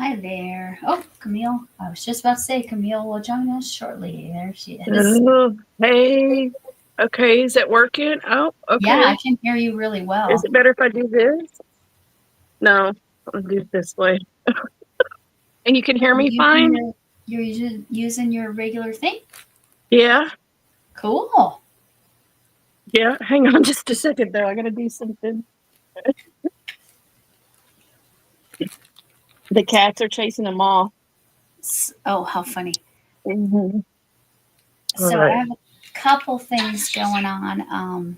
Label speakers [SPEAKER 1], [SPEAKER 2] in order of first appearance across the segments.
[SPEAKER 1] Hi there. Oh, Camille. I was just about to say Camille will join us shortly. There she is.
[SPEAKER 2] Oh, hey. Okay, is it working? Oh,
[SPEAKER 1] Yeah, I
[SPEAKER 2] okay.
[SPEAKER 1] can hear you really well.
[SPEAKER 2] Is it better if I do this? No, I'll do it this way. And you can hear me fine?
[SPEAKER 1] You're using your regular thing?
[SPEAKER 2] Yeah,
[SPEAKER 1] Cool.
[SPEAKER 2] yeah. Hang on just a second though. I gotta do something. The cats are chasing them off.
[SPEAKER 1] Oh, how funny.
[SPEAKER 2] Mm-hmm.
[SPEAKER 1] So I have a couple things going on.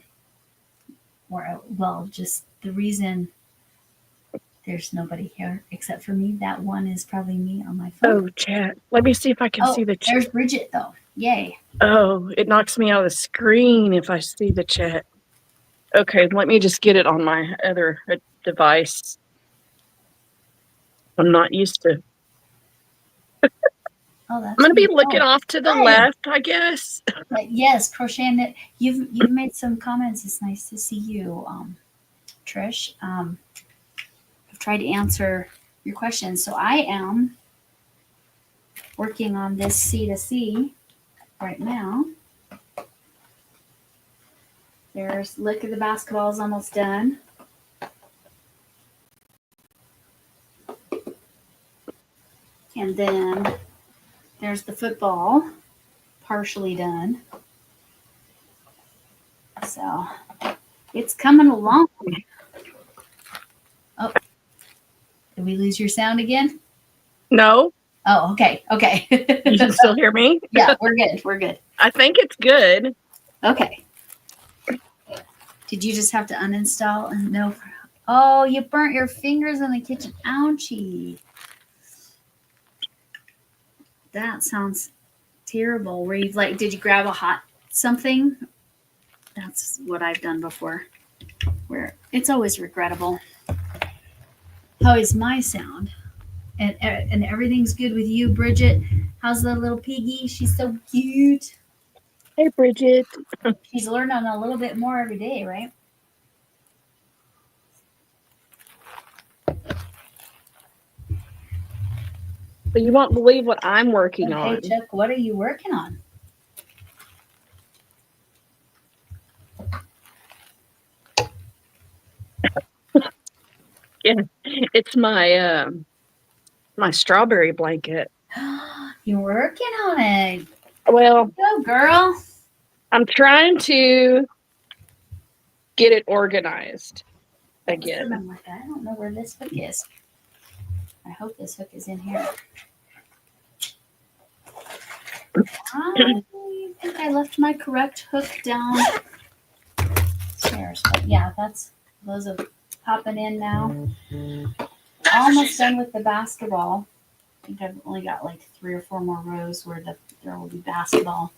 [SPEAKER 1] Well, just the reason there's nobody here except for me. That one is probably me on my phone.
[SPEAKER 2] Oh, chat. Let me see if I can see the chat.
[SPEAKER 1] There's Bridget though. Yay.
[SPEAKER 2] Oh, it knocks me out of the screen if I see the chat. Okay, let me just get it on my other device. I'm not used to.
[SPEAKER 1] Oh, that's
[SPEAKER 2] I'm gonna be looking off to the left, I guess.
[SPEAKER 1] Yes, Crochet and Knit. You've made some comments. It's nice to see you, Trish. I've tried to answer your questions. So I am working on this C2C right now. There's look at the basketball is almost done. And then there's the football partially done. So it's coming along. Oh, did we lose your sound again?
[SPEAKER 2] No.
[SPEAKER 1] Oh, okay. Okay.
[SPEAKER 2] You can still hear me?
[SPEAKER 1] Yeah, we're good. We're good.
[SPEAKER 2] I think it's good.
[SPEAKER 1] Okay. Did you just have to uninstall? No. Oh, you burnt your fingers in the kitchen. Ouchie. That sounds terrible. Where you've did you grab a hot something? That's what I've done before. Where it's always regrettable. How is my sound? And everything's good with you, Bridget. How's the little piggy? She's so cute.
[SPEAKER 2] Hey, Bridget.
[SPEAKER 1] She's learning a little bit more every day, right?
[SPEAKER 2] But you won't believe what I'm working on.
[SPEAKER 1] Hey, Chuck, what are you working on?
[SPEAKER 2] Yeah, it's my my strawberry blanket.
[SPEAKER 1] You're working on it.
[SPEAKER 2] Well,
[SPEAKER 1] go girl.
[SPEAKER 2] I'm trying to get it organized again.
[SPEAKER 1] I don't know where this hook is. I hope this hook is in here. I think I left my correct hook downstairs, but yeah, those are popping in now. Almost done with the basketball. I think I've only got 3 or 4 more rows where there will be basketball.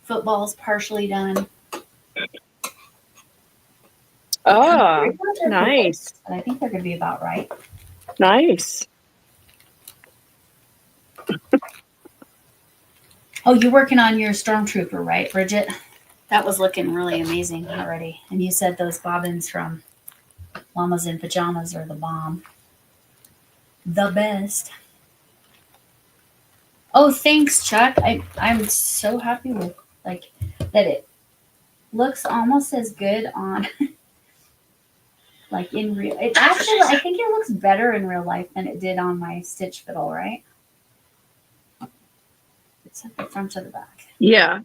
[SPEAKER 1] Football's partially done.
[SPEAKER 2] Oh, nice.
[SPEAKER 1] But I think they're going to be about right.
[SPEAKER 2] Nice.
[SPEAKER 1] Oh, you're working on your Stormtrooper, right, Bridget? That was looking really amazing already. And you said those bobbins from Llamas in Pajamas are the bomb. The best. Oh, thanks, Chuck. I'm so happy with that it looks almost as good on in real. It actually, I think it looks better in real life than it did on my stitch fiddle, right? It's at the front or the back.
[SPEAKER 2] Yeah,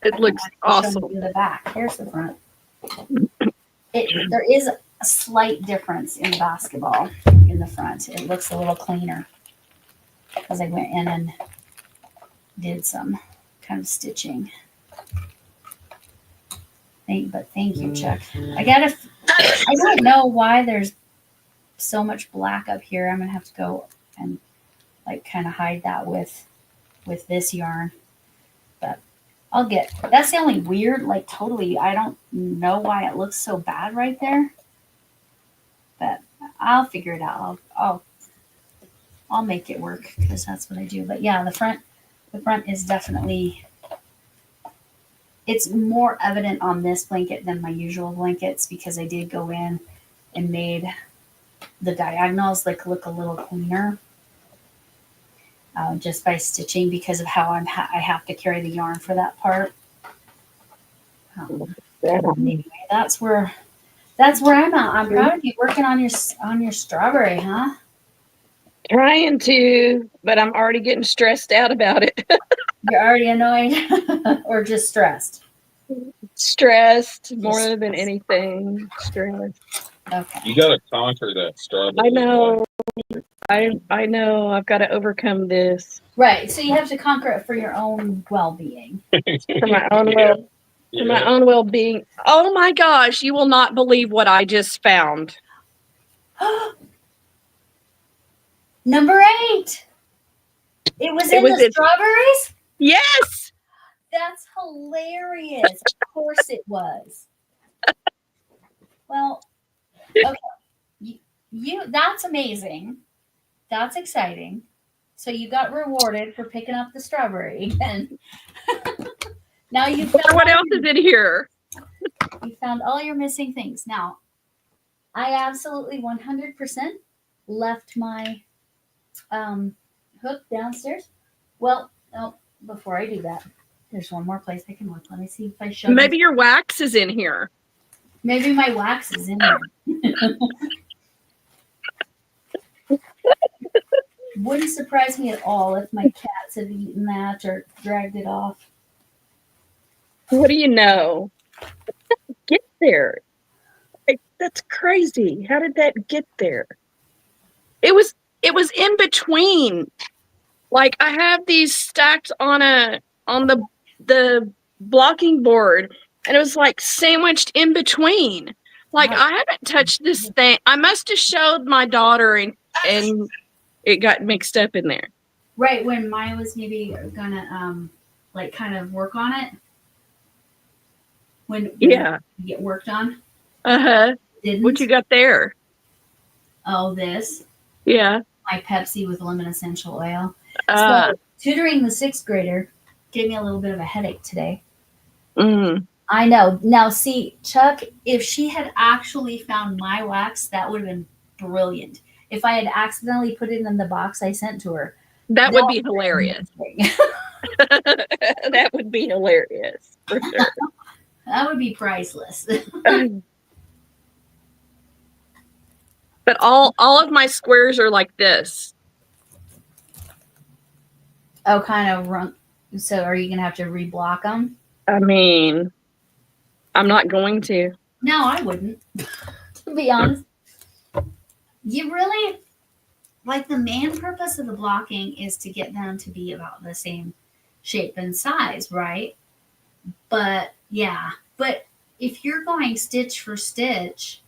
[SPEAKER 2] it looks awesome.
[SPEAKER 1] The back. Here's the front. There is a slight difference in the basketball in the front. It looks a little cleaner because I went in and did some kind of stitching. Thank you, Chuck. I don't know why there's so much black up here. I'm gonna have to go and kind of hide that with this yarn, but that's the only weird, totally, I don't know why it looks so bad right there, but I'll figure it out. I'll make it work because that's what I do. But yeah, the front is definitely, it's more evident on this blanket than my usual blankets because I did go in and made the diagonals look a little cleaner. just by stitching because of how I have to carry the yarn for that part. Anyway, that's where I'm at. I'm proud of you working on your strawberry, huh?
[SPEAKER 2] Trying to, but I'm already getting stressed out about it.
[SPEAKER 1] You're already annoyed or just stressed?
[SPEAKER 2] Stressed more than anything. Stressed.
[SPEAKER 1] Okay.
[SPEAKER 3] You got to conquer that strawberry.
[SPEAKER 2] I know. I know. I've got to overcome this.
[SPEAKER 1] Right. So you have to conquer it for your own well-being.
[SPEAKER 2] For my own for my own well-being. Oh my gosh, you will not believe what I just found.
[SPEAKER 1] Number 8. It was in the strawberries?
[SPEAKER 2] Yes.
[SPEAKER 1] That's hilarious. Of course it was. Well, okay. You that's amazing. That's exciting. So you got rewarded for picking up the strawberry again. Now you found
[SPEAKER 2] what else is in here?
[SPEAKER 1] You found all your missing things. Now, I absolutely 100% left my hook downstairs. Well, no, before I do that, there's one more place I can look. Let me see if I show you.
[SPEAKER 2] Maybe your wax is in here.
[SPEAKER 1] Maybe my wax is in there. Wouldn't surprise me at all if my cats have eaten that or dragged it off.
[SPEAKER 2] What do you know? Get there. Like, that's crazy. How did that get there? It was in between. Like I have these stacked on the blocking board, and it was like sandwiched in between. Like I haven't touched this thing. I must have showed my daughter and it got mixed up in there.
[SPEAKER 1] Right when Maya was maybe gonna like kind of work on it. When
[SPEAKER 2] yeah,
[SPEAKER 1] you get worked on.
[SPEAKER 2] What you got there?
[SPEAKER 1] Oh, this.
[SPEAKER 2] Yeah.
[SPEAKER 1] My Pepsi with lemon essential oil. So tutoring the 6th grader gave me a little bit of a headache today. I know. Now, see, Chuck, if she had actually found my wax, that would have been brilliant. If I had accidentally put it in the box I sent to her.
[SPEAKER 2] That would be hilarious. That would be hilarious, for sure.
[SPEAKER 1] That would be priceless.
[SPEAKER 2] But all of my squares are like this.
[SPEAKER 1] Oh, kind of run. So are you going to have to reblock them?
[SPEAKER 2] I mean, I'm not going to.
[SPEAKER 1] No, I wouldn't. To be honest. You really, like the main purpose of the blocking is to get them to be about the same shape and size, right? But yeah, but if you're going stitch for stitch,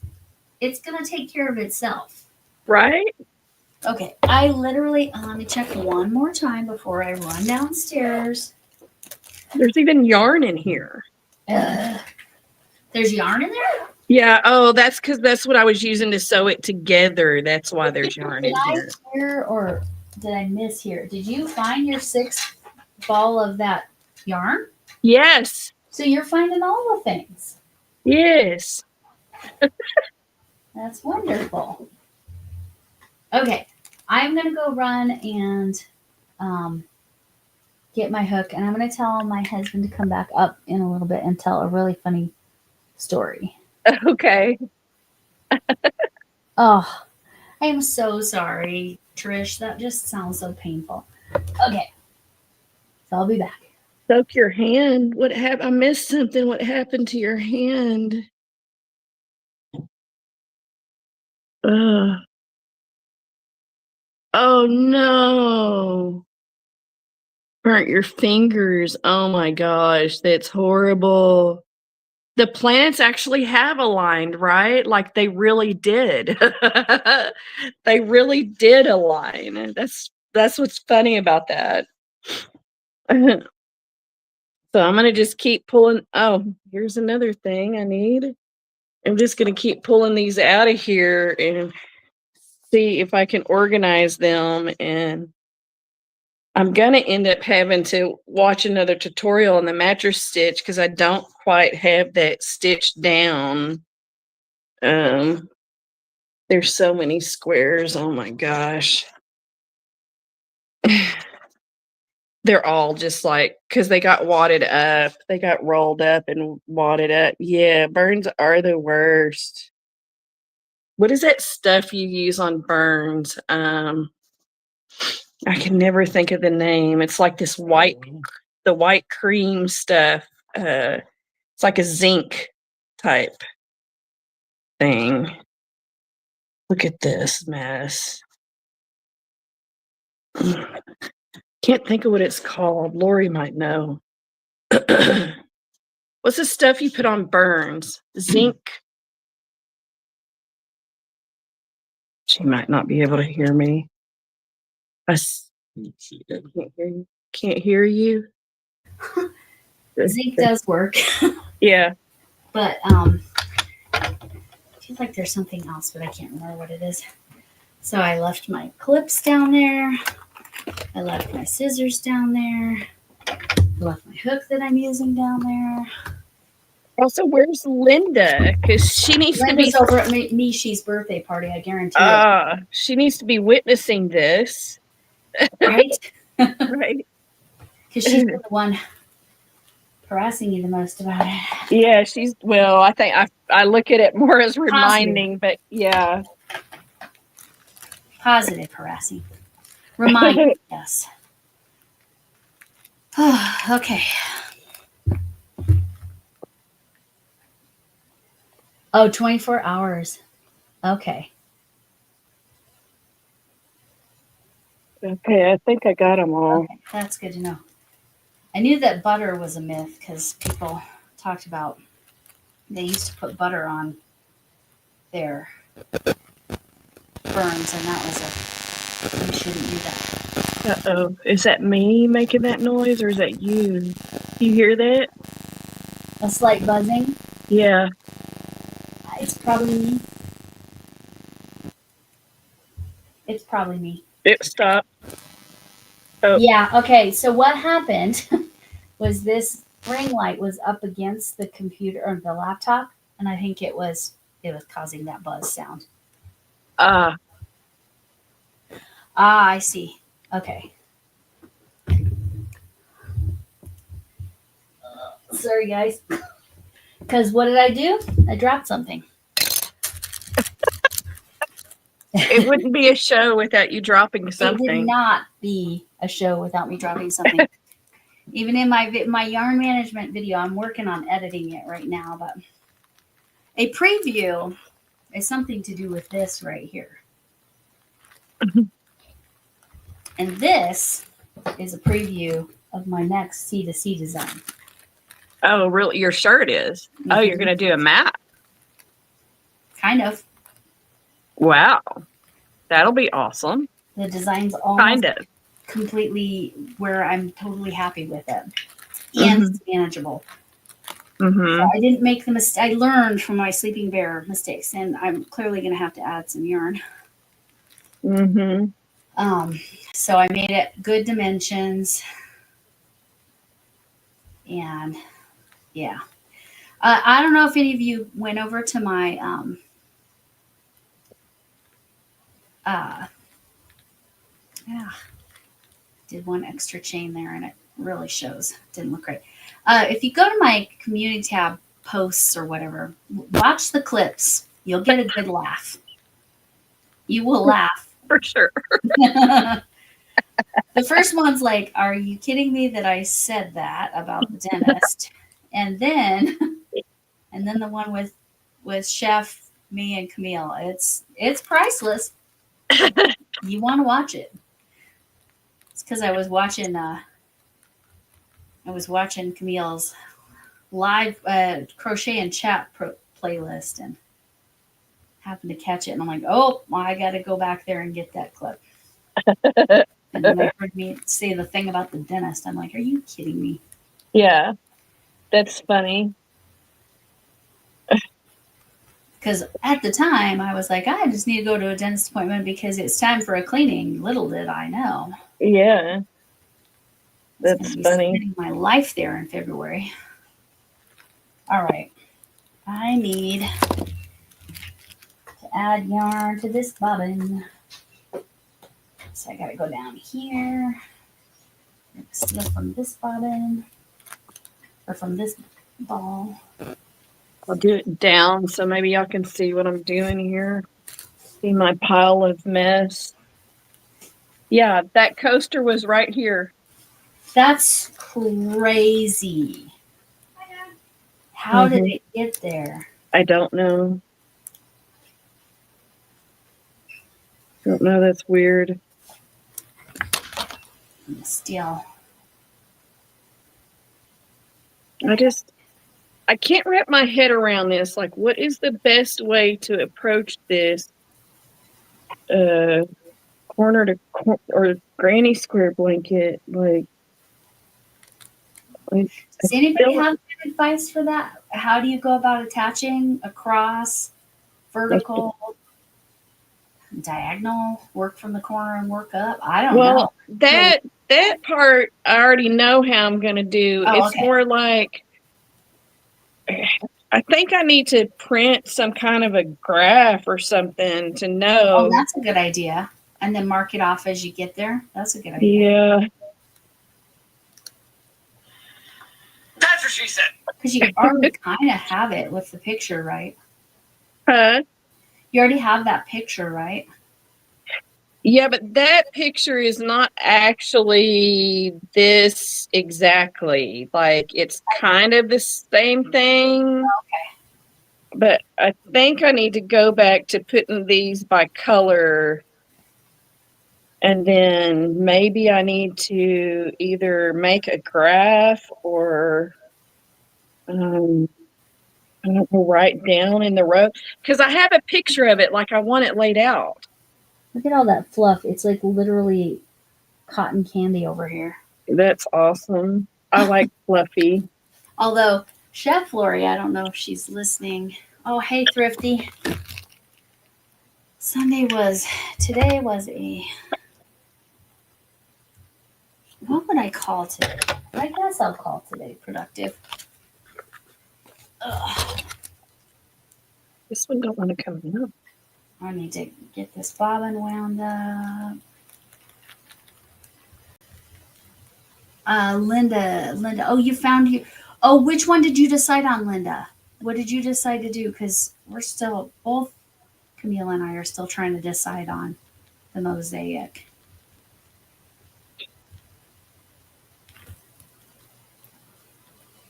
[SPEAKER 1] it's going to take care of itself.
[SPEAKER 2] Right?
[SPEAKER 1] Okay, I literally, let me check one more time before I run downstairs.
[SPEAKER 2] There's even yarn in here.
[SPEAKER 1] There's yarn in there?
[SPEAKER 2] Yeah. Oh, that's because that's what I was using to sew it together. That's why there's yarn in here.
[SPEAKER 1] Did I hear or did I miss here? Did you find your 6th ball of that yarn?
[SPEAKER 2] Yes.
[SPEAKER 1] So you're finding all the things.
[SPEAKER 2] Yes.
[SPEAKER 1] That's wonderful. Okay, I'm going to go run and get my hook, and I'm going to tell my husband to come back up in a little bit and tell a really funny story.
[SPEAKER 2] Okay.
[SPEAKER 1] Oh, I am so sorry, Trish. That just sounds so painful. Okay, so I'll be back.
[SPEAKER 2] Soak your hand. What happened? I missed something. What happened to your hand? Oh no. Burnt your fingers. Oh my gosh, that's horrible. The planets actually have aligned, right? Like they really did. They really did align. That's what's funny about that. So I'm going to just keep pulling. Oh, here's another thing I need. I'm just going to keep pulling these out of here and see if I can organize them. And I'm going to end up having to watch another tutorial on the mattress stitch because I don't quite have that stitched down. There's so many squares. Oh my gosh. They're all just like, because they got wadded up. They got rolled up and wadded up. Yeah, burns are the worst. What is that stuff you use on burns? I can never think of the name. It's like this the white cream stuff. It's like a zinc type thing. Look at this mess. Can't think of what it's called. Lori might know. What's the stuff you put on burns? Zinc. She might not be able to hear me. Can't hear you. Can't hear you.
[SPEAKER 1] Zinc does work,
[SPEAKER 2] Yeah.
[SPEAKER 1] but I feel like there's something else, but I can't remember what it is. So I left my clips down there. I left my scissors down there. I left my hook that I'm using down there.
[SPEAKER 2] Also, where's Linda? Because she needs
[SPEAKER 1] Linda's
[SPEAKER 2] to be
[SPEAKER 1] over at Nishi's birthday party, I guarantee it.
[SPEAKER 2] she needs to be witnessing this.
[SPEAKER 1] Right?
[SPEAKER 2] Right.
[SPEAKER 1] Because she's the one harassing you the most about it.
[SPEAKER 2] Yeah, I think I look at it more as reminding, but yeah.
[SPEAKER 1] Positive harassing. Remind us. Okay. Oh, 24 hours. Okay.
[SPEAKER 2] Okay, I think I got them all.
[SPEAKER 1] Okay, that's good to know. I knew that butter was a myth because people talked about they used to put butter on their burns, and that was you shouldn't do that.
[SPEAKER 2] Uh-oh. Is that me making that noise, or is that you? You hear that?
[SPEAKER 1] A slight buzzing.
[SPEAKER 2] Yeah.
[SPEAKER 1] It's probably me. It's probably me.
[SPEAKER 2] It stopped. Oh.
[SPEAKER 1] Yeah, okay. So what happened was this ring light was up against the computer or the laptop, and I think it was causing that buzz sound.
[SPEAKER 2] Ah.
[SPEAKER 1] I see. Okay. Sorry, guys. Because what did I do? I dropped something.
[SPEAKER 2] It wouldn't be a show without you dropping
[SPEAKER 1] It
[SPEAKER 2] something.
[SPEAKER 1] would not be a show without me dropping something. Even in my yarn management video, I'm working on editing it right now, but a preview is something to do with this right here. And this is a preview of my next C2C design.
[SPEAKER 2] Oh, really? Your shirt is?
[SPEAKER 1] Mm-hmm.
[SPEAKER 2] Oh, you're going to do a map?
[SPEAKER 1] Kind of.
[SPEAKER 2] Wow. That'll be awesome.
[SPEAKER 1] The design's almost completely where I'm totally happy with it. And it's manageable.
[SPEAKER 2] Mm-hmm.
[SPEAKER 1] So I didn't make the mistake. I learned from my sleeping bear mistakes, and I'm clearly going to have to add some yarn.
[SPEAKER 2] Mm-hmm.
[SPEAKER 1] So I made it good dimensions. And yeah. I don't know if any of you went over to my did one extra chain there, and it really shows. Didn't look great. If you go to my community tab posts or whatever, watch the clips. You'll get a good laugh. You will laugh.
[SPEAKER 2] For sure.
[SPEAKER 1] The first one's like, are you kidding me that I said that about the dentist? And then the one with Chef, me, and Camille. It's priceless. You want to watch it. It's because I was watching Camille's live crochet and chat playlist and happened to catch it, and I'm like, oh, well, I got to go back there and get that clip. And then I heard me say the thing about the dentist. I'm like, are you kidding me?
[SPEAKER 2] Yeah, that's funny.
[SPEAKER 1] Because at the time, I was like, I just need to go to a dentist appointment because it's time for a cleaning. Little did I know.
[SPEAKER 2] Yeah, that's funny.
[SPEAKER 1] Spending my life there in February. All right. I need to add yarn to this bobbin. So I got to go down here. Steal from this bobbin or from this ball.
[SPEAKER 2] I'll do it down so maybe y'all can see what I'm doing here. See my pile of mess. Yeah, that coaster was right here.
[SPEAKER 1] That's crazy. How did it get there?
[SPEAKER 2] I don't know. Don't know. That's weird.
[SPEAKER 1] Steal.
[SPEAKER 2] I can't wrap my head around this. Like, what is the best way to approach this corner to or granny square blanket? Like
[SPEAKER 1] Does anybody have good advice for that? How do you go about attaching across, vertical, diagonal, work from the corner and work up? I don't know.
[SPEAKER 2] That part I already know how I'm gonna do.
[SPEAKER 1] Oh,
[SPEAKER 2] it's more like I think I need to print some kind of a graph or something to know.
[SPEAKER 1] Oh, that's a good idea. And then mark it off as you get there. That's a good idea.
[SPEAKER 2] Yeah.
[SPEAKER 3] That's what she said.
[SPEAKER 1] Because you already kind of have it with the picture, right?
[SPEAKER 2] Huh?
[SPEAKER 1] You already have that picture, right?
[SPEAKER 2] Yeah, but that picture is not actually this exactly. Like, it's kind of the same thing.
[SPEAKER 1] Okay.
[SPEAKER 2] But I think I need to go back to putting these by color. And then maybe I need to either make a graph or I don't know, write down in the row. Because I have a picture of it like I want it laid out.
[SPEAKER 1] Look at all that fluff. It's like literally cotton candy over here.
[SPEAKER 2] That's awesome. I like fluffy.
[SPEAKER 1] Although Chef Lori, I don't know if she's listening. Oh, hey, Thrifty. Today was what would I call today? I guess I'll call today productive. Ugh,
[SPEAKER 2] This one don't want to come out.
[SPEAKER 1] I need to get this bobbin wound up. Linda. Oh, you found you. Oh, which one did you decide on, Linda? What did you decide to do? Because we're still, both Camille and I are still trying to decide on the mosaic.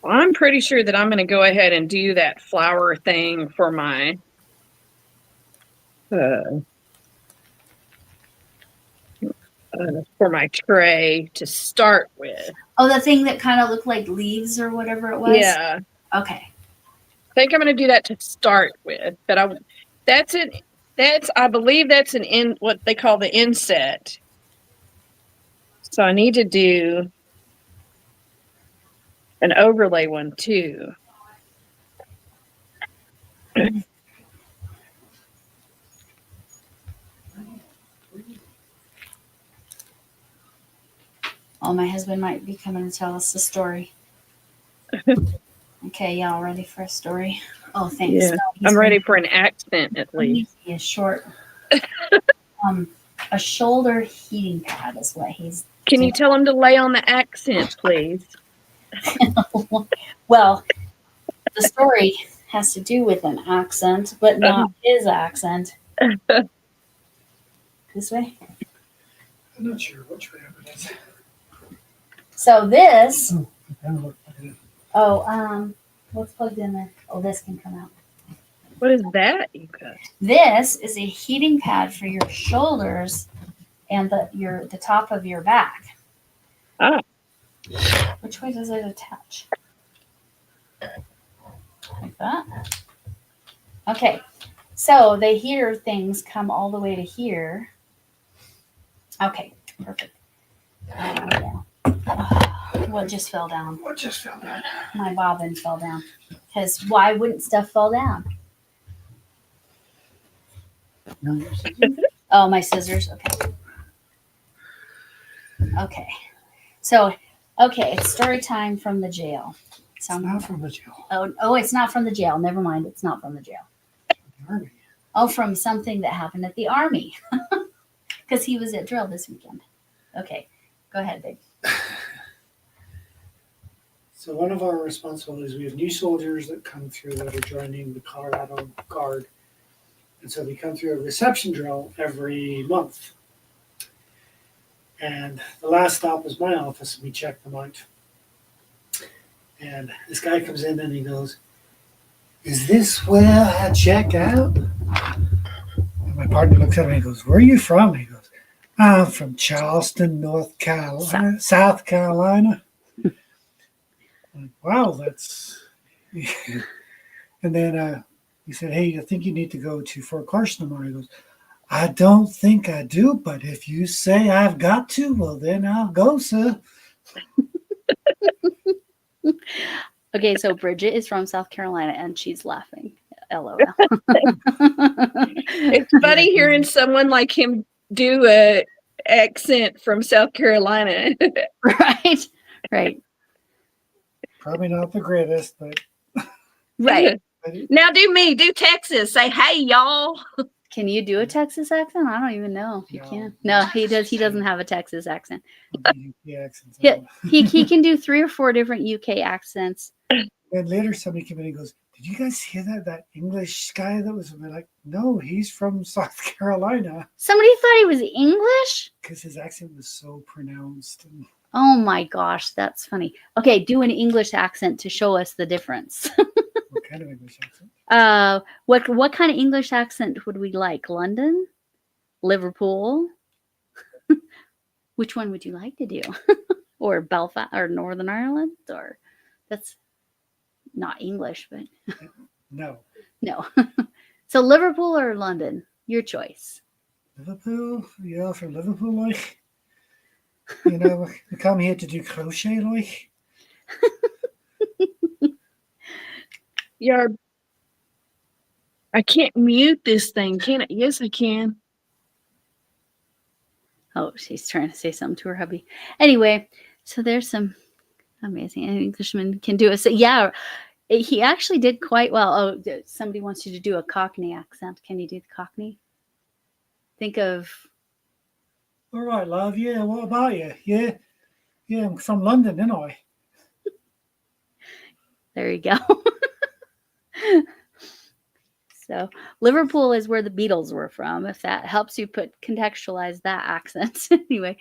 [SPEAKER 2] I'm pretty sure that I'm going to go ahead and do that flower thing for my tray to start with.
[SPEAKER 1] Oh, the thing that kind of looked like leaves or whatever it was?
[SPEAKER 2] Yeah.
[SPEAKER 1] Okay.
[SPEAKER 2] I think I'm going to do that to start with, but I believe that's what they call the inset. So I need to do an overlay one too.
[SPEAKER 1] Oh, my husband might be coming to tell us the story. Okay, y'all ready for a story? Oh, thanks.
[SPEAKER 2] Yeah,
[SPEAKER 1] No,
[SPEAKER 2] I'm ready for an accent at least.
[SPEAKER 1] He is short. A shoulder heating pad is what he's.
[SPEAKER 2] Can you tell him to lay on the accent, please?
[SPEAKER 1] Well, the story has to do with an accent, but not his accent. This way?
[SPEAKER 4] I'm not sure which way it is.
[SPEAKER 1] So this,
[SPEAKER 4] Oh,
[SPEAKER 1] what's plugged in there? Oh, this can come out.
[SPEAKER 2] What is that you got?
[SPEAKER 1] This is a heating pad for your shoulders and the top of your back.
[SPEAKER 2] Ah.
[SPEAKER 1] Which way does it attach? Like that. Okay. So the heater things come all the way to here. Okay, perfect. What just fell down?
[SPEAKER 4] what just fell down?
[SPEAKER 1] My bobbin fell down. Because why wouldn't stuff fall down?
[SPEAKER 4] No, you're sitting.
[SPEAKER 1] Oh, my scissors. Okay. Okay. So, okay, it's story time from the jail.
[SPEAKER 4] It's not from the jail.
[SPEAKER 1] Oh, it's not from the jail. Never mind. It's not from the jail.
[SPEAKER 4] The army.
[SPEAKER 1] Oh, from something that happened at the army. Because he was at drill this weekend. Okay. Go ahead, babe.
[SPEAKER 4] So one of our responsibilities, we have new soldiers that come through that are joining the Colorado Guard. And so they come through a reception drill every month. And the last stop is my office, and we check them out. And this guy comes in and he goes, "Is this where I check out?" And my partner looks at me and goes, "Where are you from?" He goes, "I'm from Charleston, North Carolina, South Carolina." Like, wow, that's. And then he said, "Hey, I think you need to go to Fort Carson tomorrow." He goes, "I don't think I do, but if you say I've got to, well, then I'll go, sir."
[SPEAKER 1] Okay, so Bridget is from South Carolina and she's laughing. LOL.
[SPEAKER 2] It's funny hearing someone like him do a accent from South Carolina.
[SPEAKER 1] Right. Right.
[SPEAKER 4] Probably not the greatest, but
[SPEAKER 1] Right.
[SPEAKER 2] Now do Texas. Say, "Hey, y'all."
[SPEAKER 1] Can you do a Texas accent? I don't even know if you
[SPEAKER 4] No.
[SPEAKER 1] can. No, he does. He doesn't have a Texas accent.
[SPEAKER 4] the accents.
[SPEAKER 1] He can do 3 or 4 different UK accents.
[SPEAKER 4] And later somebody came in and goes, "Did you guys hear that English guy that was?" We're like, "No, he's from South Carolina,"
[SPEAKER 1] Somebody thought he was English?
[SPEAKER 4] because his accent was so pronounced. And
[SPEAKER 1] Oh my gosh, that's funny. Okay, do an English accent to show us the difference.
[SPEAKER 4] what kind of English accent?
[SPEAKER 1] What kind of English accent would we like? London? Liverpool? Which one would you like to do? Or Belfast or Northern Ireland? Or that's not English, but
[SPEAKER 4] No.
[SPEAKER 1] no. So Liverpool or London? Your choice.
[SPEAKER 4] Liverpool? Yeah, from Liverpool, like. You know, we come here to do crochet, like.
[SPEAKER 2] Yeah. I can't mute this thing, can I? Yes, I can.
[SPEAKER 1] Oh, she's trying to say something to her hubby. Anyway, so there's some amazing. An Englishman can do it. So yeah, he actually did quite well. Oh, somebody wants you to do a Cockney accent. Can you do the Cockney? Think of.
[SPEAKER 4] All right, love. Yeah, what about you? Yeah, I'm from London, ain't I?
[SPEAKER 1] There you go. So Liverpool is where the Beatles were from. If that helps you contextualize that accent. Anyway,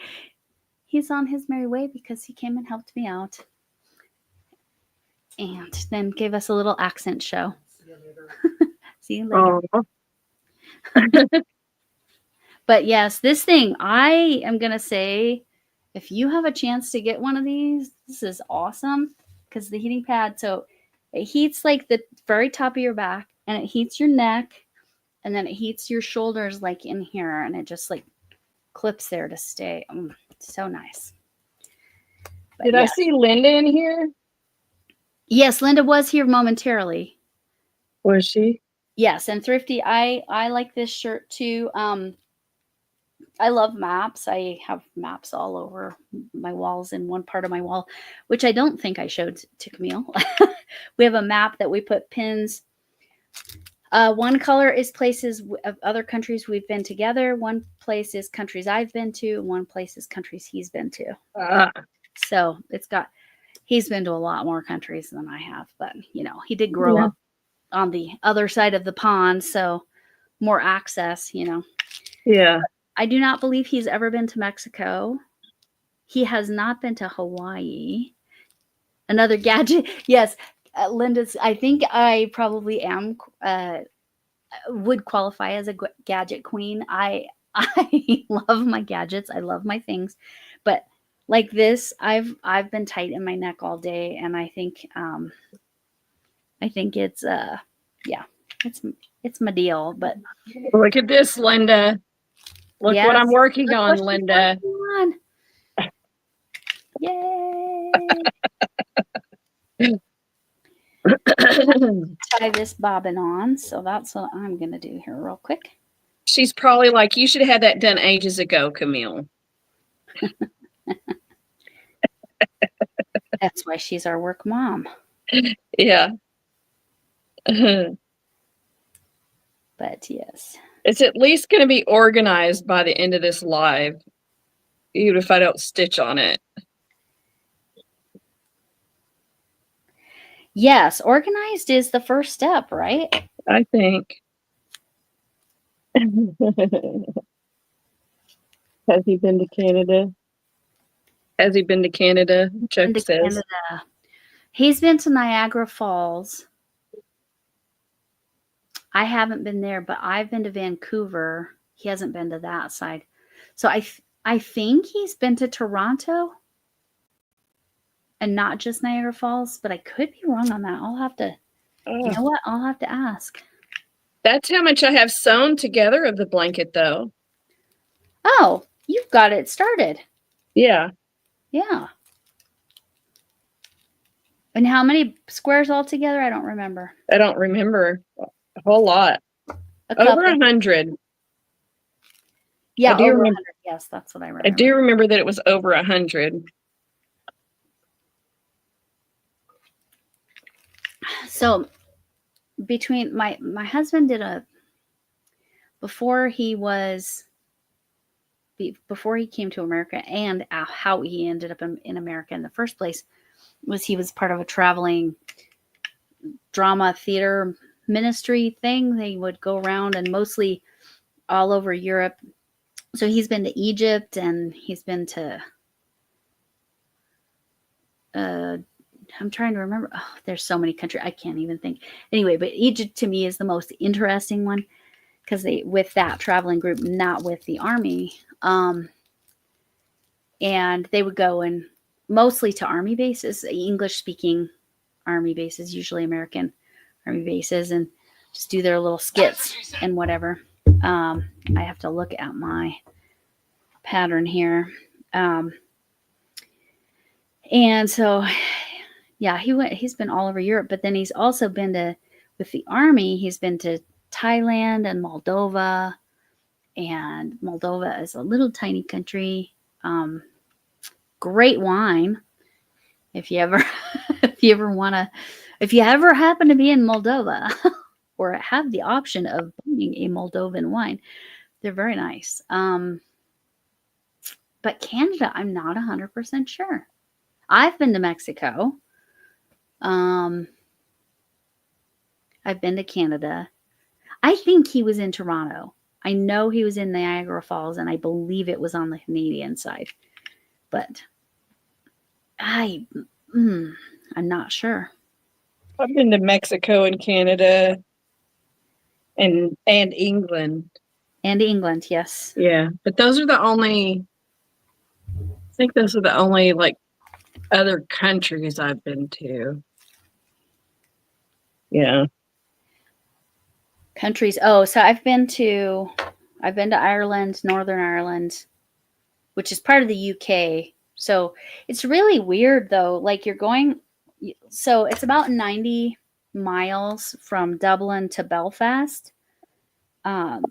[SPEAKER 1] he's on his merry way because he came and helped me out, and then gave us a little accent show.
[SPEAKER 4] See you later.
[SPEAKER 1] See you later.
[SPEAKER 2] Oh,
[SPEAKER 1] But yes, this thing, I am going to say, if you have a chance to get one of these, this is awesome because the heating pad, so it heats like the very top of your back and it heats your neck and then it heats your shoulders like in here and it just like clips there to stay. So nice. But
[SPEAKER 2] did I see Linda in here?
[SPEAKER 1] Yes, Linda was here momentarily.
[SPEAKER 2] Was she?
[SPEAKER 1] Yes, and Thrifty, I like this shirt too. I love maps. I have maps all over my walls in one part of my wall, which I don't think I showed to Camille. We have a map that we put pins. One color is places of other countries we've been together. One place is countries I've been to. And one place is countries he's been to. So it's got, he's been to a lot more countries than I have, but you know, he did grow up on the other side of the pond. So more access, you know.
[SPEAKER 2] Yeah.
[SPEAKER 1] I do not believe he's ever been to Mexico. He has not been to Hawaii. Another gadget. Yes, Linda's, I think I probably am, would qualify as a gadget queen. I love my gadgets. I love my things. But like this, I've been tight in my neck all day. And I think it's, yeah, it's my deal. But
[SPEAKER 2] Look at this, Linda. Look what I'm working
[SPEAKER 1] Look
[SPEAKER 2] on,
[SPEAKER 1] what she's
[SPEAKER 2] Linda.
[SPEAKER 1] working on. Yay. Tie this bobbin on. So that's what I'm going to do here real quick.
[SPEAKER 2] She's probably like, you should have had that done ages ago, Camille.
[SPEAKER 1] That's why she's our work mom.
[SPEAKER 2] Yeah.
[SPEAKER 1] But yes.
[SPEAKER 2] It's at least going to be organized by the end of this live, even if I don't stitch on it.
[SPEAKER 1] Yes, organized is the first step, right?
[SPEAKER 2] I think. Has he been to Canada? Has he been to Canada? Chuck
[SPEAKER 1] Into
[SPEAKER 2] says.
[SPEAKER 1] Canada. He's been to Niagara Falls. I haven't been there, but I've been to Vancouver. He hasn't been to that side. So I think he's been to Toronto and not just Niagara Falls, but I could be wrong on that. I'll have to, you know what? I'll have to ask.
[SPEAKER 2] That's how much I have sewn together of the blanket, though.
[SPEAKER 1] Oh, you've got it started.
[SPEAKER 2] Yeah.
[SPEAKER 1] Yeah. And how many squares altogether? I don't remember.
[SPEAKER 2] I don't remember a whole lot.
[SPEAKER 1] A couple.
[SPEAKER 2] Over 100.
[SPEAKER 1] Yeah,
[SPEAKER 2] I do
[SPEAKER 1] over
[SPEAKER 2] remember.
[SPEAKER 1] 100. Yes, that's what I remember.
[SPEAKER 2] I do remember that it was over 100.
[SPEAKER 1] So between my husband did before he came to America, and how he ended up in America in the first place was he was part of a traveling drama theater ministry thing. They would go around and mostly all over Europe. So he's been to Egypt and he's been to I'm trying to remember. Oh, there's so many countries. I can't even think. Anyway, but Egypt to me is the most interesting one because they with that traveling group, not with the army. And they would go and mostly to army bases, English speaking army bases, usually American army bases, and just do their little skits and whatever. I have to look at my pattern here. And so, yeah, he's been all over Europe, but then he's also been with the army, he's been to Thailand and Moldova. And Moldova is a little tiny country. Great wine. If you ever happen to be in Moldova or have the option of buying a Moldovan wine, they're very nice. But Canada, I'm not 100% sure. I've been to Mexico. I've been to Canada. I think he was in Toronto. I know he was in Niagara Falls, and I believe it was on the Canadian side. But I'm not sure.
[SPEAKER 2] I've been to Mexico and Canada and England.
[SPEAKER 1] And England, yes.
[SPEAKER 2] Yeah, but those are the only. I think those are the only like other countries I've been to. Yeah.
[SPEAKER 1] Countries. Oh, so I've been to Ireland, Northern Ireland, which is part of the UK. So it's really weird though. Like so it's about 90 miles from Dublin to Belfast. They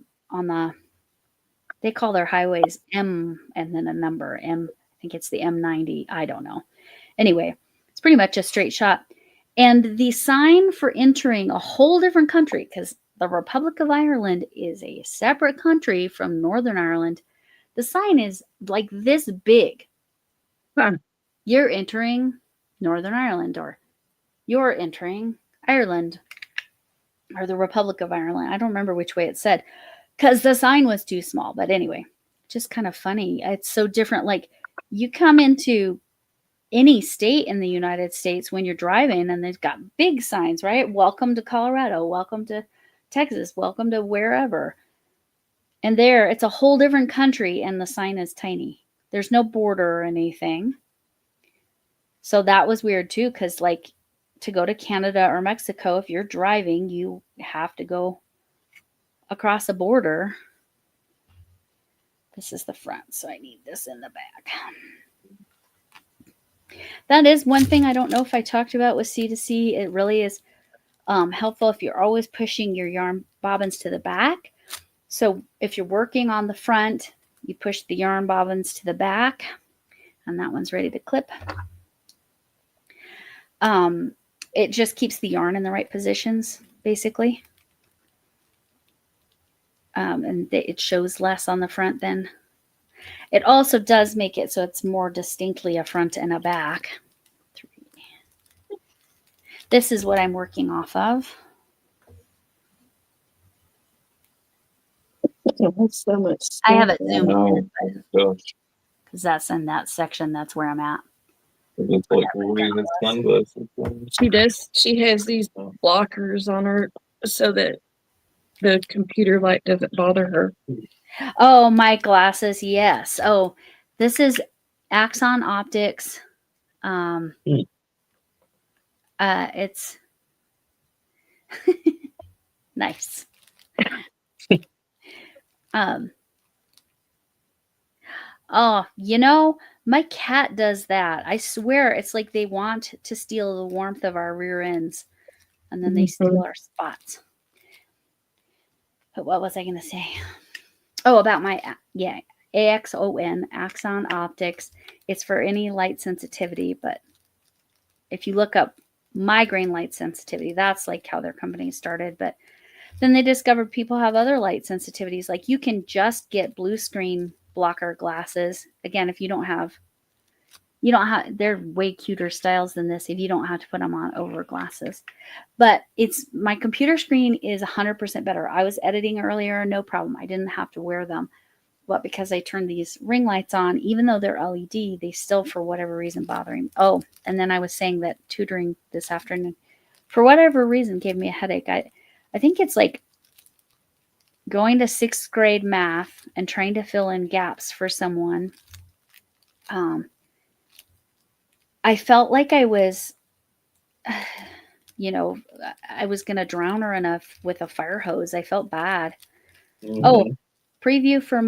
[SPEAKER 1] call their highways M and then a number M. I think it's the M90. I don't know. Anyway, it's pretty much a straight shot. And the sign for entering a whole different country, because the Republic of Ireland is a separate country from Northern Ireland. The sign is like this big.
[SPEAKER 2] Huh.
[SPEAKER 1] You're entering Northern Ireland, or you're entering Ireland, or the Republic of Ireland. I don't remember which way it said because the sign was too small. But anyway, just kind of funny. It's so different. Like you come into any state in the United States when you're driving and they've got big signs, right? Welcome to Colorado, welcome to Texas, welcome to wherever. And there it's a whole different country and the sign is tiny. There's no border or anything. So that was weird too, because like to go to Canada or Mexico, if you're driving, you have to go across a border. This is the front, so I need this in the back. That is one thing I don't know if I talked about with C2C. It really is helpful if you're always pushing your yarn bobbins to the back. So if you're working on the front, you push the yarn bobbins to the back, and that one's ready to clip. It just keeps the yarn in the right positions, basically. And it shows less on the front then. It also does make it so it's more distinctly a front and a back. This is what I'm working off of.
[SPEAKER 2] That's so much
[SPEAKER 1] I have
[SPEAKER 2] stuff.
[SPEAKER 1] it zoomed in
[SPEAKER 5] Gosh,
[SPEAKER 1] because that's in that section. That's where I'm at.
[SPEAKER 5] it looks like Reese's sunglasses.
[SPEAKER 2] She does. She has these blockers on her so that the computer light doesn't bother her.
[SPEAKER 1] Oh, my glasses. Yes. Oh, this is Axon Optics.
[SPEAKER 5] Hmm.
[SPEAKER 1] It's nice. Oh, my cat does that. I swear it's like they want to steal the warmth of our rear ends and then they steal our spots. But what was I going to say? Oh, about my, AXON, Axon Optics. It's for any light sensitivity, but if you look up migraine light sensitivity, that's like how their company started. But then they discovered people have other light sensitivities. Like you can just get blue screen blocker glasses. Again, if you don't have, they're way cuter styles than this if you don't have to put them on over glasses. But my computer screen is 100% better. I was editing earlier, no problem. I didn't have to wear them. But because I turned these ring lights on, even though they're LED, they still, for whatever reason, bother me. Oh, and then I was saying that tutoring this afternoon, for whatever reason, gave me a headache. I think it's like going to 6th grade math and trying to fill in gaps for someone. I felt like I was, I was going to drown her with a fire hose. I felt bad.
[SPEAKER 5] Mhm.
[SPEAKER 1] Oh, preview for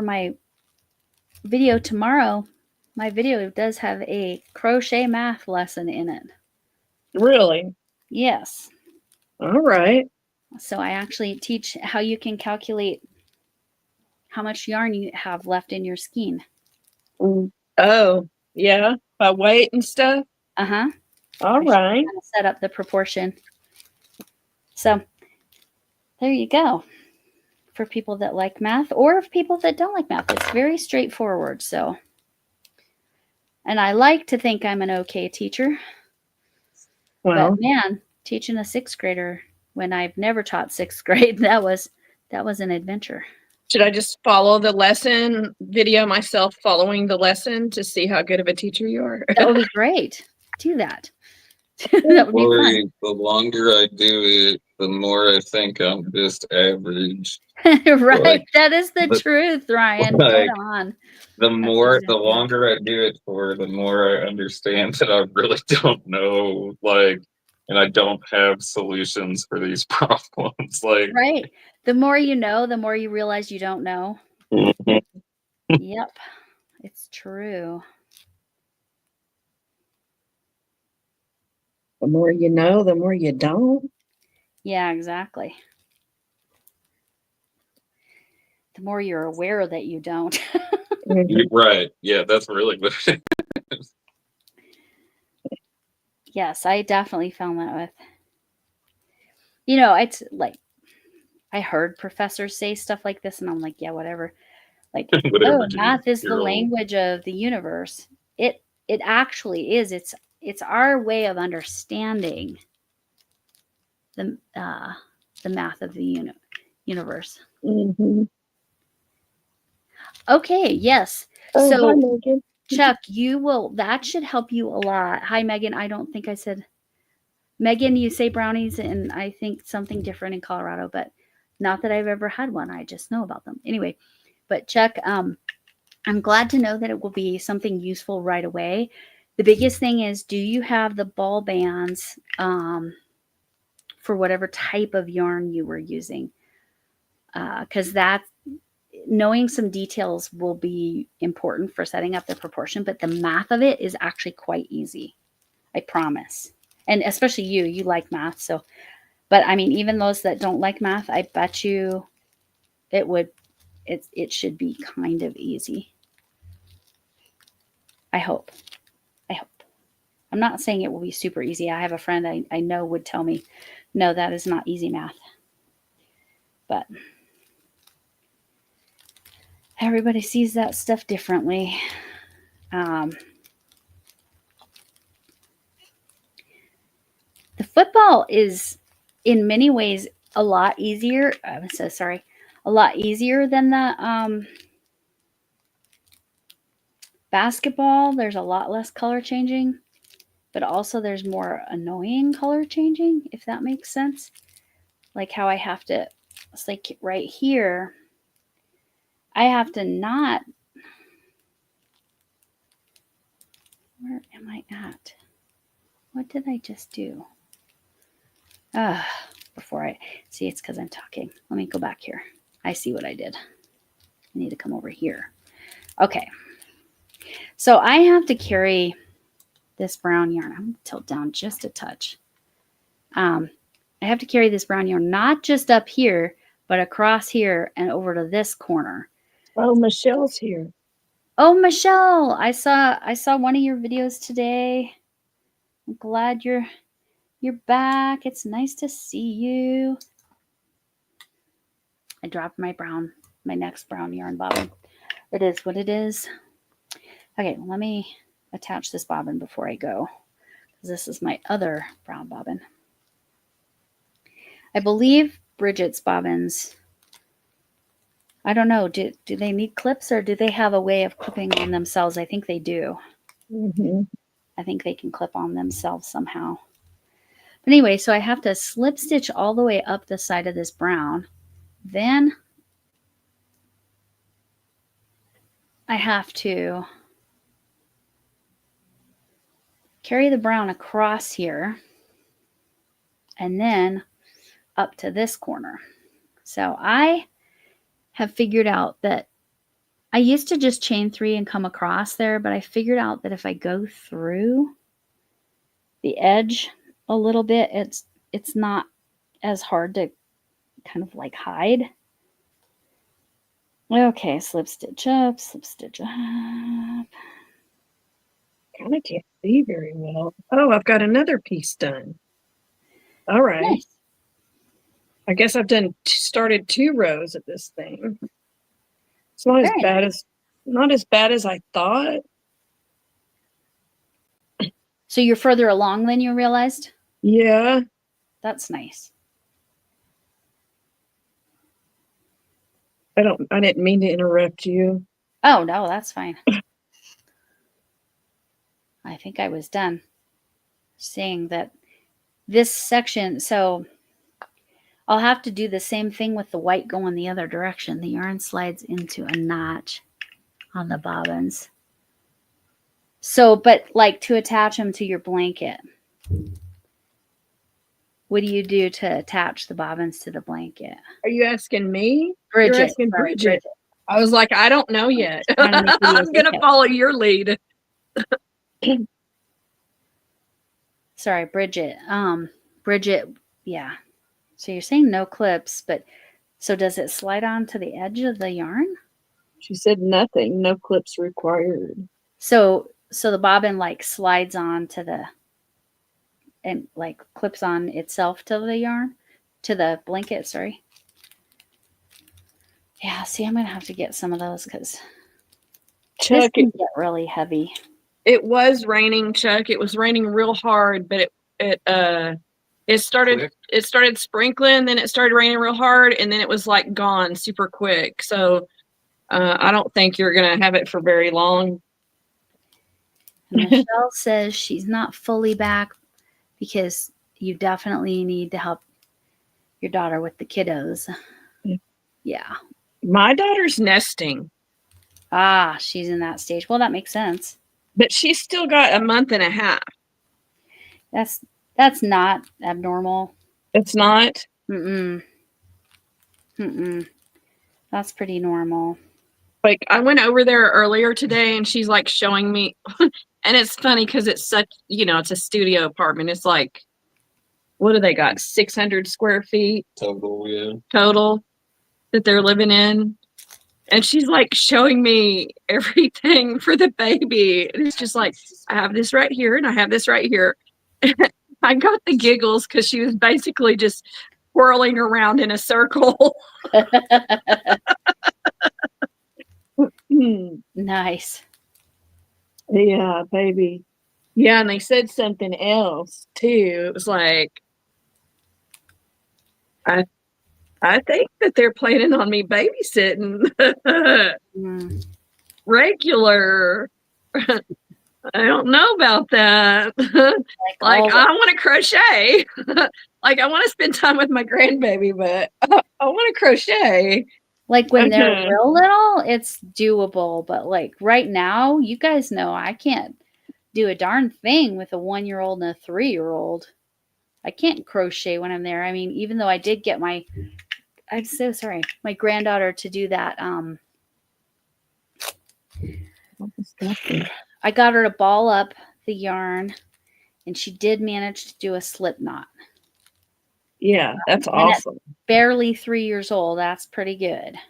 [SPEAKER 1] my video tomorrow. My video does have a crochet math lesson in it.
[SPEAKER 2] Really?
[SPEAKER 1] Yes.
[SPEAKER 2] All right.
[SPEAKER 1] So I actually teach how you can calculate how much yarn you have left in your skein.
[SPEAKER 2] Oh, yeah. By weight and stuff?
[SPEAKER 1] Uh-huh.
[SPEAKER 2] All right.
[SPEAKER 1] Set up the proportion. So there you go. For people that like math or people that don't like math. It's very straightforward. So, and I like to think I'm an okay teacher.
[SPEAKER 2] Well,
[SPEAKER 1] But man, teaching a 6th grader when I've never taught 6th grade, that was an adventure.
[SPEAKER 2] should I just follow the lesson, video myself following the lesson to see how good of a teacher you are?
[SPEAKER 1] That would be great. Do that. That would be fun.
[SPEAKER 5] Lori, the longer I do it, the more I think I'm just average.
[SPEAKER 1] Right.
[SPEAKER 5] Like,
[SPEAKER 1] that is the truth, Ryan.
[SPEAKER 5] like,
[SPEAKER 1] Right on.
[SPEAKER 5] The
[SPEAKER 1] exactly
[SPEAKER 5] longer I do it for, the more I understand that I really don't know, and I don't have solutions for these problems.
[SPEAKER 1] Right. The more you know, the more you realize you don't know.
[SPEAKER 5] Mhm.
[SPEAKER 1] Yep. It's true.
[SPEAKER 2] The more you know, the more you don't.
[SPEAKER 1] Yeah, exactly. The more you're aware that you don't.
[SPEAKER 5] You're right. Yeah, that's really what it is.
[SPEAKER 1] Yes, I definitely found that with, it's like, I heard professors say stuff like this and I'm like, yeah, whatever. Like,
[SPEAKER 5] Whatever,
[SPEAKER 1] oh,
[SPEAKER 5] dude.
[SPEAKER 1] math is the
[SPEAKER 5] You're old.
[SPEAKER 1] language of the universe. It actually is. It's our way of understanding the math of the universe.
[SPEAKER 2] Mm-hmm.
[SPEAKER 1] Okay, yes.
[SPEAKER 2] Oh,
[SPEAKER 1] So
[SPEAKER 2] hi, Megan.
[SPEAKER 1] Chuck, that should help you a lot. Hi, Megan. I don't think I said Megan, you say brownies and I think something different in Colorado, but not that I've ever had one. I just know about them. Anyway, but Chuck, I'm glad to know that it will be something useful right away. The biggest thing is, do you have the ball bands for whatever type of yarn you were using? Because knowing some details will be important for setting up the proportion, but the math of it is actually quite easy. I promise. And especially you like math. So, but I mean, even those that don't like math, I bet you it should be kind of easy. I hope. I'm not saying it will be super easy. I have a friend I know would tell me, no, that is not easy math. But everybody sees that stuff differently. The football is in many ways a lot easier. I'm so sorry. A lot easier than the basketball. There's a lot less color changing, but also there's more annoying color changing, if that makes sense. Like how I have to, it's like right here, I have to not, where am I at? What did I just do? Before I, see, it's because I'm talking. Let me go back here. I see what I did. I need to come over here. Okay. So I have to carry this brown yarn. I'm going to tilt down just a touch. I have to carry this brown yarn, not just up here, but across here and over to this corner.
[SPEAKER 2] Oh, Michelle's here.
[SPEAKER 1] Oh, Michelle, I saw one of your videos today. I'm glad you're back. It's nice to see you. I dropped my next brown yarn bobbin. It is what it is. Okay, let me attach this bobbin before I go, because this is my other brown bobbin. I believe Bridget's bobbins, I don't know, do they need clips or do they have a way of clipping on themselves? I think they do.
[SPEAKER 2] Mm-hmm.
[SPEAKER 1] I think they can clip on themselves somehow. But anyway, so I have to slip stitch all the way up the side of this brown. Then I have to carry the brown across here and then up to this corner. So I have figured out that I used to just chain 3 and come across there, but I figured out that if I go through the edge a little bit, it's not as hard to kind of like hide. Okay, slip stitch up, slip stitch up.
[SPEAKER 2] Kind of can't see very well. Oh, I've got another piece done. All right.
[SPEAKER 1] Nice.
[SPEAKER 2] I guess I've started 2 rows of this thing. It's not as bad as I thought.
[SPEAKER 1] So you're further along than you realized?
[SPEAKER 2] Yeah.
[SPEAKER 1] That's nice.
[SPEAKER 2] I didn't mean to interrupt you.
[SPEAKER 1] Oh, no, that's fine. I think I was done saying that this section, so I'll have to do the same thing with the white going the other direction. The yarn slides into a notch on the bobbins. So, but like to attach them to your blanket, what do you do to attach the bobbins to the blanket?
[SPEAKER 2] Are you asking me?
[SPEAKER 1] Bridget.
[SPEAKER 2] You're asking
[SPEAKER 1] Sorry,
[SPEAKER 2] Bridget. I was like, I don't know yet. I'm going to follow your lead.
[SPEAKER 1] Sorry, Bridget. Bridget, yeah. So you're saying no clips, but so does it slide onto the edge of the yarn?
[SPEAKER 2] She said nothing, no clips required.
[SPEAKER 1] So the bobbin like slides on to the, and like clips on itself to the yarn, to the blanket, sorry. Yeah, see, I'm going to have to get some of those because this can get really heavy.
[SPEAKER 2] It was raining, Chuck. It was raining real hard, but it started sprinkling, then it started raining real hard, and then it was like gone super quick. So I don't think you're going to have it for very long.
[SPEAKER 1] Michelle says she's not fully back because you definitely need to help your daughter with the kiddos. Yeah.
[SPEAKER 2] My daughter's nesting.
[SPEAKER 1] Ah, she's in that stage. Well, that makes sense.
[SPEAKER 2] But she's still got a month and a half.
[SPEAKER 1] That's not abnormal.
[SPEAKER 2] It's not?
[SPEAKER 1] Mm-mm. That's pretty normal.
[SPEAKER 2] Like, I went over there earlier today and she's like showing me, and it's funny because it's such, it's a studio apartment. It's like, what do they got? 600 square feet
[SPEAKER 5] Total, yeah.
[SPEAKER 2] Total that they're living in. And she's like showing me everything for the baby. And it's just like, I have this right here and I have this right here. I got the giggles because she was basically just whirling around in a circle.
[SPEAKER 1] Nice.
[SPEAKER 2] Yeah, baby. Yeah, and they said something else too. It was like, I I think that they're planning on me babysitting
[SPEAKER 1] Mm.
[SPEAKER 2] regular. I don't know about that.
[SPEAKER 1] Like
[SPEAKER 2] Like,
[SPEAKER 1] all
[SPEAKER 2] I want to crochet. Like, I want to spend time with my grandbaby, but I want to crochet.
[SPEAKER 1] like when they're
[SPEAKER 2] Okay.
[SPEAKER 1] real little, it's doable. But like right now, you guys know I can't do a darn thing with a 1-year-old and a 3-year-old. I can't crochet when I'm there. I mean, even though I did get I'm so sorry, my granddaughter to do that. I got her to ball up the yarn, and she did manage to do a slip knot.
[SPEAKER 2] Yeah, that's
[SPEAKER 1] And at
[SPEAKER 2] awesome.
[SPEAKER 1] barely 3 years old, that's pretty good. I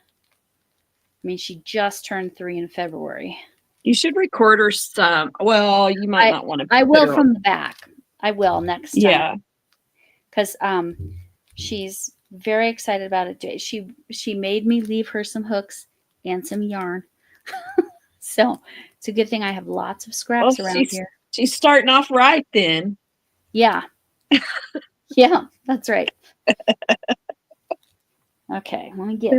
[SPEAKER 1] mean, she just turned 3 in February.
[SPEAKER 2] You should record her some. Well, you might not want to.
[SPEAKER 1] I
[SPEAKER 2] put
[SPEAKER 1] will
[SPEAKER 2] her
[SPEAKER 1] from
[SPEAKER 2] on.
[SPEAKER 1] the back. I will next time.
[SPEAKER 2] Yeah.
[SPEAKER 1] Because she's very excited about it. She made me leave her some hooks and some yarn. So it's a good thing I have lots of scraps
[SPEAKER 2] Well,
[SPEAKER 1] around here.
[SPEAKER 2] she's starting off right then.
[SPEAKER 1] Yeah. Yeah, that's right. Okay, let me get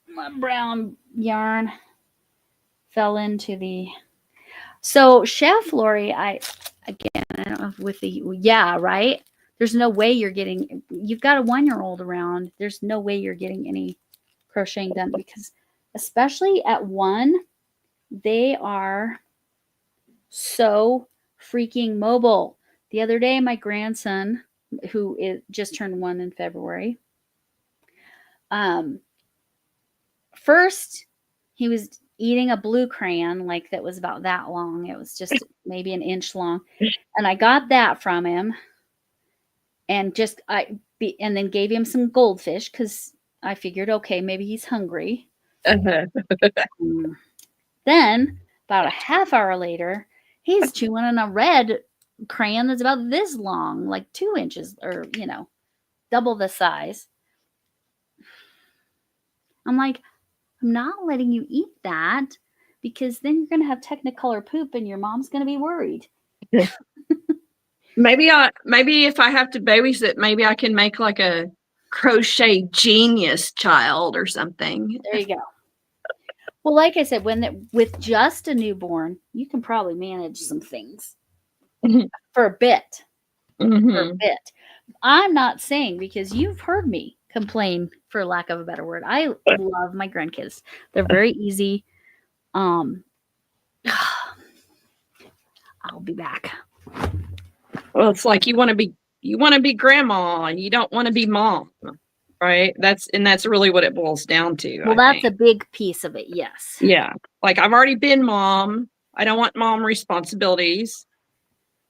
[SPEAKER 1] my brown yarn. Fell into the. So Chef Lori, I don't know with the right. There's no way you've got a 1-year-old around. There's no way you're getting any crocheting done because especially at 1, they are so freaking mobile. The other day, my grandson, who just turned 1 in February, first he was eating a blue crayon like that was about that long. It was just maybe an inch long, and I got that from him, and then gave him some goldfish because I figured, okay, maybe he's hungry. Then about a half hour later, he's chewing on a red crayon that's about this long, like 2 inches or, double the size. I'm like, I'm not letting you eat that because then you're going to have Technicolor poop and your mom's going to be worried.
[SPEAKER 2] Maybe if I have to babysit, maybe I can make like a crochet genius child or something.
[SPEAKER 1] There you go. Well, like I said, with just a newborn, you can probably manage some things for a bit.
[SPEAKER 2] Mm-hmm.
[SPEAKER 1] For a bit. I'm not saying because you've heard me complain, for lack of a better word. I love my grandkids. They're very easy. I'll be back.
[SPEAKER 2] Well, it's like you want to be grandma and you don't want to be mom, right? That's really what it boils down to.
[SPEAKER 1] Well, that's a big piece of it. Yes.
[SPEAKER 2] Yeah. Like I've already been mom. I don't want mom responsibilities.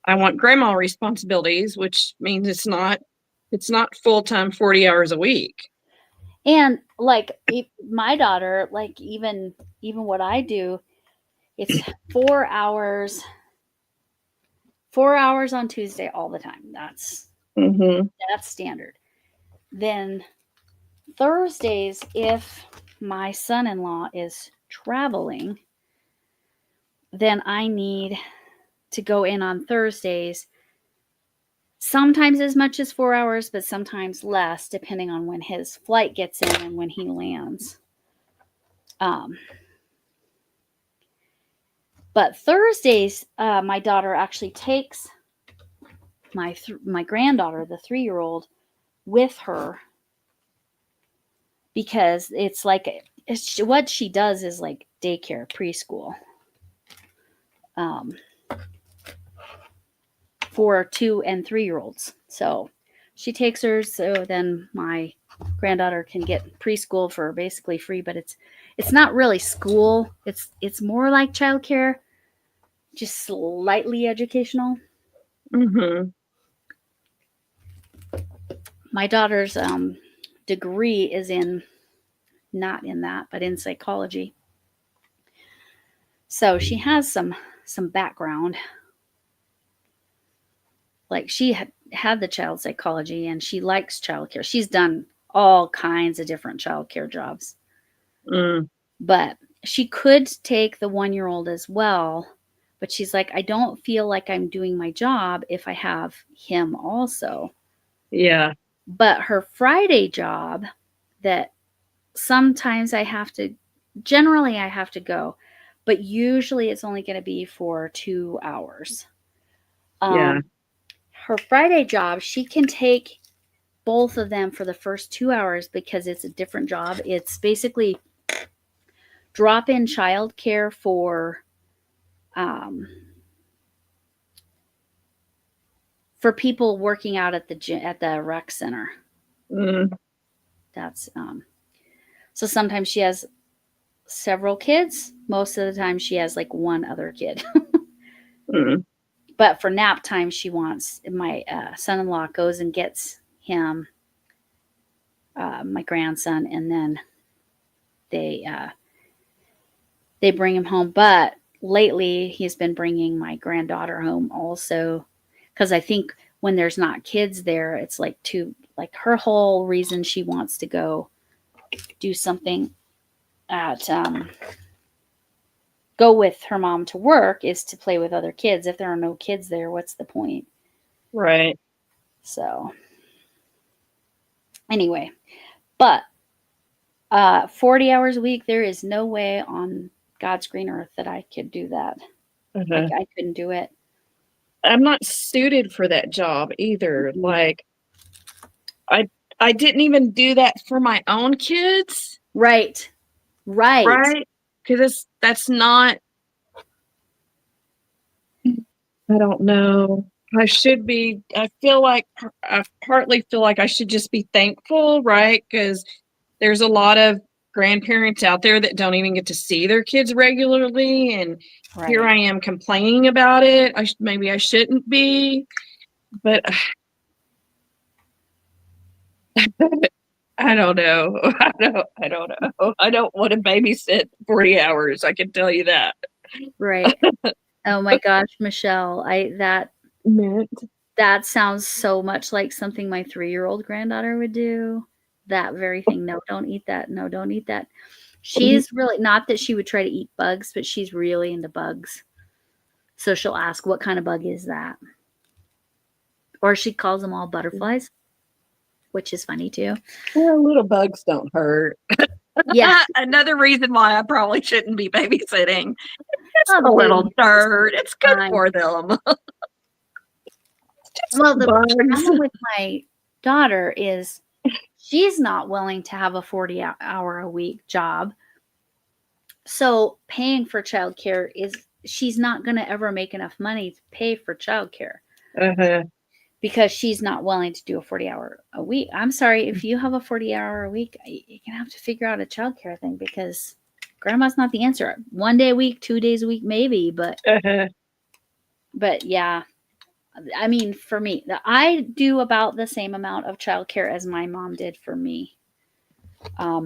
[SPEAKER 2] I want grandma responsibilities, which means it's not full-time 40 hours a week.
[SPEAKER 1] And like my daughter, like even what I do, it's 4 hours on Tuesday all the time. That's standard. Then Thursdays, if my son-in-law is traveling, then I need to go in on Thursdays. Sometimes as much as 4 hours, but sometimes less, depending on when his flight gets in and when he lands. But Thursdays, my daughter actually takes my granddaughter, the 3-year-old, with her because it's like what she does is like daycare, preschool. For 2 and 3-year-olds. So she takes her so then my granddaughter can get preschool for basically free, but it's not really school. It's more like childcare, just slightly educational.
[SPEAKER 2] Mm-hmm.
[SPEAKER 1] My daughter's degree is not in that, but in psychology. So she has some background. Like she had the child psychology and she likes childcare. She's done all kinds of different childcare jobs. But she could take the 1-year-old as well, But she's like, I don't feel like I'm doing my job if I have him also.
[SPEAKER 2] Yeah.
[SPEAKER 1] But her Friday job, that sometimes generally I have to go, but usually it's only going to be for 2 hours.
[SPEAKER 2] Yeah.
[SPEAKER 1] Her Friday job, she can take both of them for the first 2 hours because it's a different job. It's basically drop-in childcare for people working out at the gym, at the rec center.
[SPEAKER 2] Mm.
[SPEAKER 1] That's so sometimes she has several kids. Most of the time she has like one other kid.
[SPEAKER 2] Mm.
[SPEAKER 1] But for nap time, she wants my son-in-law goes and gets him, my grandson, and then they bring him home. But lately, he's been bringing my granddaughter home also, because I think when there's not kids there, it's like her whole reason she wants to go do something at go with her mom to work is to play with other kids. If there are no kids there, what's the point?
[SPEAKER 2] Right.
[SPEAKER 1] So anyway, but 40 hours a week, there is no way on God's green earth that I could do that. Like, I couldn't do it.
[SPEAKER 2] I'm not suited for that job either.
[SPEAKER 1] Mhm.
[SPEAKER 2] Like, I didn't even do that for my own kids.
[SPEAKER 1] Right.
[SPEAKER 2] Right? Because that's not, I don't know. I partly feel like I should just be thankful, right? Because there's a lot of grandparents out there that don't even get to see their kids regularly. And here I am complaining about it. Maybe I shouldn't be, but I don't know. I don't know. I don't want to babysit 40 hours. I can tell you that.
[SPEAKER 1] Right. Oh my gosh, Michelle, that sounds so much like something my 3-year-old granddaughter would do. That very thing. No, don't eat that. No, don't eat that. She's really, not that she would try to eat bugs, but she's really into bugs. So she'll ask, what kind of bug is that? Or she calls them all butterflies, which is funny too.
[SPEAKER 2] Well, little bugs don't hurt.
[SPEAKER 1] Yeah.
[SPEAKER 2] Another reason why I probably shouldn't be babysitting. It's
[SPEAKER 1] Oh,
[SPEAKER 2] a little
[SPEAKER 1] baby.
[SPEAKER 2] dirt. It's good
[SPEAKER 1] Fine.
[SPEAKER 2] for them.
[SPEAKER 1] Well, the
[SPEAKER 2] bugs.
[SPEAKER 1] problem with my daughter is she's not willing to have a 40-hour a week job. So paying for childcare she's not going to ever make enough money to pay for childcare because she's not willing to do a 40-hour a week. I'm sorry, if you have a 40-hour a week, you're going to have to figure out a childcare thing because grandma's not the answer. 1 day a week, 2 days a week, maybe, but yeah. I mean, for me, I do about the same amount of childcare as my mom did for me. A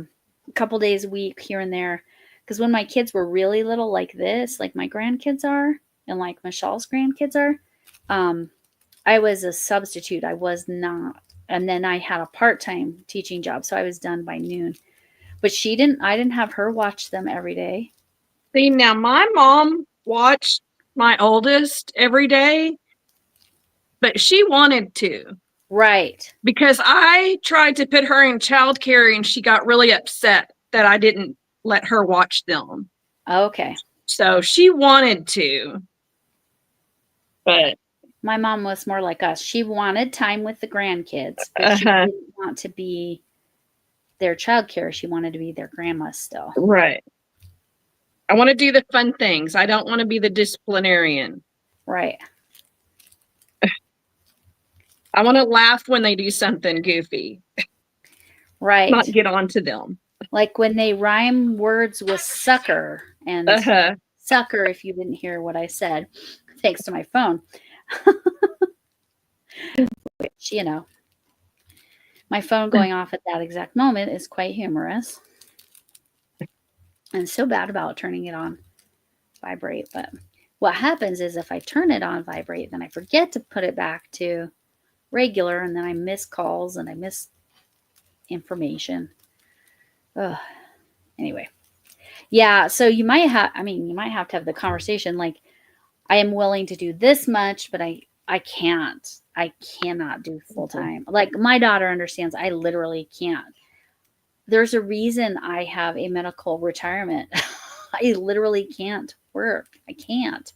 [SPEAKER 1] couple days a week here and there. Because when my kids were really little like this, like my grandkids are, and like Michelle's grandkids are, I was a substitute. I was not. And then I had a part-time teaching job. So I was done by noon. But I didn't have her watch them every day.
[SPEAKER 2] See, now my mom watched my oldest every day, but she wanted to.
[SPEAKER 1] Right.
[SPEAKER 2] Because I tried to put her in childcare and she got really upset that I didn't let her watch them.
[SPEAKER 1] Okay.
[SPEAKER 2] So she wanted to. But
[SPEAKER 1] my mom was more like us. She wanted time with the grandkids, but she didn't want to be their childcare. She wanted to be their grandma still.
[SPEAKER 2] Right. I want to do the fun things. I don't want to be the disciplinarian.
[SPEAKER 1] Right.
[SPEAKER 2] I want to laugh when they do something goofy.
[SPEAKER 1] Right.
[SPEAKER 2] Not get on to them.
[SPEAKER 1] Like when they rhyme words with sucker and sucker, if you didn't hear what I said, thanks to my phone. Which, my phone going off at that exact moment is quite humorous. And so bad about turning it on vibrate. But what happens is if I turn it on vibrate, then I forget to put it back to regular, and then I miss calls and I miss information. Ugh. Anyway. Yeah, so you might have to have the conversation. Like, I am willing to do this much, but I can't. I cannot do full time. Like my daughter understands I literally can't. There's a reason I have a medical retirement. I literally can't work. I can't.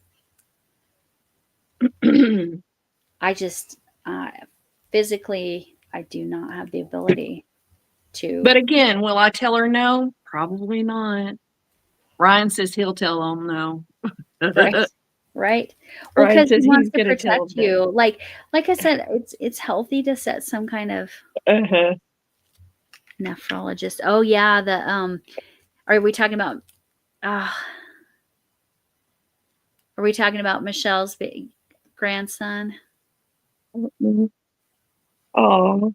[SPEAKER 1] I just physically I do not have the ability to.
[SPEAKER 2] But again, will I tell her no? Probably not. Ryan says he'll tell them no.
[SPEAKER 1] Right. Right. Well,
[SPEAKER 2] Ryan
[SPEAKER 1] because he
[SPEAKER 2] says
[SPEAKER 1] wants
[SPEAKER 2] he's
[SPEAKER 1] to
[SPEAKER 2] gonna tell
[SPEAKER 1] protect
[SPEAKER 2] them
[SPEAKER 1] you. Like I said, it's healthy to set some kind of
[SPEAKER 2] no.
[SPEAKER 1] nephrologist. Oh yeah, are we talking about are we talking about Michelle's big grandson?
[SPEAKER 2] Oh,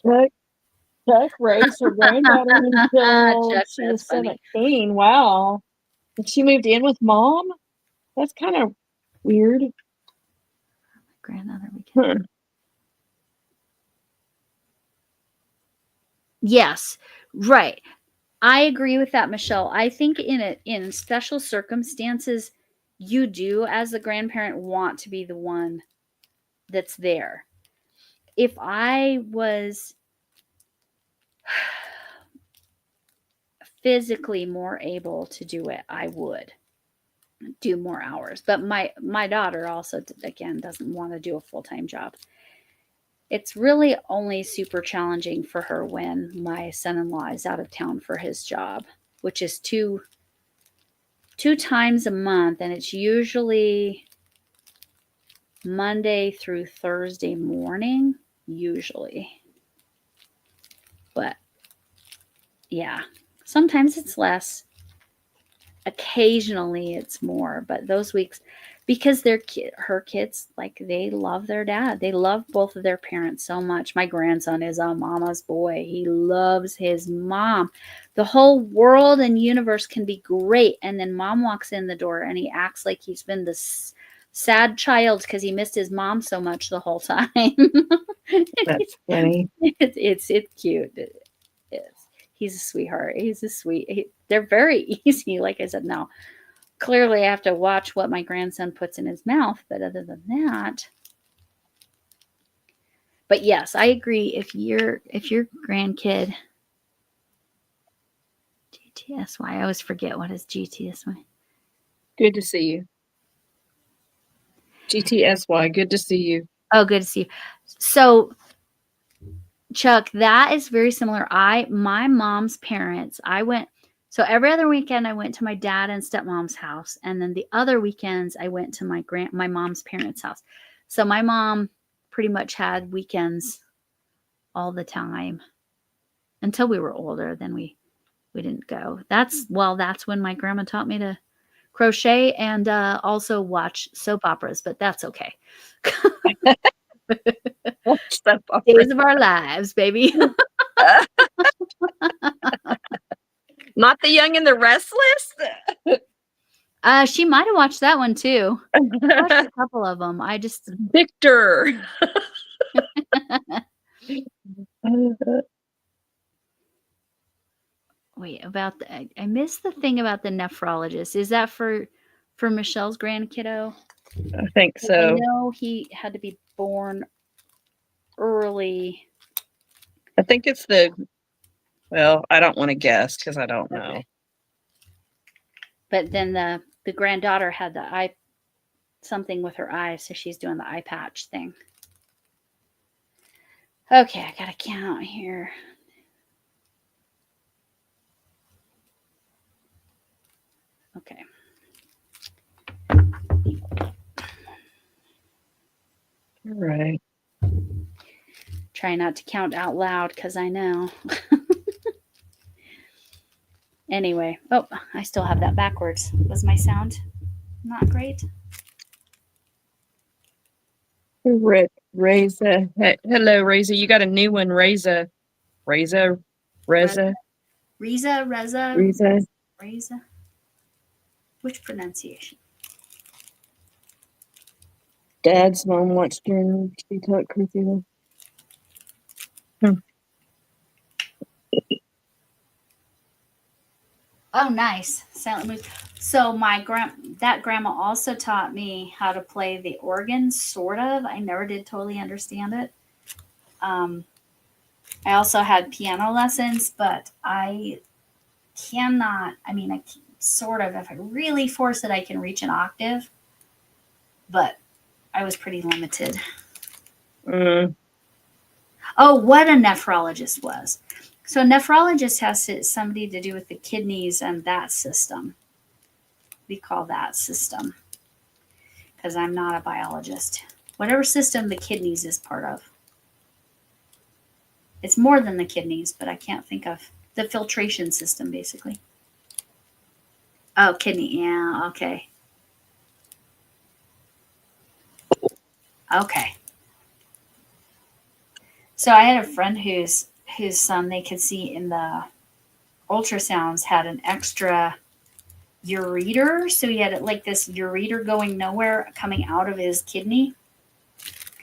[SPEAKER 2] Chuck raised her granddaughter until
[SPEAKER 1] Chuck,
[SPEAKER 2] she
[SPEAKER 1] that's
[SPEAKER 2] was
[SPEAKER 1] funny.
[SPEAKER 2] 17. Wow. And she moved in with mom? That's kind of weird.
[SPEAKER 1] Grandmother weekend.
[SPEAKER 2] Huh.
[SPEAKER 1] Yes, right. I agree with that, Michelle. I think in special circumstances, you do as the grandparent want to be the one that's there. If I was physically more able to do it, I would do more hours. But my daughter also again doesn't want to do a full-time job. It's really only super challenging for her when my son-in-law is out of town for his job, which is two times a month, and it's usually Monday through Thursday morning, usually. But yeah, sometimes it's less. Occasionally it's more, but those weeks, because her kids, like, they love their dad. They love both of their parents so much. My grandson is a mama's boy. He loves his mom. The whole world and universe can be great, and then mom walks in the door and he acts like he's been this sad child because he missed his mom so much the whole time.
[SPEAKER 2] That's funny.
[SPEAKER 1] It's cute. It is. He's a sweetheart. He's a sweet. They're very easy. Like I said, now clearly I have to watch what my grandson puts in his mouth. But other than that, but yes, I agree. If your grandkid, GTSY, I always forget what is GTSY.
[SPEAKER 2] Good to see you. GTSY, good to see you.
[SPEAKER 1] Oh, good to see you. So, Chuck, that is very similar. My mom's parents, so every other weekend I went to my dad and stepmom's house, and then the other weekends I went to my mom's parents' house. So my mom pretty much had weekends all the time until we were older. Then we didn't go. That's when my grandma taught me to crochet and also watch soap operas, but that's okay. Days of our lives, baby.
[SPEAKER 2] Not The Young and the Restless?
[SPEAKER 1] She might have watched that one too. I watched a couple of them. I just
[SPEAKER 2] Victor.
[SPEAKER 1] wait about I missed the thing about the nephrologist. Is that for Michelle's grandkiddo?
[SPEAKER 2] I think
[SPEAKER 1] I
[SPEAKER 2] so.
[SPEAKER 1] know he had to be born early.
[SPEAKER 2] I think it's well, I don't want to guess because I don't know.
[SPEAKER 1] Okay. But then the granddaughter had something with her eye, so she's doing the eye patch thing. Okay, I gotta count here. Okay.
[SPEAKER 2] All right.
[SPEAKER 1] Try not to count out loud because I know. Anyway, oh, I still have that backwards. Was my sound not great?
[SPEAKER 2] Reza. Hello, Reza. You got a new one, Reza. Reza.
[SPEAKER 1] Reza. Which pronunciation?
[SPEAKER 2] Dad's mom watched during she taught curriculum.
[SPEAKER 1] Oh, nice. Silent mood. So that grandma also taught me how to play the organ, sort of. I never did totally understand it. I also had piano lessons, but I cannot. I mean, sort of. If I really force it, I can reach an octave, but I was pretty limited.
[SPEAKER 2] Mm.
[SPEAKER 1] Oh, what a nephrologist was. So a nephrologist has somebody to do with the kidneys and that system. We call that system because I'm not a biologist. Whatever system the kidneys is part of. It's more than the kidneys, but I can't think of the filtration system, basically. Oh, kidney. Yeah, okay. Okay. So I had a friend whose son, they could see in the ultrasounds, had an extra ureter. So he had like this ureter going nowhere coming out of his kidney.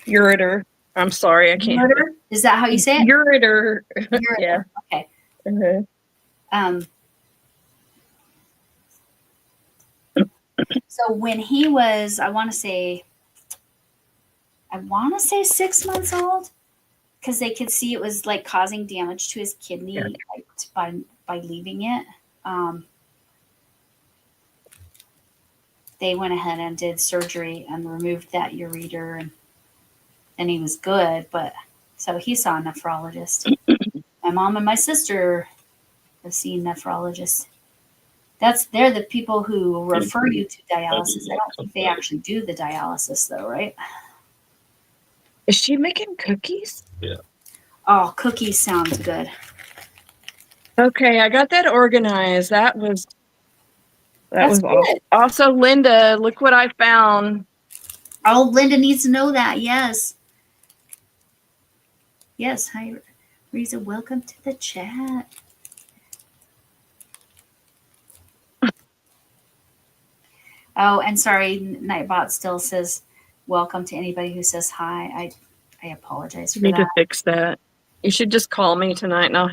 [SPEAKER 2] Ureter. I'm sorry, I can't.
[SPEAKER 1] Ureter? Is that how you say it?
[SPEAKER 2] Ureter.
[SPEAKER 1] Ureter.
[SPEAKER 2] Yeah.
[SPEAKER 1] Okay.
[SPEAKER 2] Uh-huh.
[SPEAKER 1] So when he was, I want to say 6 months old, because they could see it was like causing damage to his kidney like, by leaving it. They went ahead and did surgery and removed that ureter, and then he was good. But so he saw a nephrologist. My mom and my sister have seen nephrologists. They're the people who refer you to dialysis. I don't think they actually do the dialysis though, right?
[SPEAKER 2] Is she making cookies?
[SPEAKER 5] Yeah.
[SPEAKER 1] Oh, cookies sounds good.
[SPEAKER 2] Okay, I got that organized. That was
[SPEAKER 1] That's
[SPEAKER 2] awesome.
[SPEAKER 1] good.
[SPEAKER 2] Also, Linda, look what I found.
[SPEAKER 1] Oh, Linda needs to know that. Yes. Yes. Hi, Reza. Welcome to the chat. Oh, and sorry, Nightbot still says welcome to anybody who says hi. I apologize for
[SPEAKER 2] You need
[SPEAKER 1] that.
[SPEAKER 2] to fix that. You should just call me tonight, and I'll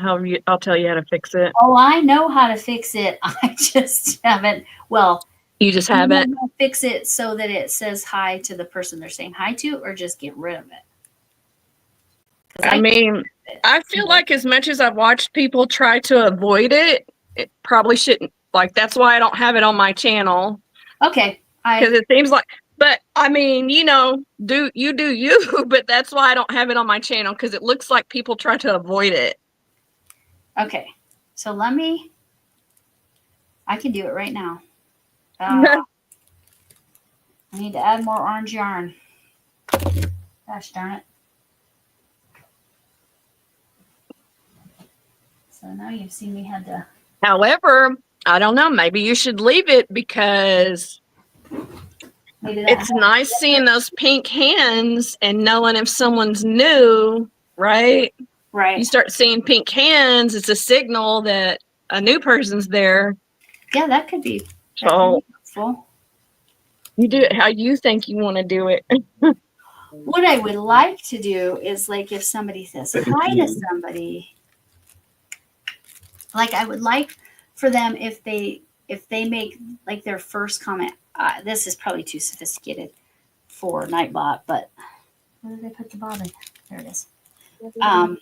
[SPEAKER 2] tell you how to fix it.
[SPEAKER 1] Oh, I know how to fix it. I just haven't. Well,
[SPEAKER 2] You just
[SPEAKER 1] you
[SPEAKER 2] haven't.
[SPEAKER 1] want to fix it so that it says hi to the person they're saying hi to, or just get rid of it. 'Cause
[SPEAKER 2] I mean, I feel like as much as I've watched people try to avoid it, it probably shouldn't. Like, that's why I don't have it on my channel.
[SPEAKER 1] Okay.
[SPEAKER 2] Because it seems like, but I mean, do you, but that's why I don't have it on my channel, because it looks like people try to avoid it.
[SPEAKER 1] Okay. So I can do it right now. I need to add more orange yarn. Gosh darn it. So now you've seen me had to.
[SPEAKER 2] However, I don't know, maybe you should leave it, because
[SPEAKER 1] Maybe that
[SPEAKER 2] it's nice seeing those pink hands and knowing if someone's new, right?
[SPEAKER 1] right.
[SPEAKER 2] You start seeing pink hands, it's a signal that a new person's there.
[SPEAKER 1] Yeah, that could be.
[SPEAKER 2] So
[SPEAKER 1] Helpful.
[SPEAKER 2] you do it how you think you want to do it.
[SPEAKER 1] What I would like to do is, like, if somebody says hi to somebody, like, I would like for them, if they make like their first comment. This is probably too sophisticated for Nightbot, but where did I put the bobbin? There it is. I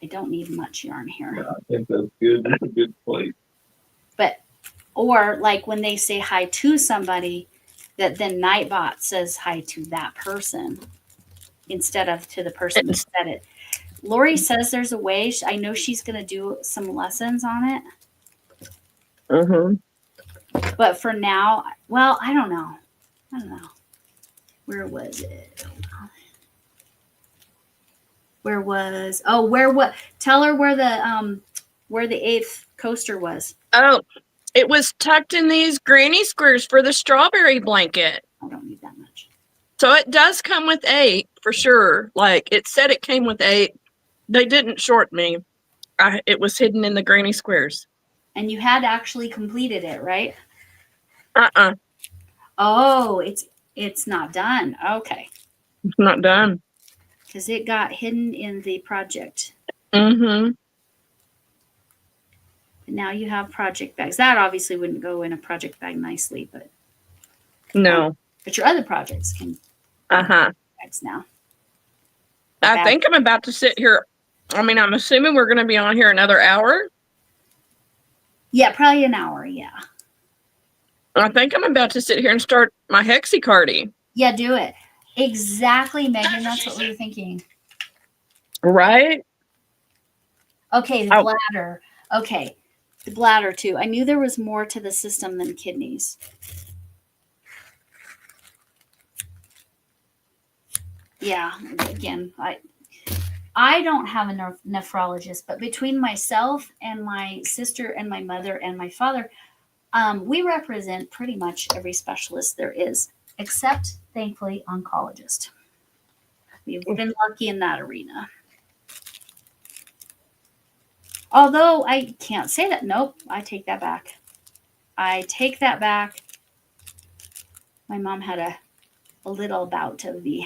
[SPEAKER 1] don't need much yarn here.
[SPEAKER 5] I think that's good. That's a good place.
[SPEAKER 1] Or like when they say hi to somebody, that then Nightbot says hi to that person instead of to the person who said it. Lori says there's a way. I know she's going to do some lessons on it.
[SPEAKER 2] Mm-hmm.
[SPEAKER 1] But for now, well, I don't know. Where was it? Tell her where the eighth coaster was.
[SPEAKER 2] Oh, it was tucked in these granny squares for the strawberry blanket.
[SPEAKER 1] I don't need that much.
[SPEAKER 2] So it does come with 8 for sure. Like, it said it came with 8. They didn't short me. It was hidden in the granny squares.
[SPEAKER 1] And you had actually completed it, right? Oh, it's not done. Okay.
[SPEAKER 2] It's not done.
[SPEAKER 1] Because it got hidden in the project.
[SPEAKER 2] Mm-hmm.
[SPEAKER 1] now you have project bags. That obviously wouldn't go in a project bag nicely, but
[SPEAKER 2] No.
[SPEAKER 1] your other projects can
[SPEAKER 2] Uh-huh.
[SPEAKER 1] bags now.
[SPEAKER 2] I think I'm about to sit here. I mean, I'm assuming we're going to be on here another hour.
[SPEAKER 1] Yeah, probably an hour. Yeah.
[SPEAKER 2] I think I'm about to sit here and start my hexicarding.
[SPEAKER 1] Yeah, do it. Exactly, Megan. That's what we were thinking.
[SPEAKER 2] Right?
[SPEAKER 1] Okay, the
[SPEAKER 2] Oh.
[SPEAKER 1] bladder. Okay, the bladder too. I knew there was more to the system than kidneys. Yeah, again, I don't have a nephrologist, but between myself and my sister and my mother and my father, we represent pretty much every specialist there is, except, thankfully, oncologist. We've been lucky in that arena. Although I can't say that. Nope, I take that back. I take that back. My mom had a little bout of the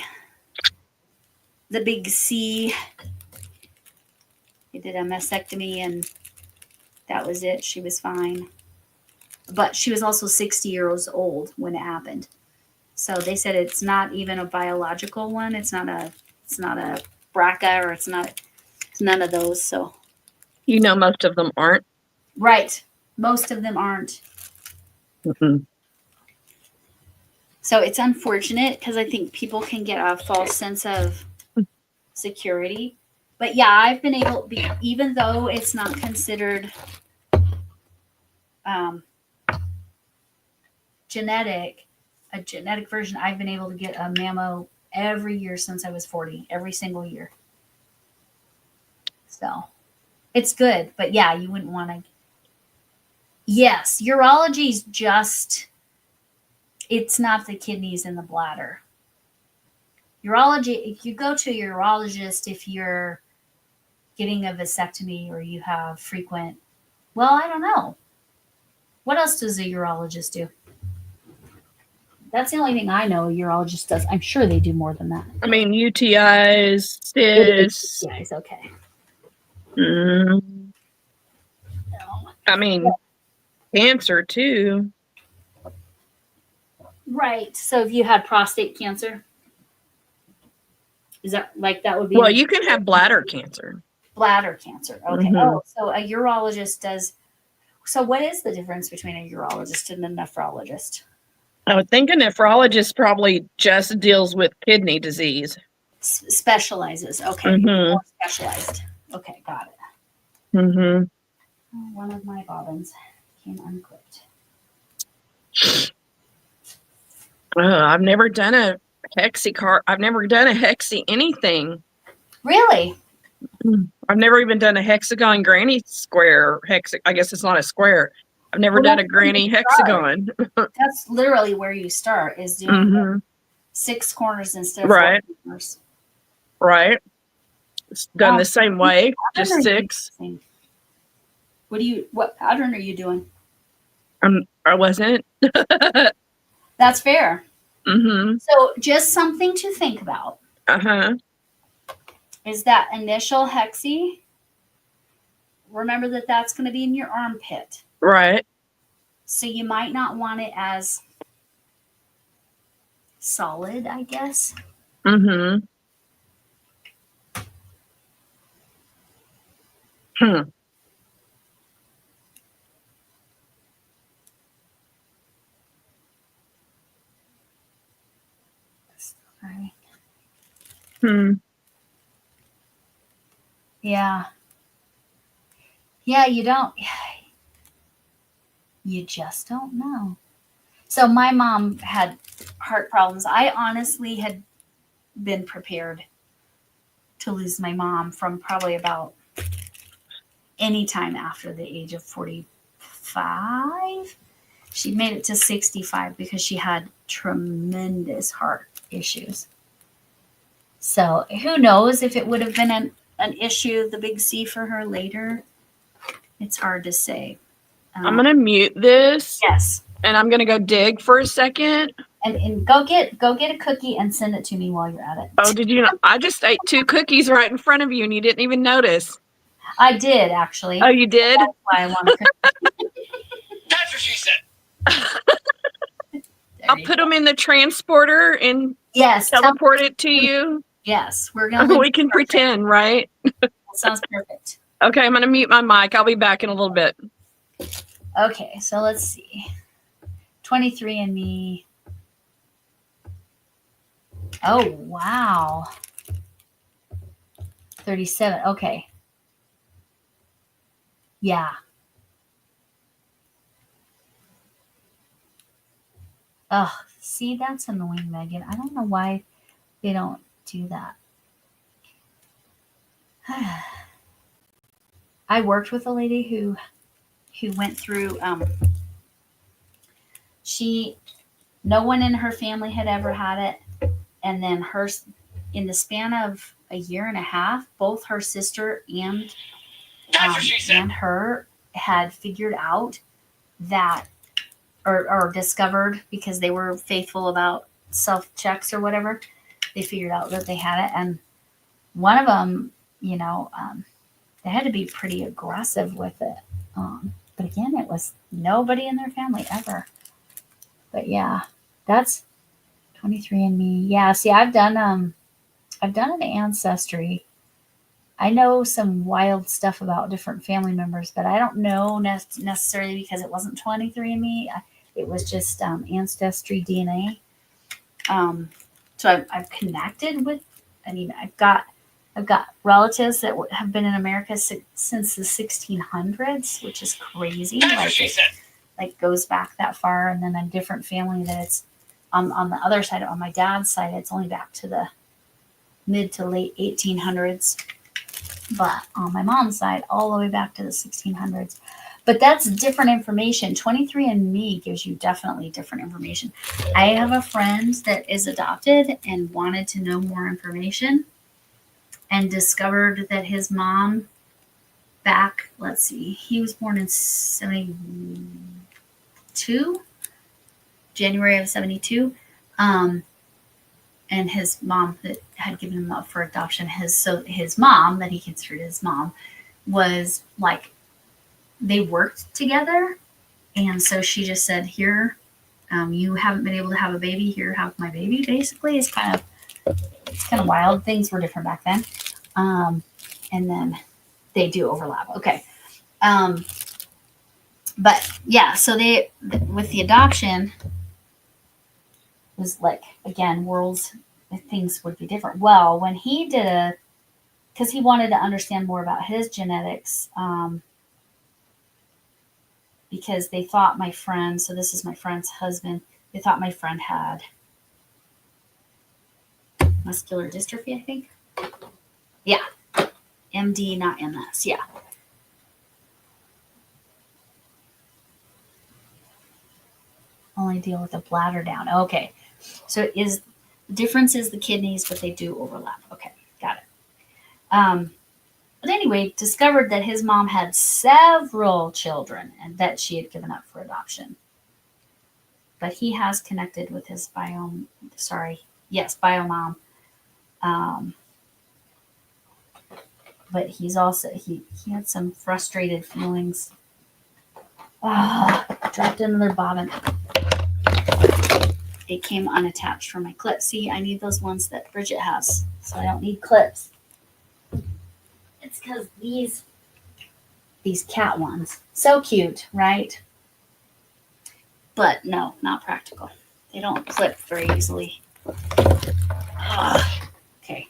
[SPEAKER 1] big C. They did a mastectomy and that was it. She was fine. But she was also 60 years old when it happened. So they said it's not even a biological one. It's not a BRCA or it's none of those. So
[SPEAKER 2] You know, most of them aren't.
[SPEAKER 1] right. Most of them aren't.
[SPEAKER 2] Mm-mm.
[SPEAKER 1] So it's unfortunate because I think people can get a false sense of security. But yeah, I've been able, even though it's not considered a genetic version, I've been able to get a mammo every year since I was 40, every single year. So it's good. But yeah, you wouldn't want to. Yes, urology is just, it's not the kidneys and the bladder. Urology, if you go to a urologist, if you're getting a vasectomy or you have frequent, well, I don't know. What else does a urologist do? That's the only thing I know a urologist does. I'm sure they do more than that.
[SPEAKER 2] I mean, UTIs, cysts.
[SPEAKER 1] Yes, okay.
[SPEAKER 2] Mm,
[SPEAKER 1] No.
[SPEAKER 2] I mean, cancer too.
[SPEAKER 1] Right. So if you had prostate cancer, is that like that would be
[SPEAKER 2] Well, you can have bladder cancer.
[SPEAKER 1] bladder cancer? Okay.
[SPEAKER 2] Mhm.
[SPEAKER 1] Oh, so a urologist does. So what is the difference between a urologist and a nephrologist?
[SPEAKER 2] I would think a nephrologist probably just deals with kidney disease.
[SPEAKER 1] Specializes. Okay.
[SPEAKER 2] Mhm.
[SPEAKER 1] More specialized. Okay, got it.
[SPEAKER 2] Mm-hmm.
[SPEAKER 1] Oh, one of my bobbins came unclipped.
[SPEAKER 2] I've never done a hexicard. I've never done a hexi anything.
[SPEAKER 1] Really?
[SPEAKER 2] I've never even done a hexagon granny square. I guess it's not a square. I've never
[SPEAKER 1] Well,
[SPEAKER 2] done a
[SPEAKER 1] that's where you
[SPEAKER 2] granny
[SPEAKER 1] start.
[SPEAKER 2] hexagon.
[SPEAKER 1] That's literally where you start, is doing
[SPEAKER 2] Mhm.
[SPEAKER 1] 6 corners instead of
[SPEAKER 2] Right.
[SPEAKER 1] 4 corners.
[SPEAKER 2] Right. It's done the same way, just
[SPEAKER 1] Pattern are you
[SPEAKER 2] 6.
[SPEAKER 1] using? What pattern are you doing?
[SPEAKER 2] I wasn't.
[SPEAKER 1] That's fair.
[SPEAKER 2] Mm-hmm.
[SPEAKER 1] So just something to think about
[SPEAKER 2] Uh-huh.
[SPEAKER 1] is that initial hexie. Remember that that's going to be in your armpit.
[SPEAKER 2] Right.
[SPEAKER 1] So you might not want it as solid, I guess.
[SPEAKER 2] Mm-hmm. Hmm.
[SPEAKER 1] Right.
[SPEAKER 2] Hmm.
[SPEAKER 1] Yeah. Yeah, you don't. You just don't know. So my mom had heart problems. I honestly had been prepared to lose my mom from probably about any time after the age of 45. She made it to 65 because she had tremendous heart issues. So who knows if it would have been an issue, the big C for her later. It's hard to say.
[SPEAKER 2] I'm going to mute this.
[SPEAKER 1] Yes.
[SPEAKER 2] And I'm going to go dig for a second.
[SPEAKER 1] And go get a cookie and send it to me while you're at it.
[SPEAKER 2] Oh, did you know? I just ate 2 cookies right in front of you and you didn't even notice.
[SPEAKER 1] I did actually.
[SPEAKER 2] Oh, you did?
[SPEAKER 1] That's why I want to.
[SPEAKER 3] That's what she said.
[SPEAKER 2] I'll put them in the transporter and
[SPEAKER 1] Yes.
[SPEAKER 2] teleport it to you.
[SPEAKER 1] Yes, we're gonna.
[SPEAKER 2] We can pretend, right?
[SPEAKER 1] That sounds perfect.
[SPEAKER 2] Okay, I'm going to mute my mic. I'll be back in a little bit.
[SPEAKER 1] Okay, so let's see. 23andMe. Oh, wow. 37. Okay. Yeah. Oh, see, that's annoying, Megan. I don't know why they don't do that. I worked with a lady who went through no one in her family had ever had it, and then hers, in the span of a year and a half, both her sister and
[SPEAKER 3] That's what she said.
[SPEAKER 1] and her had figured out that or discovered, because they were faithful about self checks or whatever, they figured out that they had it. And one of them, they had to be pretty aggressive with it. But again, it was nobody in their family ever. But yeah, that's 23andMe. Yeah, see, I've done an ancestry. I know some wild stuff about different family members, but I don't know necessarily because it wasn't 23andMe. It was just ancestry DNA. So I've connected with. I mean, I've got relatives that have been in America since the 1600s, which is crazy.
[SPEAKER 3] That's what she said.
[SPEAKER 1] Like goes back that far. And then a different family that it's on the other side, on my dad's side, it's only back to the mid to late 1800s. But on my mom's side, all the way back to the 1600s. But that's different information. 23andMe gives you definitely different information. I have a friend that is adopted and wanted to know more information and discovered that his mom back, let's see, he was born in 72, January of 72. And his mom that had given him up for adoption, his mom that he considered his mom was like, they worked together. And so she just said, here, you haven't been able to have a baby, here, have my baby, basically. It's kind of wild. Things were different back then. And then they do overlap. Okay. But yeah, so with the adoption was like, again, things would be different. Well, when he did because he wanted to understand more about his genetics, because they thought my friend, so this is my friend's husband, they thought my friend had muscular dystrophy, I think. Yeah. MD, not MS. Yeah. Only deal with the bladder down. Okay. So the difference is the kidneys, but they do overlap. Okay. Got it. But anyway, discovered that his mom had several children and that she had given up for adoption. But he has connected with his biomom. But he's also, he had some frustrated feelings. Dropped another bobbin. It came unattached from my clip. See, I need those ones that Bridget has, so I don't need clips. It's because these cat ones, so cute, right? But no, not practical. They don't clip very easily. Okay.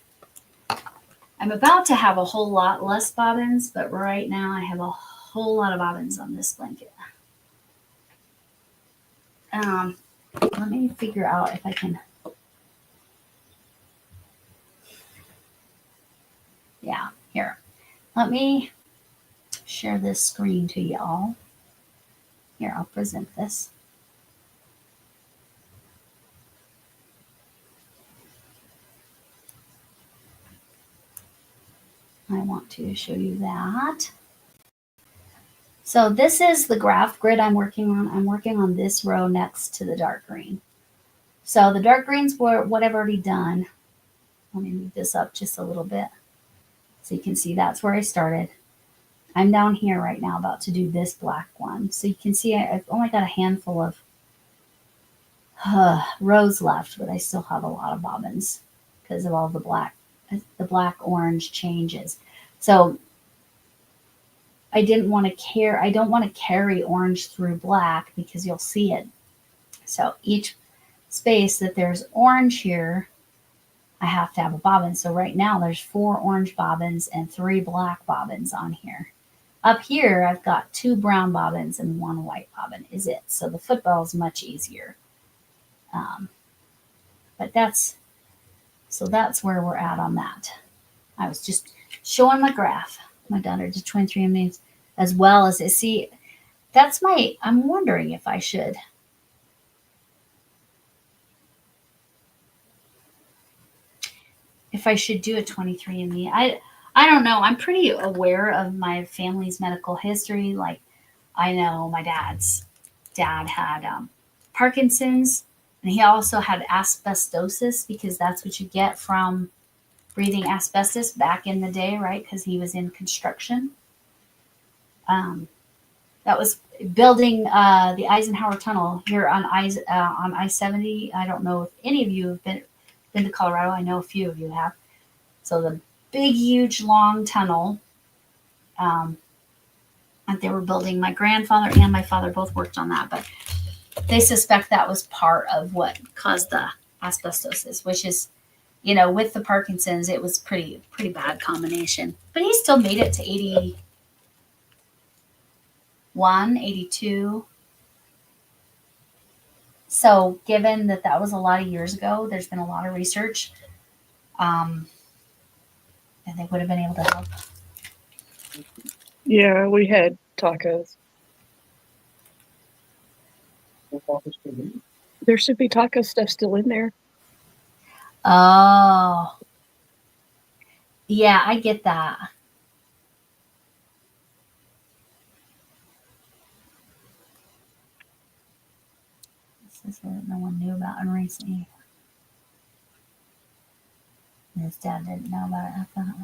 [SPEAKER 1] I'm about to have a whole lot less bobbins, but right now I have a whole lot of bobbins on this blanket. Let me figure out if I can. Yeah, here. Let me share this screen to y'all. Here, I'll present this. I want to show you that. So this is the graph grid I'm working on. I'm working on this row next to the dark green. So the dark greens were what I've already done. Let me move this up just a little bit so you can see that's where I started. I'm down here right now about to do this black one. So you can see I've only got a handful of rows left, but I still have a lot of bobbins because of all the black orange changes. So I don't want to carry orange through black because you'll see it. So each space that there's orange here, I have to have a bobbin. So right now there's 4 orange bobbins and 3 black bobbins on here. Up here, I've got 2 brown bobbins and 1 white bobbin is it. So the football is much easier. But that's where we're at on that. I was just showing my graph. My daughter did 23andMe as well as see. I'm wondering if I should. If I should do a 23andMe. I don't know. I'm pretty aware of my family's medical history. Like, I know my dad's dad had Parkinson's, and he also had asbestosis because that's what you get from breathing asbestos back in the day, right? Because he was in construction. That was building the Eisenhower Tunnel here on I-70. I don't know if any of you have been to Colorado. I know a few of you have. So the big, huge, long tunnel that they were building. My grandfather and my father both worked on that, but they suspect that was part of what caused the asbestosis, which is, with the Parkinson's, it was pretty bad combination. But he still made it to 81, 82. So given that was a lot of years ago, there's been a lot of research. And they would have been able to help.
[SPEAKER 2] Yeah, we had tacos. There should be taco stuff still in there.
[SPEAKER 1] Oh. Yeah, I get that. This is what no one knew about in recently. His dad didn't know about it. I thought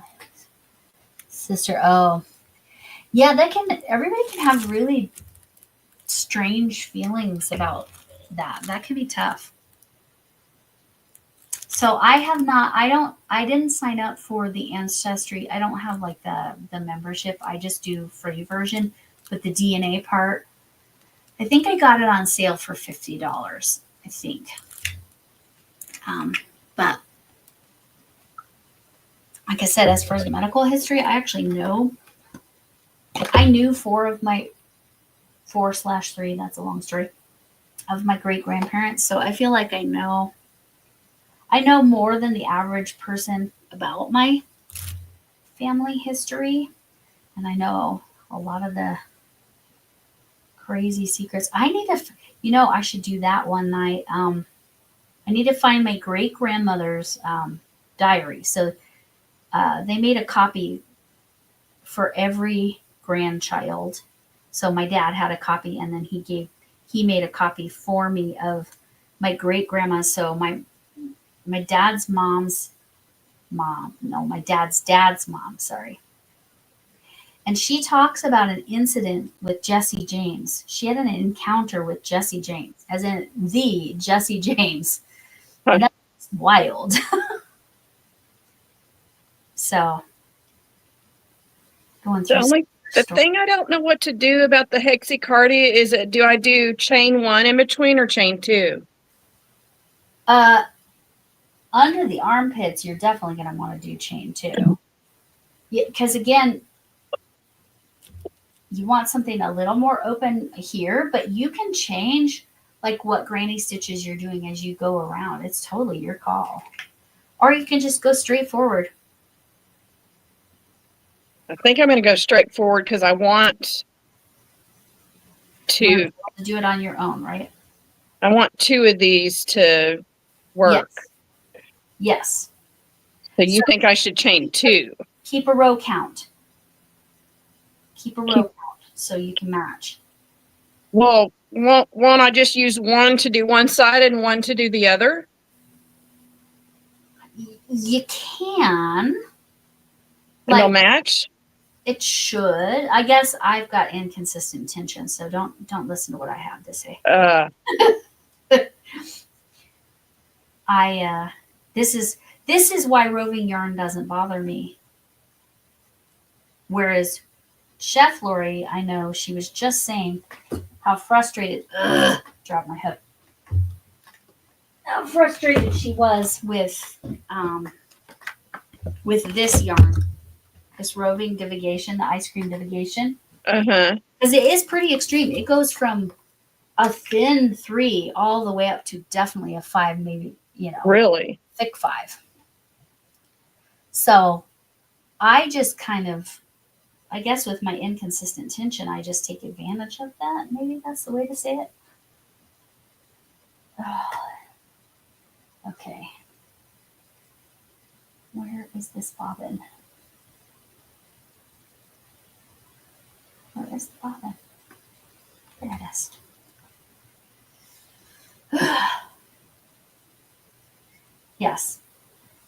[SPEAKER 1] sister. Oh, yeah. Everybody can have really strange feelings about that. That can be tough. So I didn't sign up for the Ancestry. I don't have like the membership. I just do free version, but the DNA part, I think I got it on sale for $50. I think. But like I said, as far as the medical history, I actually know. I knew 4 of my 4/3. That's a long story. Of my great grandparents, so I feel like I know more than the average person about my family history, and I know a lot of the crazy secrets. I need to, I should do that one night. I need to find my great grandmother's diary. So they made a copy for every grandchild. So my dad had a copy, and then he made a copy for me of my great grandma. So my dad's mom's mom, no, my dad's dad's mom, sorry. And she talks about an incident with Jesse James. She had an encounter with Jesse James, as in the Jesse James.
[SPEAKER 2] Huh.
[SPEAKER 1] And that's wild. So, going through
[SPEAKER 2] The thing I don't know what to do about the hexacardia is do I do chain 1 in between or chain 2?
[SPEAKER 1] Under the armpits, you're definitely going to want to do chain 2. Yeah, because again, you want something a little more open here, but you can change like what granny stitches you're doing as you go around. It's totally your call. Or you can just go straight forward.
[SPEAKER 2] I think I'm going to go straight forward because I want
[SPEAKER 1] to do it on your own, right?
[SPEAKER 2] I want 2 of these to work.
[SPEAKER 1] Yes.
[SPEAKER 2] So you think I should chain 2?
[SPEAKER 1] Keep a row count. Keep a row count so you can match.
[SPEAKER 2] Well, won't I just use 1 to do one side and 1 to do the other?
[SPEAKER 1] You can.
[SPEAKER 2] And they'll match?
[SPEAKER 1] It should. I guess I've got inconsistent tension, so don't listen to what I have to say. This is why roving yarn doesn't bother me. Whereas Chef Lori, I know she was just saying how frustrated. Drop my hip. How frustrated she was with this yarn, this roving divigation, the ice cream divigation, because it is pretty extreme. It goes from a thin 3 all the way up to definitely a 5, maybe,
[SPEAKER 2] Really?
[SPEAKER 1] thick 5. So I just kind of, I guess with my inconsistent tension, I just take advantage of that. Maybe that's the way to say it. Okay. Where is this bobbin? Where is the bobbin? There it is. Yes.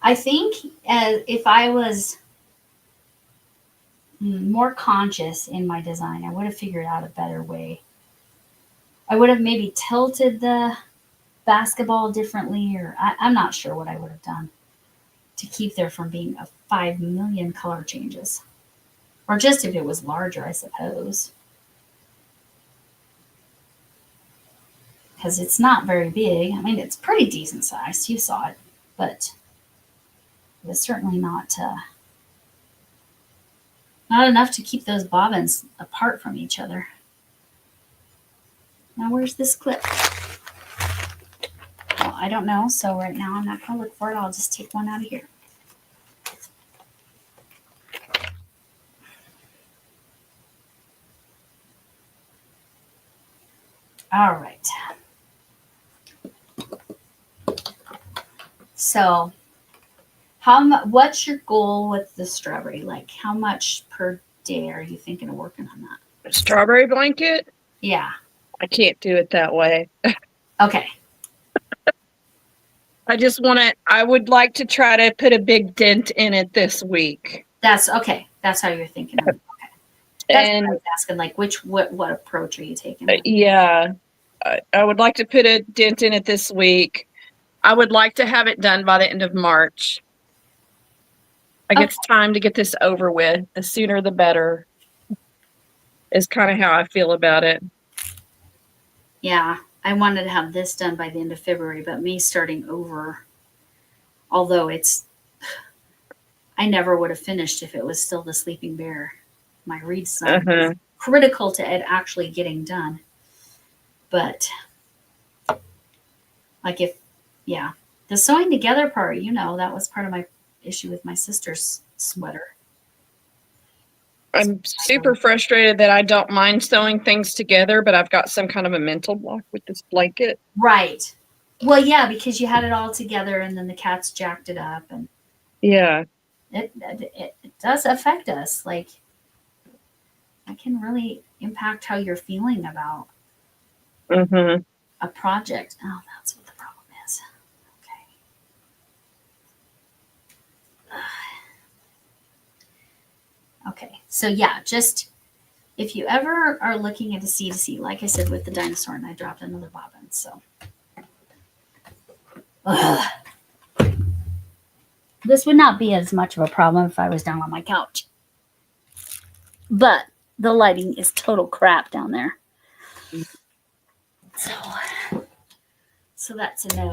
[SPEAKER 1] I think if I was more conscious in my design, I would have figured out a better way. I would have maybe tilted the basketball differently, or I'm not sure what I would have done to keep there from being a 5 million color changes. Or just if it was larger, I suppose. Because it's not very big. I mean, it's pretty decent sized. You saw it. But it was certainly not enough to keep those bobbins apart from each other. Now, where's this clip? Well, I don't know. So right now, I'm not going to look for it. I'll just take one out of here. All right. So, what's your goal with the strawberry? Like, how much per day are you thinking of working on that?
[SPEAKER 2] A strawberry blanket?
[SPEAKER 1] Yeah.
[SPEAKER 2] I can't do it that way.
[SPEAKER 1] Okay.
[SPEAKER 2] I would like to try to put a big dent in it this week.
[SPEAKER 1] That's okay. That's how you're thinking of it. Okay. That's
[SPEAKER 2] And
[SPEAKER 1] what I was asking, like, what approach are you taking?
[SPEAKER 2] yeah, I would like to put a dent in it this week. I would like to have it done by the end of March. Like, it's time to get this over with. The sooner the better is kind of how I feel about it.
[SPEAKER 1] Yeah. I wanted to have this done by the end of February, but me starting over, although I never would have finished if it was still the sleeping bear. My reed sign is critical to it actually getting done. But like the sewing together part, that was part of my issue with my sister's sweater.
[SPEAKER 2] I'm super frustrated that I don't mind sewing things together, but I've got some kind of a mental block with this blanket.
[SPEAKER 1] Right. Well, yeah, because you had it all together and then the cats jacked it up, and
[SPEAKER 2] yeah,
[SPEAKER 1] it does affect us. Like, it can really impact how you're feeling about a project. Oh, that's what the problem is. Okay. Okay. So yeah, just if you ever are looking at a C2C, like I said with the dinosaur, and I dropped another bobbin, so. This would not be as much of a problem if I was down on my couch. But the lighting is total crap down there. So that's a no.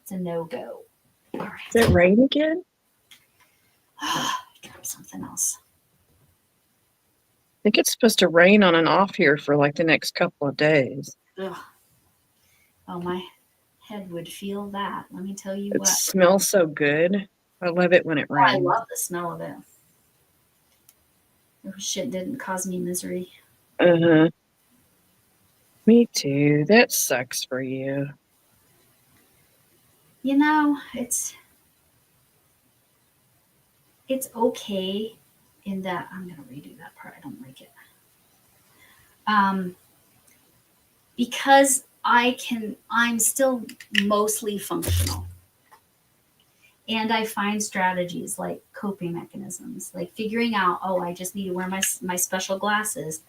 [SPEAKER 1] It's a no-go. All right.
[SPEAKER 2] Is it rain again?
[SPEAKER 1] Grab something else.
[SPEAKER 2] I think it's supposed to rain on and off here for like the next couple of days.
[SPEAKER 1] Ugh. Oh, my head would feel that. Let me tell you
[SPEAKER 2] It
[SPEAKER 1] what.
[SPEAKER 2] smells so good. I love it when it rains.
[SPEAKER 1] I love the smell of it. If shit didn't cause me misery.
[SPEAKER 2] Me too. That sucks for you.
[SPEAKER 1] It's okay in that I'm gonna redo that part. I don't like it. Because I'm still mostly functional. and I find strategies like coping mechanisms, like figuring out, oh, I just need to wear my special glasses.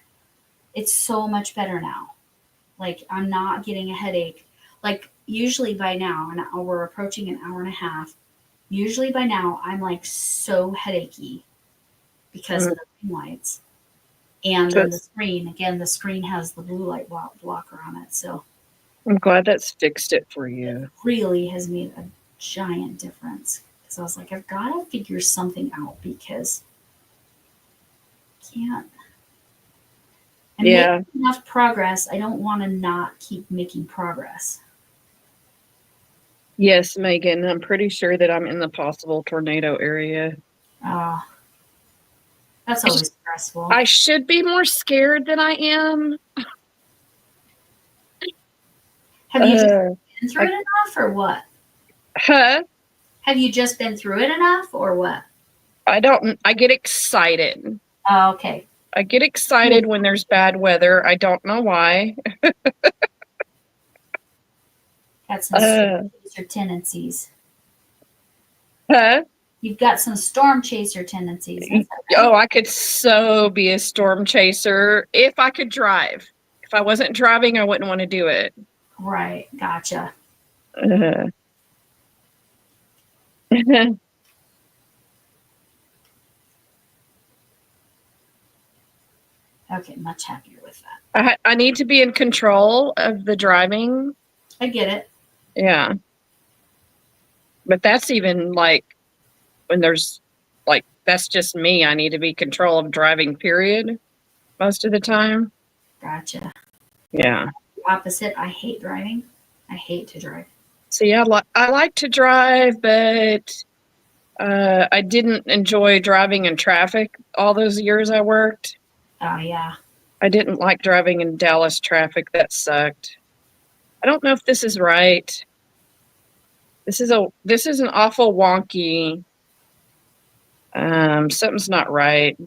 [SPEAKER 1] It's so much better now. Like I'm not getting a headache. Like usually by now, and we're approaching an hour and a half. Usually by now, I'm like so headachy because of the green lights. And then the screen, again, the screen has the blue light blocker on it. So
[SPEAKER 2] I'm glad that's fixed it for you.
[SPEAKER 1] it really has made a giant difference. Because I was like, I've got to figure something out because I can't. I'm making enough progress. I don't want to not keep making progress.
[SPEAKER 2] Yes, Megan, I'm pretty sure that I'm in the possible tornado area.
[SPEAKER 1] That's always stressful.
[SPEAKER 2] I should be more scared than I am.
[SPEAKER 1] Have you just been through it enough or what?
[SPEAKER 2] Huh?
[SPEAKER 1] Have you just been through it enough or what?
[SPEAKER 2] I get excited.
[SPEAKER 1] Oh, okay.
[SPEAKER 2] I get excited when there's bad weather. I don't know why.
[SPEAKER 1] Got some storm chaser tendencies.
[SPEAKER 2] Huh?
[SPEAKER 1] You've got some storm chaser tendencies.
[SPEAKER 2] Oh, I could so be a storm chaser if I could drive. If I wasn't driving, I wouldn't want to do it.
[SPEAKER 1] Right. Gotcha. Okay, much happier with that.
[SPEAKER 2] I need to be in control of the driving.
[SPEAKER 1] I get it.
[SPEAKER 2] Yeah. But that's even like when there's like, that's just me. I need to be in control of driving, period, most of the time.
[SPEAKER 1] Gotcha.
[SPEAKER 2] Yeah.
[SPEAKER 1] Opposite. I hate driving. I hate to drive.
[SPEAKER 2] See, I like to drive, but I didn't enjoy driving in traffic all those years I worked.
[SPEAKER 1] Oh, yeah.
[SPEAKER 2] I didn't like driving in Dallas traffic. That sucked. I don't know if this is right. This is an awful wonky. Something's not right.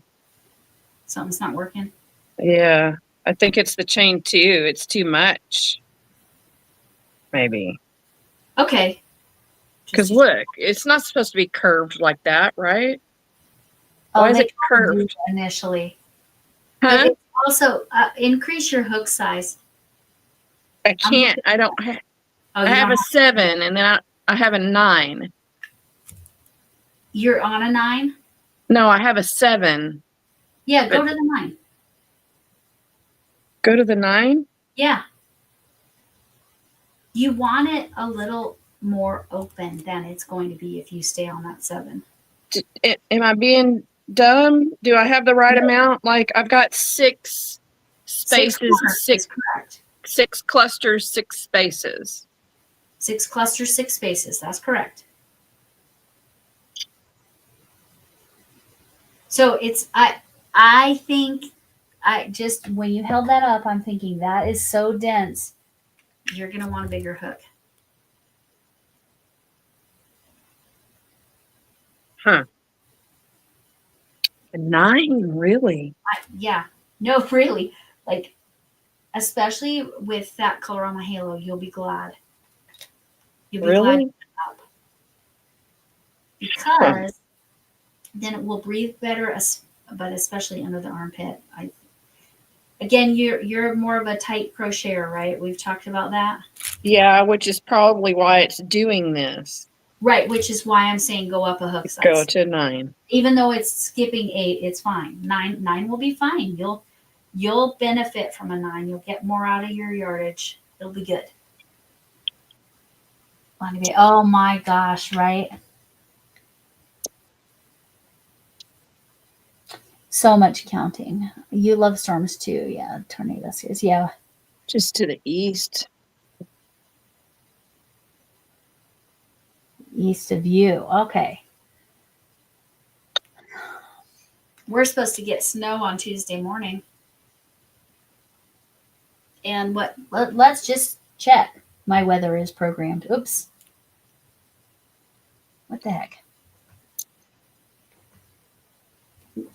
[SPEAKER 1] Something's not working.
[SPEAKER 2] Yeah. I think it's the chain too. It's too much. Maybe.
[SPEAKER 1] Okay.
[SPEAKER 2] Because look, it's not supposed to be curved like that, right? Why is it curved?
[SPEAKER 1] Initially.
[SPEAKER 2] Huh?
[SPEAKER 1] But also, increase your hook size.
[SPEAKER 2] I can't. I don't have. I have a 7, and then I have a 9.
[SPEAKER 1] You're on a 9?
[SPEAKER 2] No, I have a 7.
[SPEAKER 1] Yeah, go to the 9.
[SPEAKER 2] Go to the 9?
[SPEAKER 1] Yeah. You want it a little more open than it's going to be if you stay on that 7.
[SPEAKER 2] Am I being dumb? Do I have the right amount? Like I've got 6 spaces, 6
[SPEAKER 1] correct.
[SPEAKER 2] 6 clusters, 6 spaces.
[SPEAKER 1] 6 clusters, 6 spaces. That's correct. So it's I think I just when you held that up, I'm thinking that is so dense. You're gonna want a bigger hook.
[SPEAKER 2] Huh. A 9, really?
[SPEAKER 1] Yeah. No, really. Like, especially with that color on the halo, you'll be glad. You'll be glad you put up. Because then it will breathe better, but especially under the armpit. Again, you're more of a tight crocheter, right? We've talked about that.
[SPEAKER 2] Yeah, which is probably why it's doing this.
[SPEAKER 1] Right, which is why I'm saying go up a hook size.
[SPEAKER 2] Go to 9.
[SPEAKER 1] Even though it's skipping 8, it's fine. 9 will be fine. You'll benefit from a 9. You'll get more out of your yardage. It'll be good. Oh my gosh, right? So much counting. You love storms too. Yeah, tornado series. Yeah.
[SPEAKER 2] Just to the east.
[SPEAKER 1] East of you. Okay. We're supposed to get snow on Tuesday morning. And let's just check. My weather is programmed. Oops. What the heck?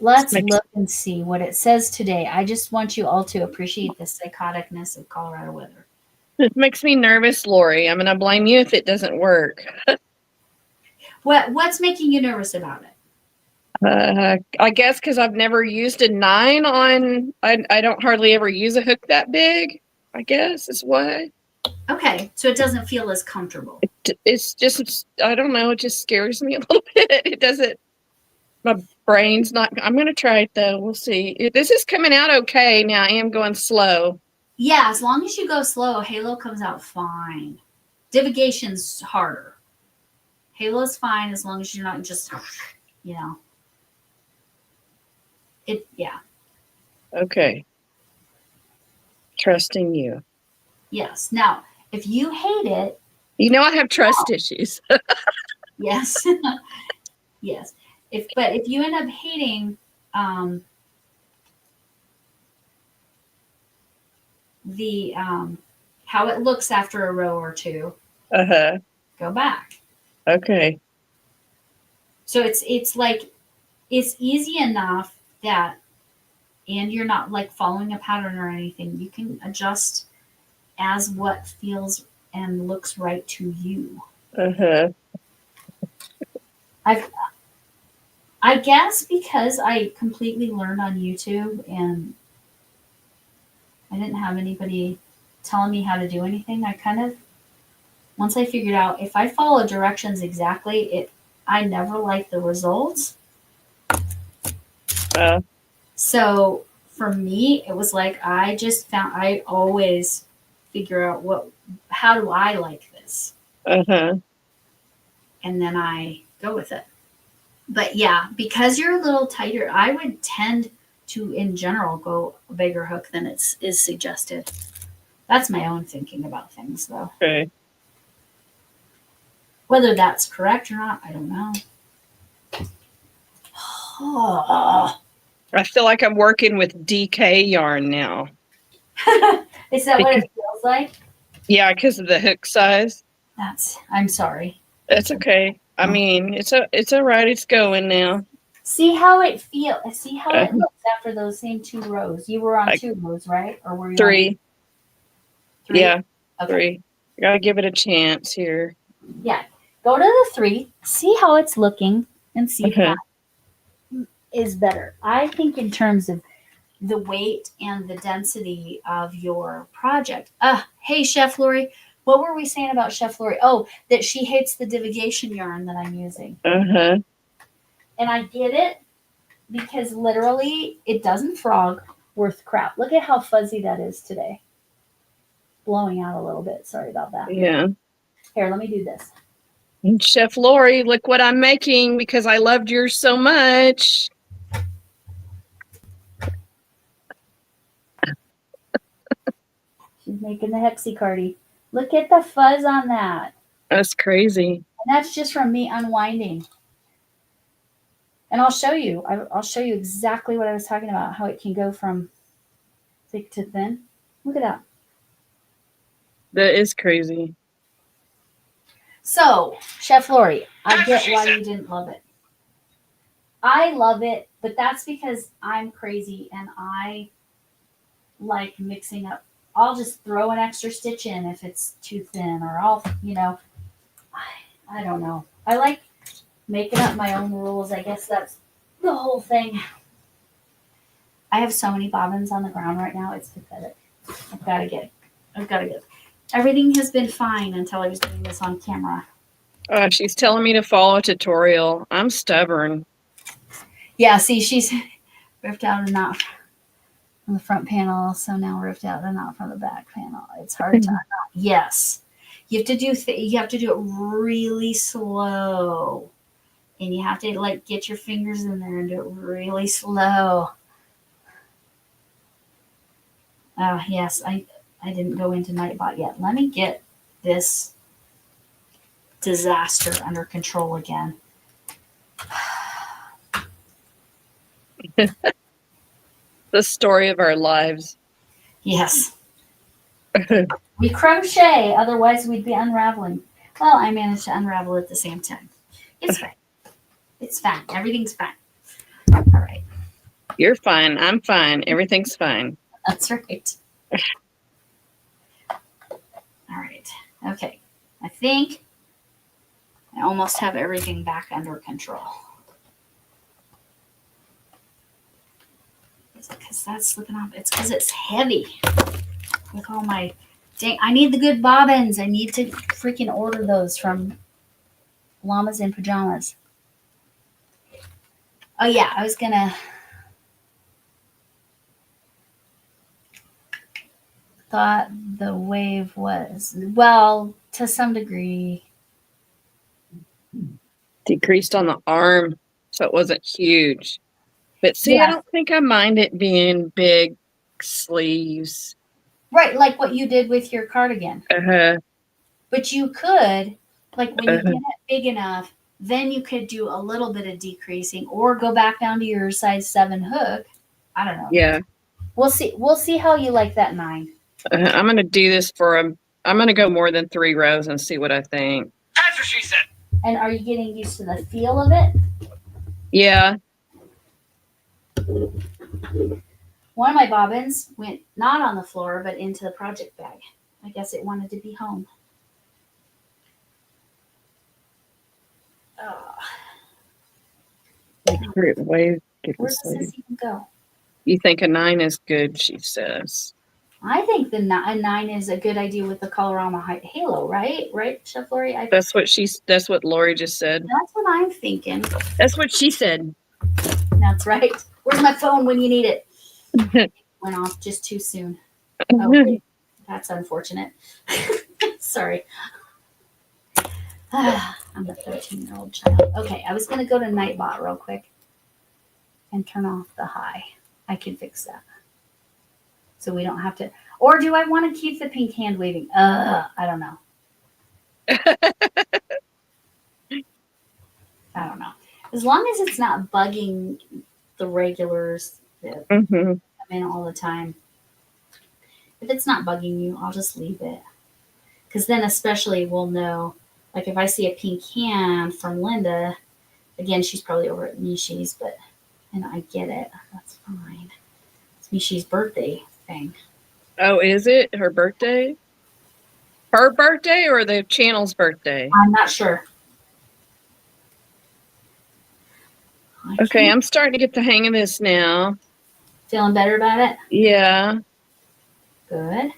[SPEAKER 1] Let's look and see what it says today. I just want you all to appreciate the psychoticness of Colorado weather.
[SPEAKER 2] It makes me nervous, Lori. I'm going to blame you if it doesn't work.
[SPEAKER 1] What's making you nervous about it?
[SPEAKER 2] I guess because I've never used a 9 on. I don't hardly ever use a hook that big. I guess is why.
[SPEAKER 1] Okay, so it doesn't feel as comfortable.
[SPEAKER 2] It's just I don't know. It just scares me a little bit. It doesn't. My brain's not. I'm gonna try it though. We'll see. This is coming out okay. Now I am going slow.
[SPEAKER 1] Yeah, as long as you go slow, Halo comes out fine. Divigation's harder. Halo's fine as long as you're not just, you know. Yeah.
[SPEAKER 2] Okay. Trusting you.
[SPEAKER 1] Yes. Now, if you hate it,
[SPEAKER 2] You know I have trust issues.
[SPEAKER 1] yes. Yes. But if you end up hating the how it looks after a row or two,
[SPEAKER 2] Uh-huh.
[SPEAKER 1] go back.
[SPEAKER 2] Okay.
[SPEAKER 1] So it's like it's easy enough that, and you're not like following a pattern or anything. You can adjust as what feels and looks right to you.
[SPEAKER 2] Uh-huh.
[SPEAKER 1] I guess because I completely learned on YouTube and I didn't have anybody telling me how to do anything, I kind of, once I figured out if I follow directions exactly, I never like the results. So for me, it was like I always figure out how do I like this?
[SPEAKER 2] Uh-huh.
[SPEAKER 1] And then I go with it. But yeah, because you're a little tighter, I would tend to, in general, go a bigger hook than is suggested. That's my own thinking about things, though.
[SPEAKER 2] Okay.
[SPEAKER 1] Whether that's correct or not, I don't know. Oh.
[SPEAKER 2] I feel like I'm working with DK yarn now.
[SPEAKER 1] Is that what it feels like?
[SPEAKER 2] Yeah, because of the hook size.
[SPEAKER 1] I'm sorry.
[SPEAKER 2] That's okay. I mean, it's all right. It's going now.
[SPEAKER 1] See how it feels. See how it looks after those same 2 rows. You were on 2 rows, right? Or were you
[SPEAKER 2] 3?
[SPEAKER 1] on 3?
[SPEAKER 2] Yeah,
[SPEAKER 1] Okay.
[SPEAKER 2] 3. Gotta give it a chance here.
[SPEAKER 1] Yeah. Go to the 3. See how it's looking, and see if that is better. I think in terms of the weight and the density of your project. Hey, Chef Lori. What were we saying about Chef Lori? Oh, that she hates the divigation yarn that I'm using.
[SPEAKER 2] Uh-huh.
[SPEAKER 1] And I get it because literally it doesn't frog worth crap. Look at how fuzzy that is today. Blowing out a little bit. Sorry about that.
[SPEAKER 2] Yeah.
[SPEAKER 1] Here, let me do this.
[SPEAKER 2] And Chef Lori, look what I'm making because I loved yours so much.
[SPEAKER 1] She's making the hexacardy. Look at the fuzz on that.
[SPEAKER 2] That's crazy.
[SPEAKER 1] And that's just from me unwinding. And I'll show you. I'll show you exactly what I was talking about, how it can go from thick to thin. Look at that.
[SPEAKER 2] That is crazy.
[SPEAKER 1] So, Chef Lori, I get why you didn't love it. I love it, but that's because I'm crazy and I like mixing up. I'll just throw an extra stitch in if it's too thin, or I don't know. I like making up my own rules. I guess that's the whole thing. I have so many bobbins on the ground right now. It's pathetic. I've got to get. Everything has been fine until I was doing this on camera.
[SPEAKER 2] She's telling me to follow a tutorial. I'm stubborn.
[SPEAKER 1] Yeah, see, she's ripped out a knot from the front panel, so now ripped out a knot from the back panel. It's hard to unknot. Yes, you have to do it really slow, and you have to like get your fingers in there and do it really slow. Oh yes, I didn't go into Nightbot yet. Let me get this disaster under control again.
[SPEAKER 2] The story of our lives.
[SPEAKER 1] Yes. We crochet, otherwise we'd be unraveling. Well, I managed to unravel at the same time. It's fine. It's fine. Everything's fine. All right.
[SPEAKER 2] You're fine. I'm fine. Everything's fine.
[SPEAKER 1] That's right. All right. Okay. I think I almost have everything back under control. Because that's slipping off. It's because it's heavy with all my dang. I need the good bobbins. I need to freaking order those from Llamas in Pajamas. Oh yeah, I was gonna. Thought the wave was, well, to some degree.
[SPEAKER 2] Decreased on the arm, so it wasn't huge. But see, I
[SPEAKER 1] Yeah.
[SPEAKER 2] don't think I mind it being big sleeves.
[SPEAKER 1] Right, like what you did with your cardigan.
[SPEAKER 2] Uh-huh.
[SPEAKER 1] But you could, like when you
[SPEAKER 2] Uh-huh.
[SPEAKER 1] get it big enough, then you could do a little bit of decreasing or go back down to your size 7 hook. I don't know.
[SPEAKER 2] Yeah.
[SPEAKER 1] We'll see. We'll see how you like that 9.
[SPEAKER 2] I'm going to do this for I'm going to go more than 3 rows and see what I think.
[SPEAKER 3] That's what she said.
[SPEAKER 1] And are you getting used to the feel of it?
[SPEAKER 2] Yeah.
[SPEAKER 1] One of my bobbins went not on the floor, but into the project bag. I guess it wanted to be home.
[SPEAKER 2] Wave, get
[SPEAKER 1] Where
[SPEAKER 2] the
[SPEAKER 1] does
[SPEAKER 2] sleeve.
[SPEAKER 1] this even go?
[SPEAKER 2] You think a 9 is good, she says.
[SPEAKER 1] I think a 9 is a good idea with the Colorama Halo, right? Right, Chef Lori?
[SPEAKER 2] That's what Lori just said.
[SPEAKER 1] That's what I'm thinking.
[SPEAKER 2] That's what she said.
[SPEAKER 1] That's right. Where's my phone when you need it? Went off just too soon. Okay, that's unfortunate. Sorry. I'm a 13-year-old child. Okay, I was going to go to Nightbot real quick and turn off the high. I can fix that. So we don't have to. Or do I want to keep the pink hand waving? I don't know. I don't know. As long as it's not bugging the regulars that
[SPEAKER 2] Mhm.
[SPEAKER 1] come in all the time. If it's not bugging you, I'll just leave it. Because then especially we'll know, like if I see a pink hand from Linda, again, she's probably over at Mishi's, and I get it. That's fine. It's Mishi's birthday thing.
[SPEAKER 2] Oh, is it her birthday? Her birthday or the channel's birthday?
[SPEAKER 1] I'm not sure.
[SPEAKER 2] Okay, I'm starting to get the hang of this now.
[SPEAKER 1] Feeling better about it?
[SPEAKER 2] Yeah.
[SPEAKER 1] Good.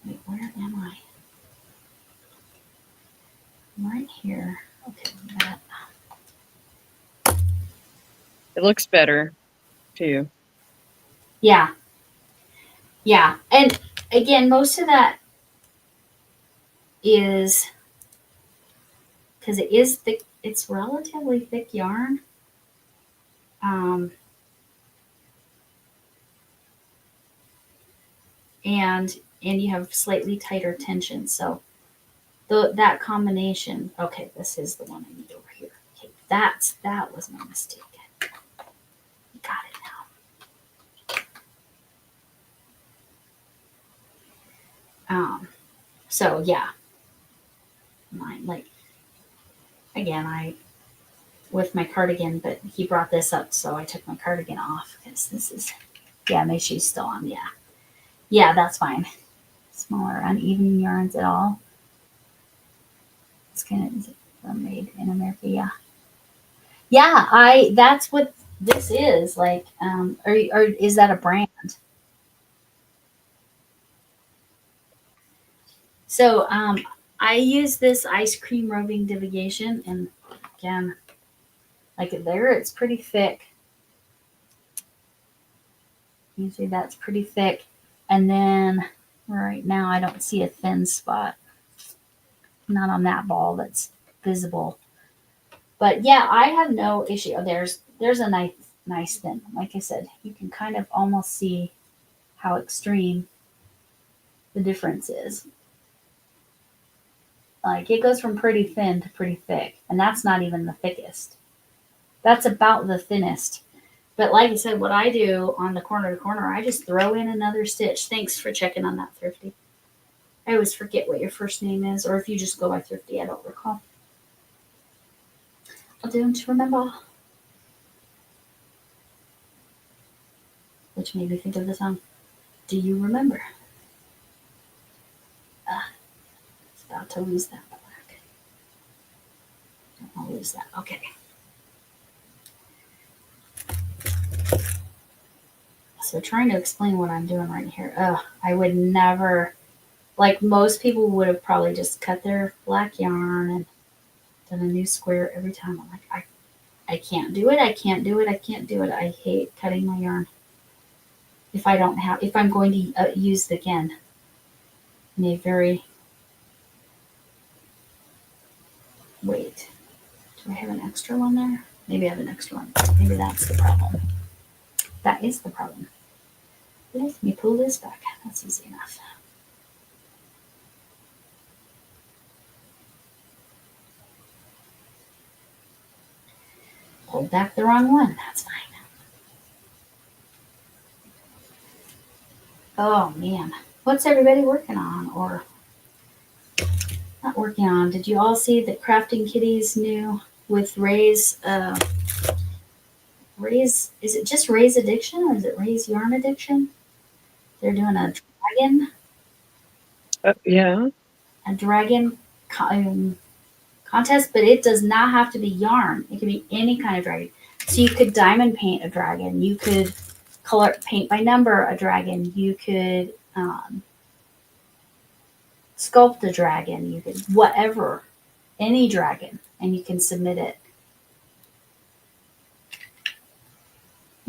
[SPEAKER 1] Wait, where am I? I'm right here. Okay, that.
[SPEAKER 2] It looks better too.
[SPEAKER 1] Yeah. Yeah. And again, most of that is because it is thick, it's relatively thick yarn. And you have slightly tighter tension. So that combination, okay, this is the one I need over here. Okay, that was my mistake. Got it now. So yeah. Mine, like again, I with my cardigan, but he brought this up, so I took my cardigan off because this is my shoe's still on. Yeah, that's fine. Smaller, uneven yarns at all. It's kind of made in America. Yeah. That's what this is like. Or is that a brand? So I use this ice cream roving divigation, and again, like there, it's pretty thick. You see that's pretty thick. And then right now I don't see a thin spot. Not on that ball that's visible. But yeah, I have no issue. There's a nice thin. Like I said, you can kind of almost see how extreme the difference is. Like it goes from pretty thin to pretty thick. And that's not even the thickest. That's about the thinnest. But like I said, what I do on the corner to corner, I just throw in another stitch. Thanks for checking on that, Thrifty. I always forget what your first name is, or if you just go by Thrifty, I don't recall. I don't remember. Which made me think of the song, Do You Remember? It's about not to lose that black. I'll lose that. Okay. So trying to explain what I'm doing right here. Oh, I would never, like most people would have probably just cut their black yarn and done a new square every time. I'm like, I can't do it. I can't do it. I can't do it. I hate cutting my yarn. If I'm going to use it again in a very, wait, do I have an extra one there? Maybe I have an extra one. Maybe that's the problem. That is the problem. Let me pull this back. That's easy enough. Pulled back the wrong one. That's fine. Oh man, what's everybody working on or not working on? Did you all see that Crafting Kitty's new with Ray's Ray's, is it just Ray's Addiction or is it Ray's Yarn Addiction? They're doing a
[SPEAKER 2] Yeah.
[SPEAKER 1] dragon contest, but it does not have to be yarn. It can be any kind of dragon. So you could diamond paint a dragon. You could color paint by number a dragon. You could sculpt a dragon. You could whatever, any dragon, and you can submit it.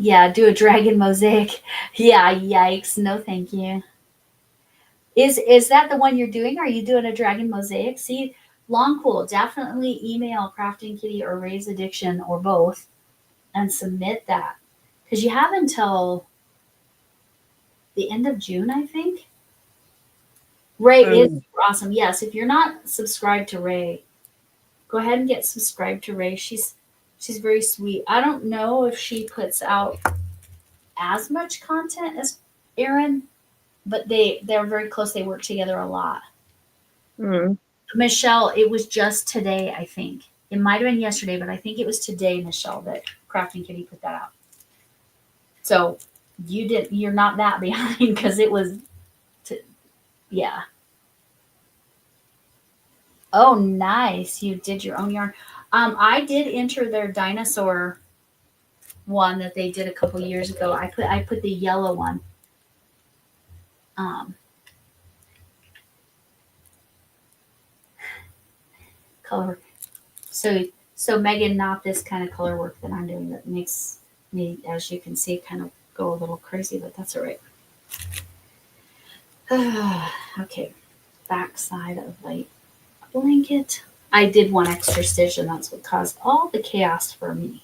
[SPEAKER 1] Yeah, do a dragon mosaic. Yeah, yikes. No, thank you. Is that the one you're doing? Are you doing a dragon mosaic? See, long cool. Definitely email Crafting Kitty or Ray's Addiction or both and submit that. Because you have until the end of June, I think. Ray is awesome. Yes, if you're not subscribed to Ray, go ahead and get subscribed to Ray. She's very sweet. I don't know if she puts out as much content as Erin, but they're very close. They work together a lot.
[SPEAKER 2] Mm.
[SPEAKER 1] Michelle, it was just today, I think. It might have been yesterday, but I think it was today, Michelle, that Crafting Kitty put that out. So you're not that behind because it was, yeah. Oh, nice. You did your own yarn. I did enter their dinosaur one that they did a couple years ago. I put the yellow one. Color work. So Megan, not this kind of color work that I'm doing that makes me, as you can see, kind of go a little crazy, but that's all right. Okay, back side of my blanket. I did one extra stitch and that's what caused all the chaos for me.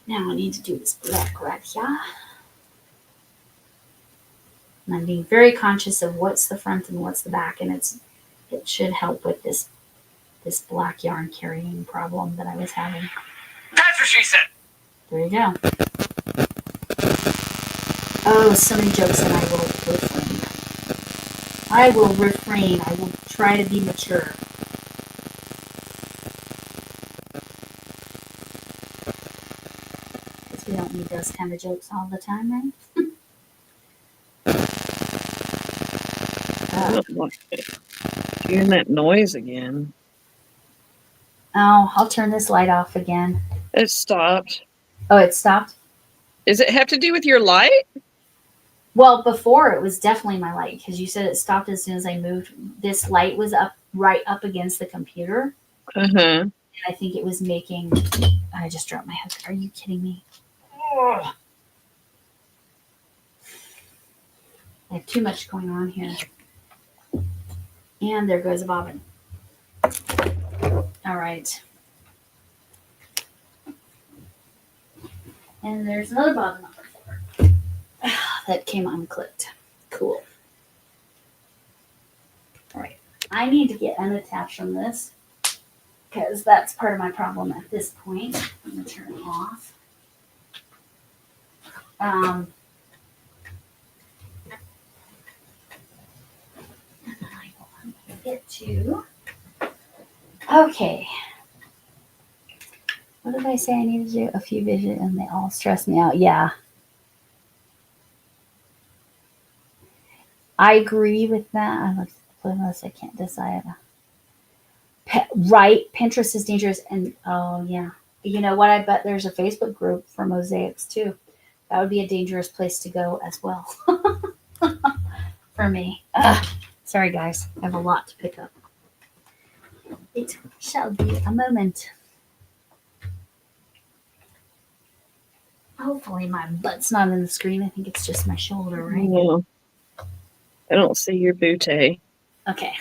[SPEAKER 1] Now I need to do this black right here. And I'm being very conscious of what's the front and what's the back, and it should help with this black yarn carrying problem that I was having.
[SPEAKER 3] That's what she said.
[SPEAKER 1] There you go. Oh, so many jokes, and I will refrain. I will refrain. I will try to be mature. Because we don't need those kind of jokes all the time, right?
[SPEAKER 2] Hearing that noise again.
[SPEAKER 1] Oh, I'll turn this light off again.
[SPEAKER 2] It stopped.
[SPEAKER 1] Oh, it stopped?
[SPEAKER 2] Does it have to do with your light?
[SPEAKER 1] Well, before it was definitely my light because you said it stopped as soon as I moved. This light was right up against the computer.
[SPEAKER 2] Uh-huh.
[SPEAKER 1] And I think it was making, I just dropped my hook. Are you kidding me? Ugh. I have too much going on here. And there goes a bobbin. All right. And there's another bobbin on the floor that came unclipped. Cool. All right. I need to get unattached from this because that's part of my problem at this point. I'm going to turn it off. And I will get to. Okay. What did I say I need to do? A few visions and they all stress me out. Yeah. I agree with that. Unless I can't decide. Right, Pinterest is dangerous, and oh yeah, you know what? I bet there's a Facebook group for mosaics too. That would be a dangerous place to go as well for me. Sorry, guys, I have a lot to pick up. It shall be a moment. Hopefully, my butt's not in the screen. I think it's just my shoulder, right?
[SPEAKER 2] No, I don't see your bootay.
[SPEAKER 1] Okay.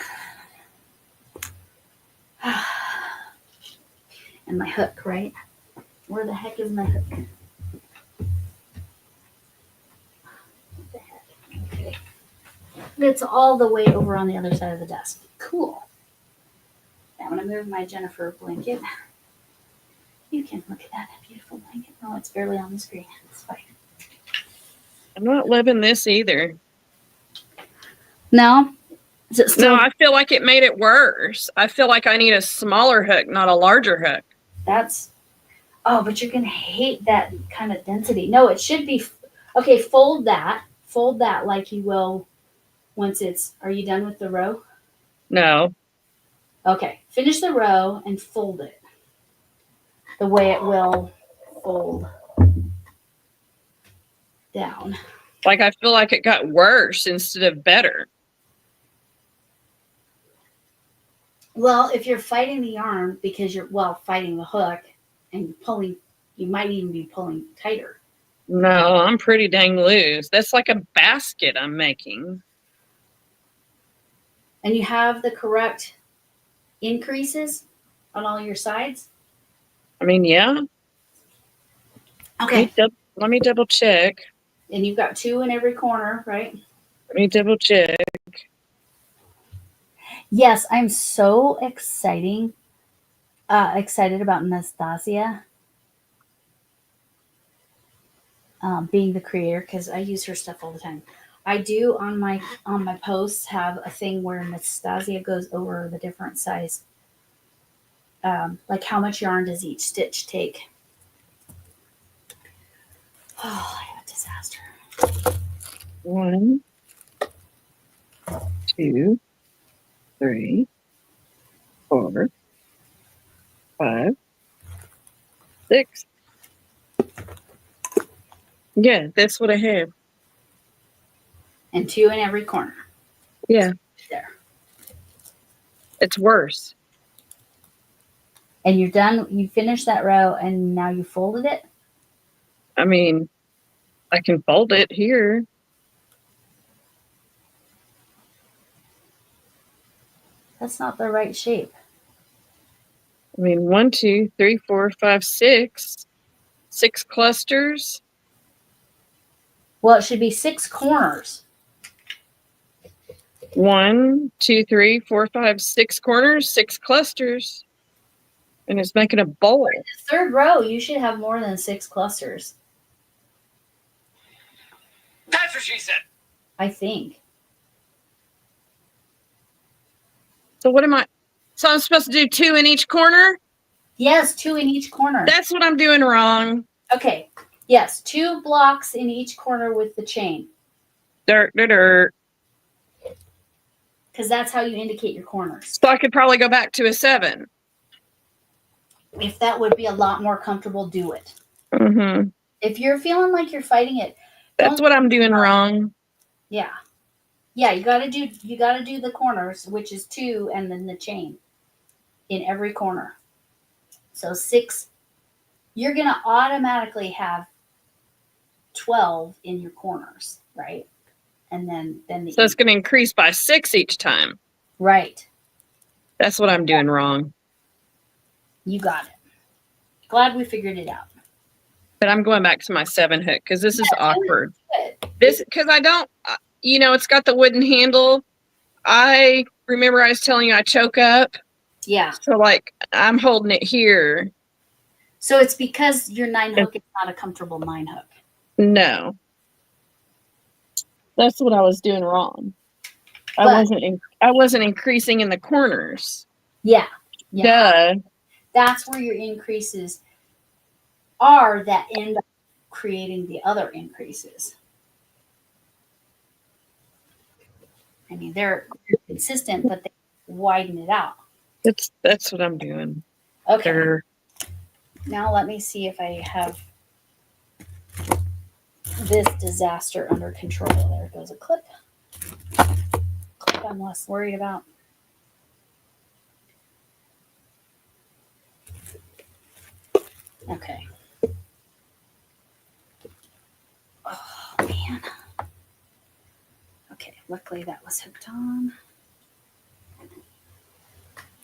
[SPEAKER 1] And my hook, right? Where the heck is my hook? What the heck? Okay. It's all the way over on the other side of the desk. Cool. Now I'm going to move my Jennifer blanket. You can look at that beautiful blanket. Oh, it's barely on the screen. It's fine.
[SPEAKER 2] I'm not loving this either.
[SPEAKER 1] No? Is it still?
[SPEAKER 2] No, I feel like it made it worse. I feel like I need a smaller hook, not a larger hook.
[SPEAKER 1] That's, oh, but you're going to hate that kind of density. No, it should be, okay, fold that like you will once it's, are you done with the row?
[SPEAKER 2] No.
[SPEAKER 1] Okay, finish the row and fold it the way it will fold down.
[SPEAKER 2] Like I feel like it got worse instead of better.
[SPEAKER 1] Well, if you're fighting the yarn because you're, fighting the hook and pulling, you might even be pulling tighter.
[SPEAKER 2] No, I'm pretty dang loose. That's like a basket I'm making.
[SPEAKER 1] And you have the correct increases on all your sides?
[SPEAKER 2] I mean, yeah.
[SPEAKER 1] Okay.
[SPEAKER 2] Let me double check.
[SPEAKER 1] And you've got 2 in every corner, right?
[SPEAKER 2] Let me double check.
[SPEAKER 1] Yes, I'm so excited about Nastasia being the creator because I use her stuff all the time. I do on my posts have a thing where Nastasia goes over the different size, like how much yarn does each stitch take. Oh, I have a disaster.
[SPEAKER 2] 1, 2, 3, 4, 5, 6. Yeah, that's what I have.
[SPEAKER 1] And 2 in every corner.
[SPEAKER 2] Yeah,
[SPEAKER 1] There.
[SPEAKER 2] it's worse.
[SPEAKER 1] And you're done. You finished that row and now you folded it?
[SPEAKER 2] I mean, I can fold it here.
[SPEAKER 1] That's not the right shape.
[SPEAKER 2] I mean, 1, 2, 3, 4, 5, 6. 6 clusters.
[SPEAKER 1] Well, it should be 6 corners.
[SPEAKER 2] 1, 2, 3, 4, 5, 6 corners, 6 clusters. And it's making a bowl.
[SPEAKER 1] The third row, you should have more than 6 clusters,
[SPEAKER 3] That's what she said.
[SPEAKER 1] I think.
[SPEAKER 2] So what am I? So I'm supposed to do 2 in each corner?
[SPEAKER 1] Yes, 2 in each corner.
[SPEAKER 2] That's what I'm doing wrong.
[SPEAKER 1] Okay. Yes, 2 blocks in each corner with the chain.
[SPEAKER 2] Dirt, dirt, dirt.
[SPEAKER 1] Because that's how you indicate your corners.
[SPEAKER 2] So I could probably go back to a 7.
[SPEAKER 1] If that would be a lot more comfortable, do it.
[SPEAKER 2] Mm-hmm.
[SPEAKER 1] If you're feeling like you're fighting it,
[SPEAKER 2] That's what I'm doing wrong.
[SPEAKER 1] yeah. Yeah, you gotta do the corners, which is 2, and then the chain in every corner. So 6, you're gonna automatically have 12 in your corners, right? And then
[SPEAKER 2] So it's going to increase by 6 each time.
[SPEAKER 1] right.
[SPEAKER 2] That's what I'm doing wrong.
[SPEAKER 1] You got it. Glad we figured it out.
[SPEAKER 2] But I'm going back to my 7 hook because this is awkward.
[SPEAKER 1] Good.
[SPEAKER 2] This because I don't, it's got the wooden handle. I remember I was telling you I choke up.
[SPEAKER 1] Yeah.
[SPEAKER 2] So like I'm holding it here.
[SPEAKER 1] So it's because your 9 hook is not a comfortable 9 hook.
[SPEAKER 2] No. That's what I was doing wrong. I wasn't increasing in the corners.
[SPEAKER 1] Yeah.
[SPEAKER 2] Duh.
[SPEAKER 1] That's where your increases are that end up creating the other increases. I mean, they're consistent, but they widen it out.
[SPEAKER 2] That's what I'm doing.
[SPEAKER 1] Okay.
[SPEAKER 2] They're
[SPEAKER 1] Now let me see if I have this disaster under control. There goes a clip. Clip I'm less worried about. Okay. Oh man. Okay, luckily that was hooked on.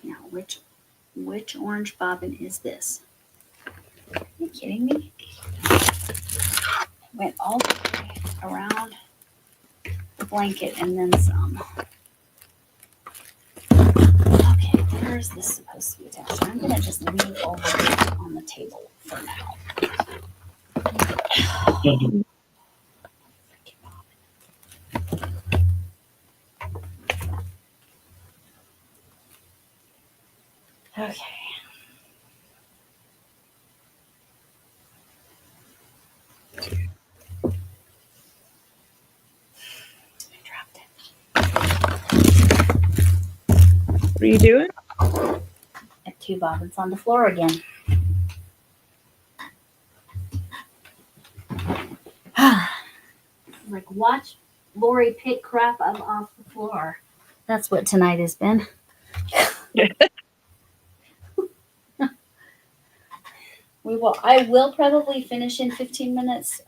[SPEAKER 1] Now which orange bobbin is this? Are you kidding me? Went all the way around the blanket and then some. Okay, where is this supposed to be attached? I'm gonna just leave all of it on the table for now. Okay. I dropped it.
[SPEAKER 2] what are you doing?
[SPEAKER 1] I have two bobbins on the floor again. Like, watch Lori pick crap up off the floor. That's what tonight has been. I will probably finish in 15 minutes,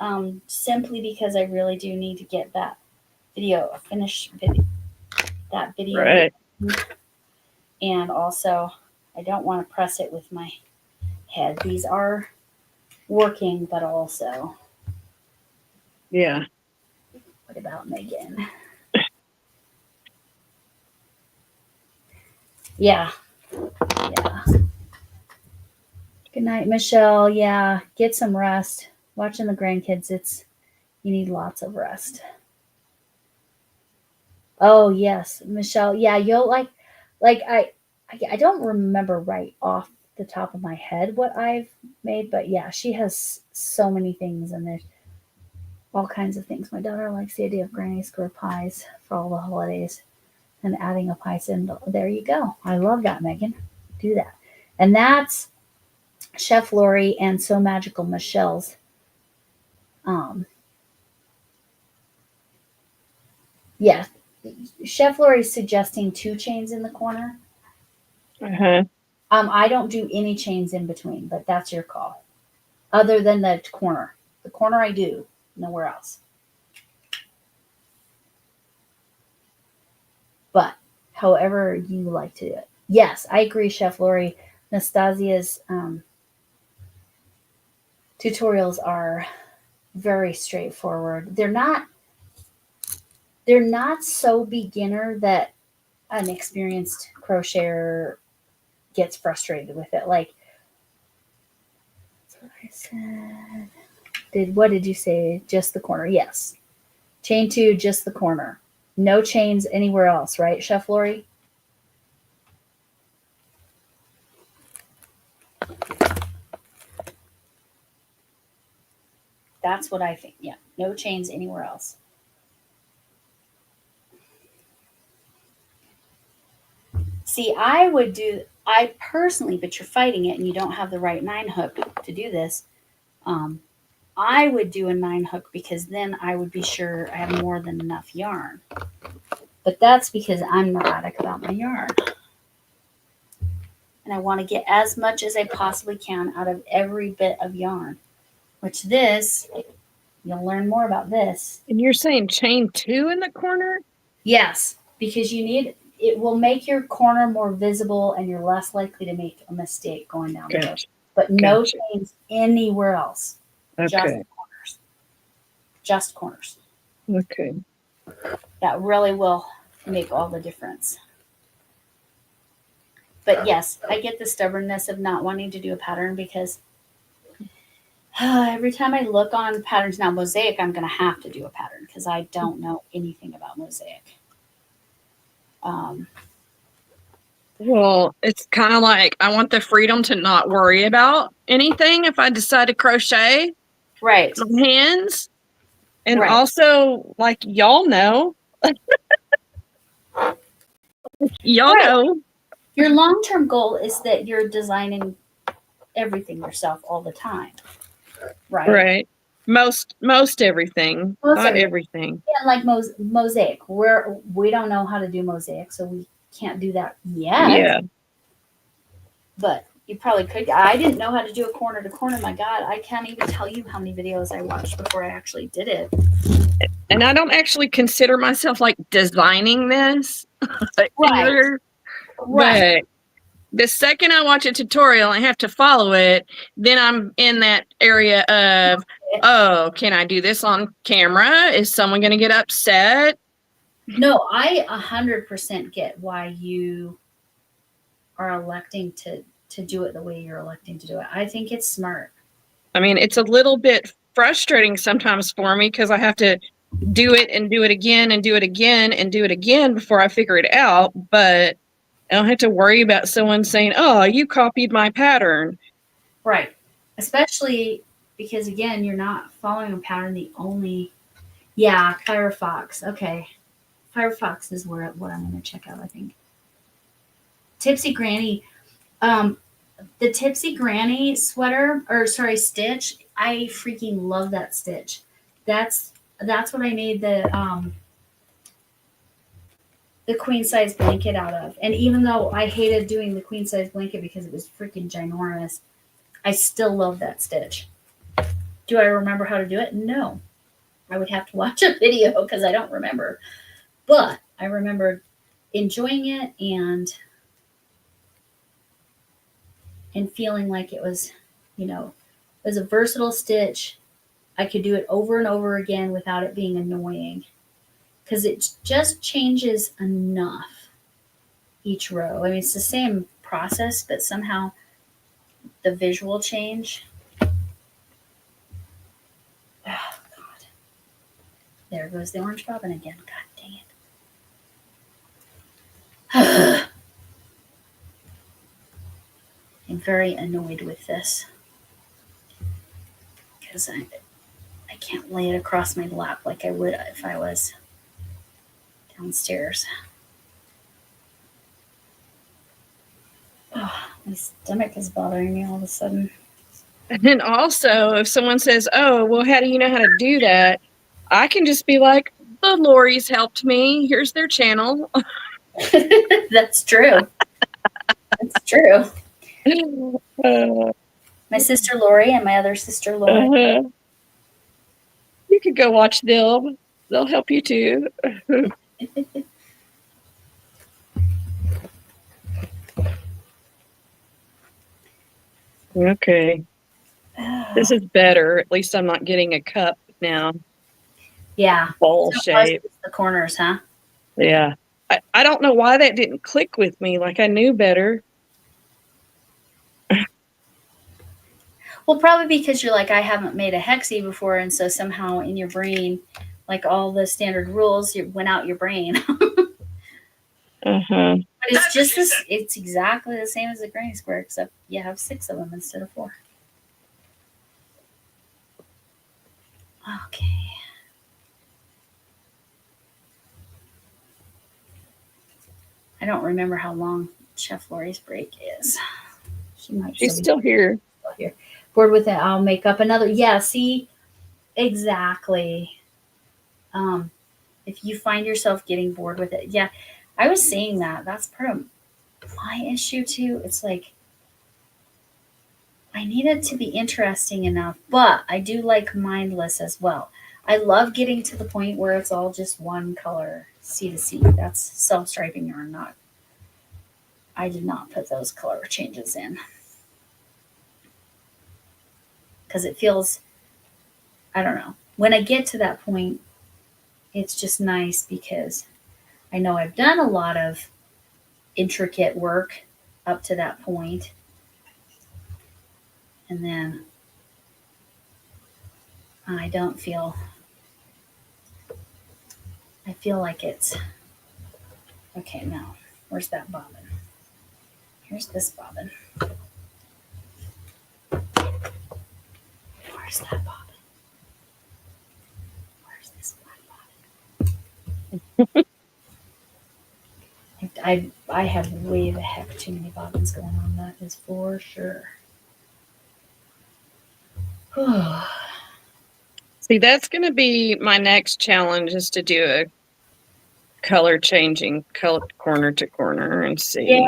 [SPEAKER 1] simply because I really do need to get that video, that video.
[SPEAKER 2] Right.
[SPEAKER 1] And also, I don't want to press it with my head. These are working, but also,
[SPEAKER 2] Yeah.
[SPEAKER 1] what about Megan? Yeah. Yeah. Good night, Michelle. Yeah, get some rest. Watching the grandkids, you need lots of rest. Oh yes, Michelle. Yeah, you'll like I don't remember right off the top of my head what I've made, but yeah, she has so many things, and there's all kinds of things. My daughter likes the idea of granny square pies for all the holidays and adding a pie symbol. There you go. I love that, Megan. Do that. And that's Chef Lori and So Magical Michelle's. Yeah, Chef Lori's suggesting 2 chains in the corner.
[SPEAKER 2] Uh-huh.
[SPEAKER 1] I don't do any chains in between, but that's your call. Other than the corner. The corner I do, nowhere else. But however you like to do it. Yes, I agree, Chef Lori. Nastasia's tutorials are very straightforward. They're not so beginner that an experienced crocheter gets frustrated with it. Like, that's what I said. What did you say? Just the corner. Yes. Chain 2, just the corner. No chains anywhere else, right, Chef Lori? That's what I think. Yeah. No chains anywhere else. See, I personally, but you're fighting it and you don't have the right 9 hook to do this. I would do a 9 hook because then I would be sure I have more than enough yarn. But that's because I'm neurotic about my yarn. And I want to get as much as I possibly can out of every bit of yarn. Which you'll learn more about this.
[SPEAKER 2] And you're saying chain 2 in the corner?
[SPEAKER 1] Yes, because it will make your corner more visible and you're less likely to make a mistake going down the road. But no chains anywhere else.
[SPEAKER 2] Okay.
[SPEAKER 1] Just corners.
[SPEAKER 2] Okay.
[SPEAKER 1] That really will make all the difference. But yes, I get the stubbornness of not wanting to do a pattern because every time I look on patterns now, mosaic, I'm going to have to do a pattern because I don't know anything about mosaic.
[SPEAKER 2] Well, it's kind of like I want the freedom to not worry about anything if I decide to crochet.
[SPEAKER 1] Right.
[SPEAKER 2] My hands. And
[SPEAKER 1] Right.
[SPEAKER 2] also, like y'all know, Y'all
[SPEAKER 1] Right.
[SPEAKER 2] know.
[SPEAKER 1] Your long-term goal is that you're designing everything yourself all the time, right?
[SPEAKER 2] Right. Most everything.
[SPEAKER 1] Most
[SPEAKER 2] Not
[SPEAKER 1] everything.
[SPEAKER 2] everything.
[SPEAKER 1] Yeah, like mosaic. We don't know how to do mosaic, so we can't do that yet.
[SPEAKER 2] Yeah.
[SPEAKER 1] But you probably could. I didn't know how to do a corner to corner. My God, I can't even tell you how many videos I watched before I actually did it.
[SPEAKER 2] And I don't actually consider myself like designing this either.
[SPEAKER 1] Right.
[SPEAKER 2] But the second I watch a tutorial and have to follow it, then I'm in that area of, oh, can I do this on camera? Is someone going to get upset?
[SPEAKER 1] No, I 100% get why you are electing to do it the way you're electing to do it. I think it's smart.
[SPEAKER 2] I mean, it's a little bit frustrating sometimes for me because I have to do it and do it again and do it again and do it again before I figure it out. But I don't have to worry about someone saying, oh, you copied my pattern.
[SPEAKER 1] Right. Especially because, again, you're not following a pattern. Yeah, Firefox. Okay. Firefox is what I'm going to check out, I think. Tipsy Granny. The Tipsy Granny stitch. I freaking love that stitch. That's what I made the queen size blanket out of. And even though I hated doing the queen size blanket because it was freaking ginormous, I still love that stitch. Do I remember how to do it? No. I would have to watch a video because I don't remember. But I remember enjoying it and feeling like it was, it was a versatile stitch. I could do it over and over again without it being annoying because it just changes enough each row. I mean, it's the same process, but somehow the visual change. Oh, God. There goes the orange bobbin again. God dang it. I'm very annoyed with this because I can't lay it across my lap like I would if I was downstairs. Oh, my stomach is bothering me all of a sudden.
[SPEAKER 2] And then also, if someone says, oh, well, how do you know how to do that? I can just be like, the Lori's helped me. Here's their channel.
[SPEAKER 1] That's true. That's true.
[SPEAKER 2] Uh,
[SPEAKER 1] My sister Lori and my other sister Lori.
[SPEAKER 2] You could go watch them. They'll help you too. Okay. This is better. At least I'm not getting a cup now.
[SPEAKER 1] Yeah.
[SPEAKER 2] Bowl
[SPEAKER 1] So
[SPEAKER 2] shape.
[SPEAKER 1] the corners, huh?
[SPEAKER 2] Yeah. I don't know why that didn't click with me. Like I knew better.
[SPEAKER 1] Well, probably because you're like, I haven't made a hexie before, and so somehow in your brain, like all the standard rules, went out your brain.
[SPEAKER 2] Uh-huh.
[SPEAKER 1] But it's just this. It's exactly the same as a granny square, except you have 6 of them instead of 4. Okay. I don't remember how long Chef Lori's break is. She might
[SPEAKER 2] She's still here.
[SPEAKER 1] here. Bored with it, I'll make up another. Yeah, see, exactly. If you find yourself getting bored with it, yeah, I was saying that. That's part of my issue too. It's like I need it to be interesting enough, but I do like mindless as well. I love getting to the point where it's all just one color C2C. That's self-striping yarn, not. I did not put those color changes in because it feels, I don't know. When I get to that point, it's just nice because I know I've done a lot of intricate work up to that point. And then I don't feel, I feel like it's, okay, now, where's that bobbin? Here's this bobbin. Where's that bobbin? Where's this black bobbin? I have way the heck too many bobbins going on. That is for sure.
[SPEAKER 2] See, that's going to be my next challenge is to do a color changing color corner to corner and see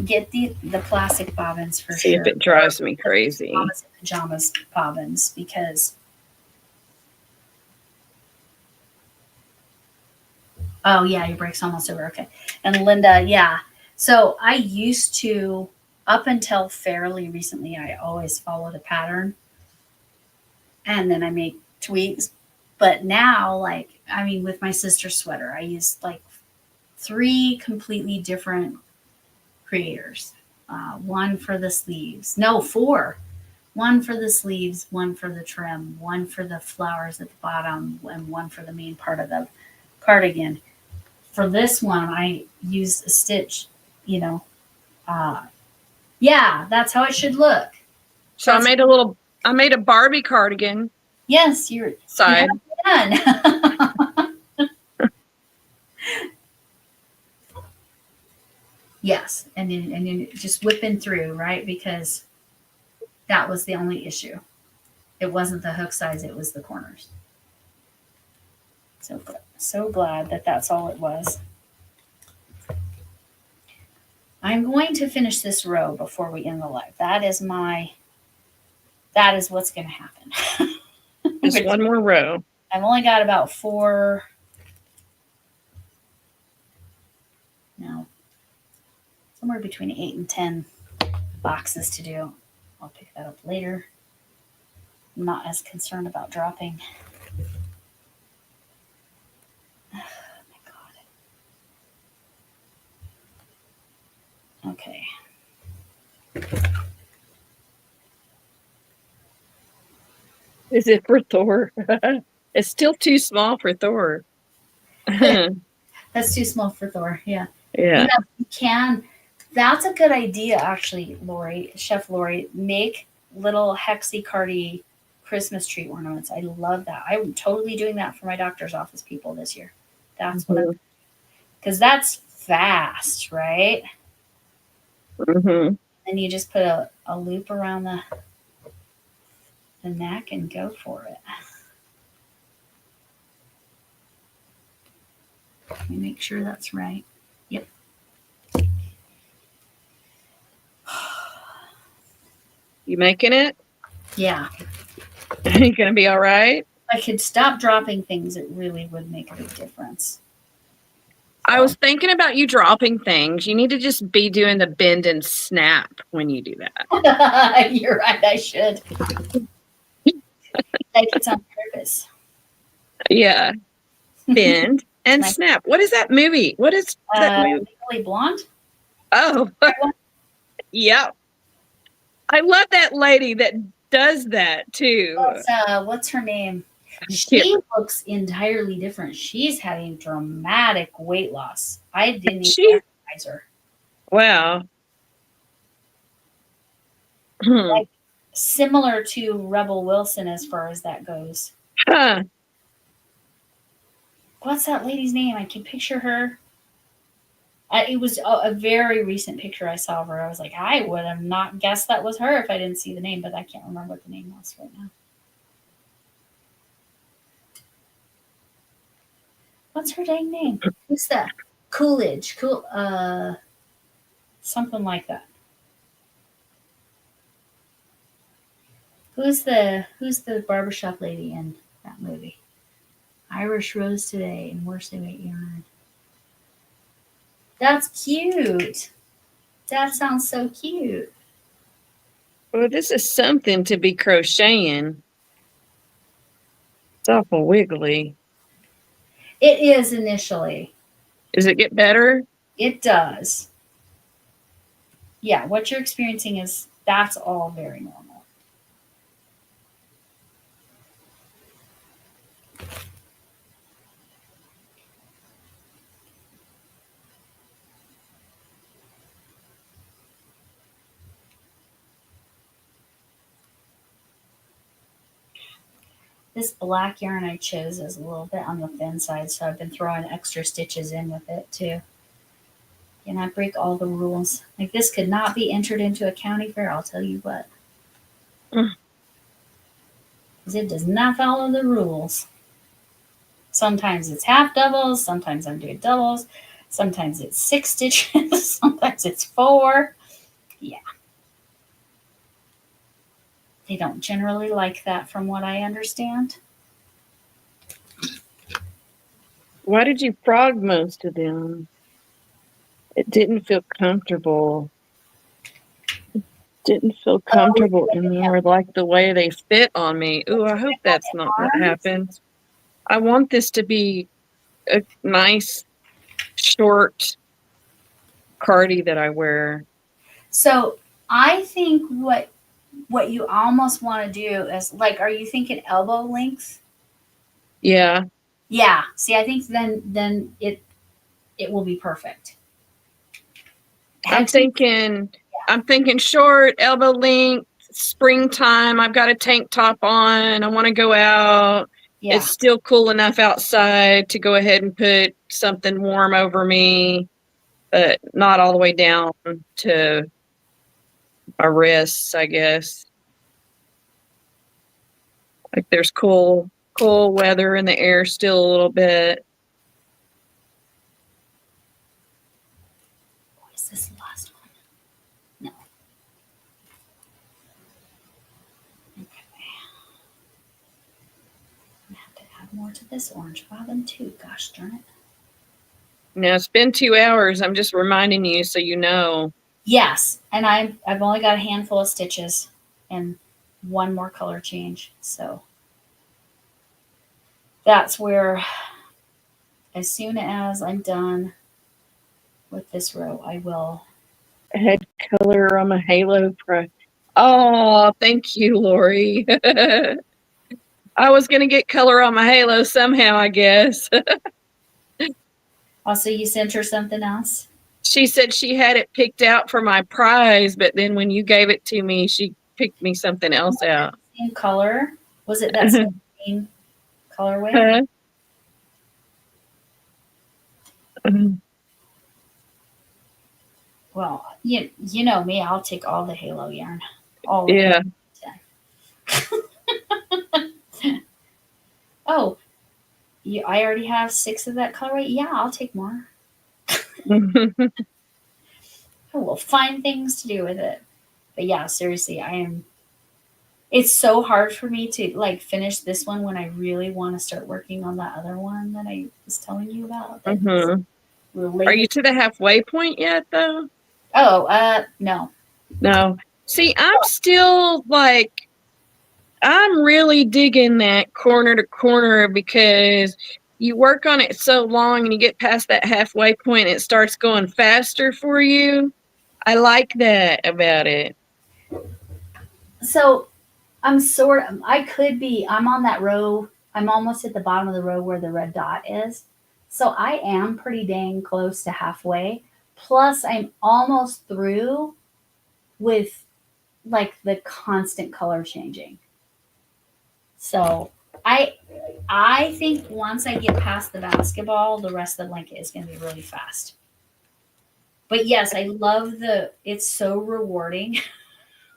[SPEAKER 1] Get the plastic bobbins for
[SPEAKER 2] see
[SPEAKER 1] sure.
[SPEAKER 2] if it drives me crazy.
[SPEAKER 1] Pajamas and pajamas bobbins because. Oh yeah, your break's almost over. Okay, and Linda, yeah. So I used to, up until fairly recently, I always followed a pattern, and then I make tweaks. But now, like, I mean, with my sister's sweater, I used like 3 completely different creators. One for the sleeves. No, 4. One for the sleeves, one for the trim, one for the flowers at the bottom, and one for the main part of the cardigan. For this one, I used a stitch, yeah, that's how it should look.
[SPEAKER 2] So I made a Barbie cardigan.
[SPEAKER 1] Yes, you're
[SPEAKER 2] side.
[SPEAKER 1] done. Yes, and then just whipping through, right? Because that was the only issue. It wasn't the hook size; it was the corners. So glad that that's all it was. I'm going to finish this row before we end the live. That is what's going to happen.
[SPEAKER 2] Just one more row.
[SPEAKER 1] I've only got about 4. No, somewhere between 8 and 10 boxes to do. I'll pick that up later. I'm not as concerned about dropping. Oh my God. Okay.
[SPEAKER 2] Is it for Thor? It's still too small for Thor.
[SPEAKER 1] That's too small for Thor. Yeah.
[SPEAKER 2] Yeah.
[SPEAKER 1] You can. That's a good idea, actually, Lori, Chef Lori. Make little hexacardy Christmas tree ornaments. I love that. I'm totally doing that for my doctor's office people this year. That's what because that's fast, right?
[SPEAKER 2] Mm-hmm.
[SPEAKER 1] And you just put a loop around the neck and go for it. Let me make sure that's right. Yep.
[SPEAKER 2] You making it?
[SPEAKER 1] Yeah.
[SPEAKER 2] You gonna be all right?
[SPEAKER 1] If I could stop dropping things, it really would make a big difference.
[SPEAKER 2] I was thinking about you dropping things. You need to just be doing the bend and snap when you do that.
[SPEAKER 1] You're right. I should. Like it's on purpose.
[SPEAKER 2] Yeah. Bend and snap. What is that movie? What is that movie?
[SPEAKER 1] Legally Blonde?
[SPEAKER 2] Oh, yep. I love that lady that does that too.
[SPEAKER 1] What's her name? She looks entirely different. She's having dramatic weight loss. I didn't even recognize her.
[SPEAKER 2] Wow.
[SPEAKER 1] Like, similar to Rebel Wilson as far as that goes.
[SPEAKER 2] Huh.
[SPEAKER 1] What's that lady's name? I can picture her. It was a very recent picture I saw of her. I was like, I would have not guessed that was her if I didn't see the name, but I can't remember what the name was right now. What's her dang name? Who's that? Coolidge. Something like that. Who's the barbershop lady in that movie? Irish Rose Today and Worsted Weight Yarn. That's cute. That sounds so cute.
[SPEAKER 2] Well, this is something to be crocheting. It's awful wiggly.
[SPEAKER 1] It is initially.
[SPEAKER 2] Does it get better?
[SPEAKER 1] It does. Yeah, what you're experiencing that's all very normal. This black yarn I chose is a little bit on the thin side, so I've been throwing extra stitches in with it too. And I break all the rules. Like this could not be entered into a county fair, I'll tell you what.
[SPEAKER 2] Mm.
[SPEAKER 1] 'Cause it does not follow the rules. Sometimes it's half doubles, sometimes I'm doing doubles, sometimes it's 6 stitches, sometimes it's 4. Yeah. They don't generally like that from what I understand.
[SPEAKER 2] Why did you frog most of them? It didn't feel comfortable. Didn't feel comfortable anymore, like the way they fit on me. Ooh, I hope that's not what happens. I want this to be a nice, short cardi that I wear.
[SPEAKER 1] So I think what you almost want to do is like, are you thinking elbow length?
[SPEAKER 2] Yeah.
[SPEAKER 1] Yeah. See, I think then it will be perfect.
[SPEAKER 2] I'm thinking short, elbow length, springtime. I've got a tank top on. I want to go out.
[SPEAKER 1] Yeah.
[SPEAKER 2] It's still cool enough outside to go ahead and put something warm over me, but not all the way down to my wrists, I guess. Like there's cool weather in the air still a little bit.
[SPEAKER 1] What is this last one? No. Okay. I'm gonna have to add more to this orange bobbin too. Gosh darn it.
[SPEAKER 2] Now it's been 2 hours. I'm just reminding you so you know.
[SPEAKER 1] Yes, and I've only got a handful of stitches and one more color change. So that's where, as soon as I'm done with this row, I will.
[SPEAKER 2] I had color on my halo pro. Oh, thank you, Lori. I was gonna get color on my halo somehow, I guess.
[SPEAKER 1] Also, you sent her something else?
[SPEAKER 2] She said she had it picked out for my prize, but then when you gave it to me, she picked me something else out.
[SPEAKER 1] Same color? Was it that same colorway? Well, you know me, I'll take all the halo yarn. All of
[SPEAKER 2] Yeah.
[SPEAKER 1] it. Oh, I already have 6 of that colorway? Yeah, I'll take more. I will find things to do with it. But yeah, seriously, it's so hard for me to like finish this one when I really want to start working on that other one that I was telling you about.
[SPEAKER 2] Are you to the halfway point yet though?
[SPEAKER 1] Oh, no.
[SPEAKER 2] No. See, I'm still like, I'm really digging that corner to corner because you work on it so long and you get past that halfway point, it starts going faster for you. I like that about it.
[SPEAKER 1] So I'm on that row. I'm almost at the bottom of the row where the red dot is. So I am pretty dang close to halfway. Plus I'm almost through with like the constant color changing. So I think once I get past the basketball, the rest of the blanket is going to be really fast. But yes, I love it's so rewarding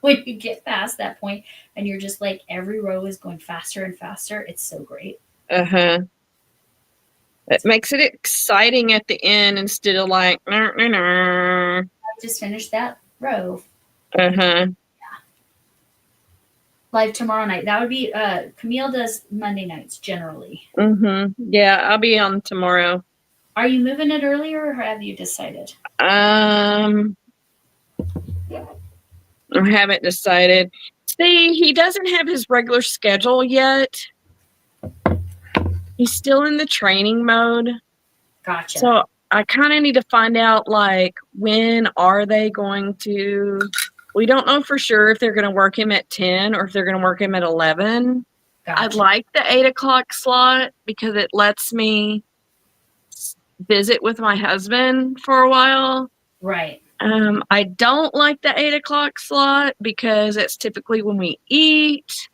[SPEAKER 1] when you get past that point and you're just like every row is going faster and faster. It's so great.
[SPEAKER 2] Uh-huh. It makes it exciting at the end instead of like,
[SPEAKER 1] I just finished that row.
[SPEAKER 2] Uh-huh.
[SPEAKER 1] Live tomorrow night. That would be Camille does Monday nights generally.
[SPEAKER 2] Yeah, I'll be on tomorrow.
[SPEAKER 1] Are you moving it earlier or have you decided?
[SPEAKER 2] I haven't decided. See, he doesn't have his regular schedule yet. He's still in the training mode.
[SPEAKER 1] Gotcha.
[SPEAKER 2] So I kind of need to find out, like, when are they going to... We don't know for sure if they're going to work him at 10 or if they're going to work him at 11.
[SPEAKER 1] Gotcha.
[SPEAKER 2] I'd like the 8 o'clock slot because it lets me visit with my husband for a while.
[SPEAKER 1] Right.
[SPEAKER 2] I don't like the 8 o'clock slot because it's typically when we eat.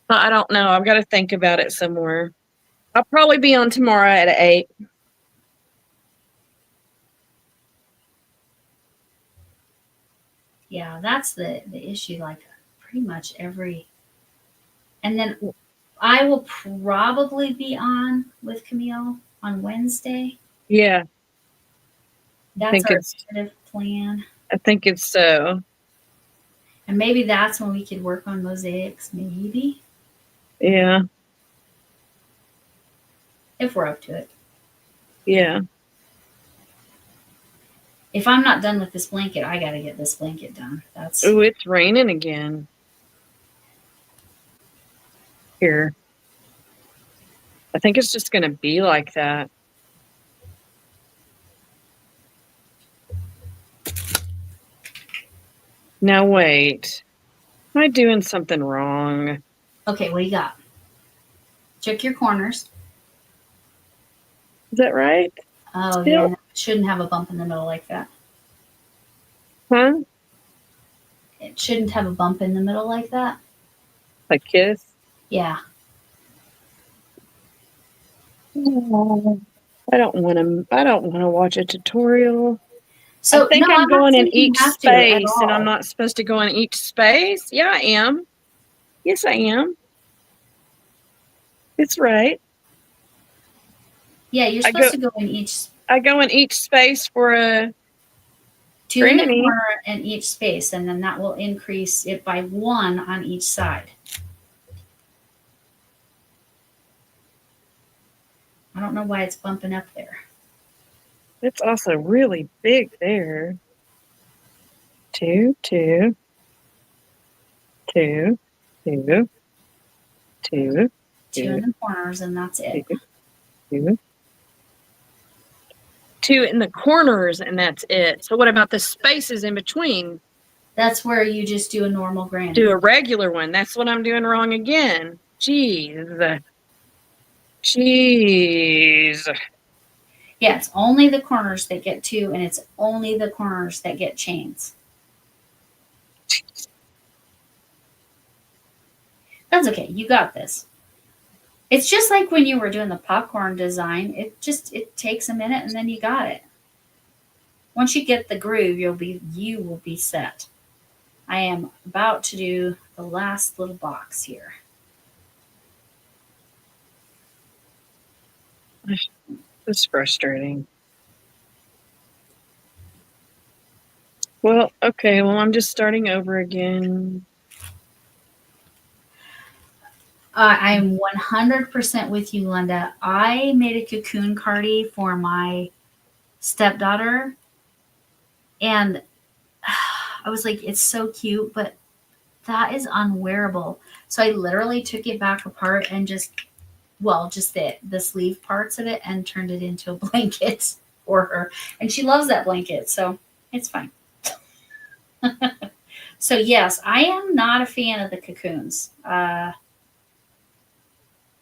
[SPEAKER 2] But I don't know. I've got to think about it some more. I'll probably be on tomorrow at 8.
[SPEAKER 1] Yeah, that's the issue. Like pretty much every, and then I will probably be on with Camille on Wednesday.
[SPEAKER 2] Yeah,
[SPEAKER 1] That's
[SPEAKER 2] think
[SPEAKER 1] our
[SPEAKER 2] it's-
[SPEAKER 1] tentative plan.
[SPEAKER 2] I think it's so.
[SPEAKER 1] And maybe that's when we could work on mosaics, maybe,
[SPEAKER 2] Yeah,
[SPEAKER 1] if we're up to it.
[SPEAKER 2] yeah.
[SPEAKER 1] If I'm not done with this blanket, I got to get this blanket done. That's
[SPEAKER 2] Ooh, it's raining again. Here. I think it's just going to be like that. Now, wait. Am I doing something wrong?
[SPEAKER 1] okay. What do you got? Check your corners.
[SPEAKER 2] Is that right?
[SPEAKER 1] Oh,
[SPEAKER 2] Still-
[SPEAKER 1] yeah. Shouldn't have a bump in the middle like that.
[SPEAKER 2] Huh?
[SPEAKER 1] It shouldn't have a bump in the middle like that.
[SPEAKER 2] Like kiss?
[SPEAKER 1] Yeah.
[SPEAKER 2] Oh, I don't want to. I don't want to watch a tutorial.
[SPEAKER 1] So
[SPEAKER 2] I think
[SPEAKER 1] no,
[SPEAKER 2] I'm
[SPEAKER 1] not
[SPEAKER 2] going in
[SPEAKER 1] saying you
[SPEAKER 2] each
[SPEAKER 1] have to at
[SPEAKER 2] space, and I'm
[SPEAKER 1] all.
[SPEAKER 2] not supposed to go in each space. Yeah, I am. Yes, I am. It's right.
[SPEAKER 1] Yeah, you're
[SPEAKER 2] I
[SPEAKER 1] supposed to go in each
[SPEAKER 2] I go in each space for a.
[SPEAKER 1] two in the
[SPEAKER 2] Granny.
[SPEAKER 1] corner in each space, and then that will increase it by 1 on each side. I don't know why it's bumping up there.
[SPEAKER 2] It's also really big there. 2, 2, 2, 2, 2,
[SPEAKER 1] 2 in the corners, and that's it.
[SPEAKER 2] 2. 2 in the corners, and that's it. So what about the spaces in between?
[SPEAKER 1] That's where you just do a normal granny.
[SPEAKER 2] Do a regular one. That's what I'm doing wrong again. Jeez. Jeez.
[SPEAKER 1] Yeah, it's only the corners that get 2, and it's only the corners that get chains. That's okay. You got this. It's just like when you were doing the popcorn design. It takes a minute, and then you got it. Once you get the groove, you will be set. I am about to do the last little box here.
[SPEAKER 2] It's frustrating. Well, okay. Well, I'm just starting over again.
[SPEAKER 1] I'm 100% with you, Linda. I made a cocoon cardi for my stepdaughter, and I was like, it's so cute, but that is unwearable. So I literally took it back apart and just the sleeve parts of it and turned it into a blanket for her. And she loves that blanket, so it's fine. So yes, I am not a fan of the cocoons.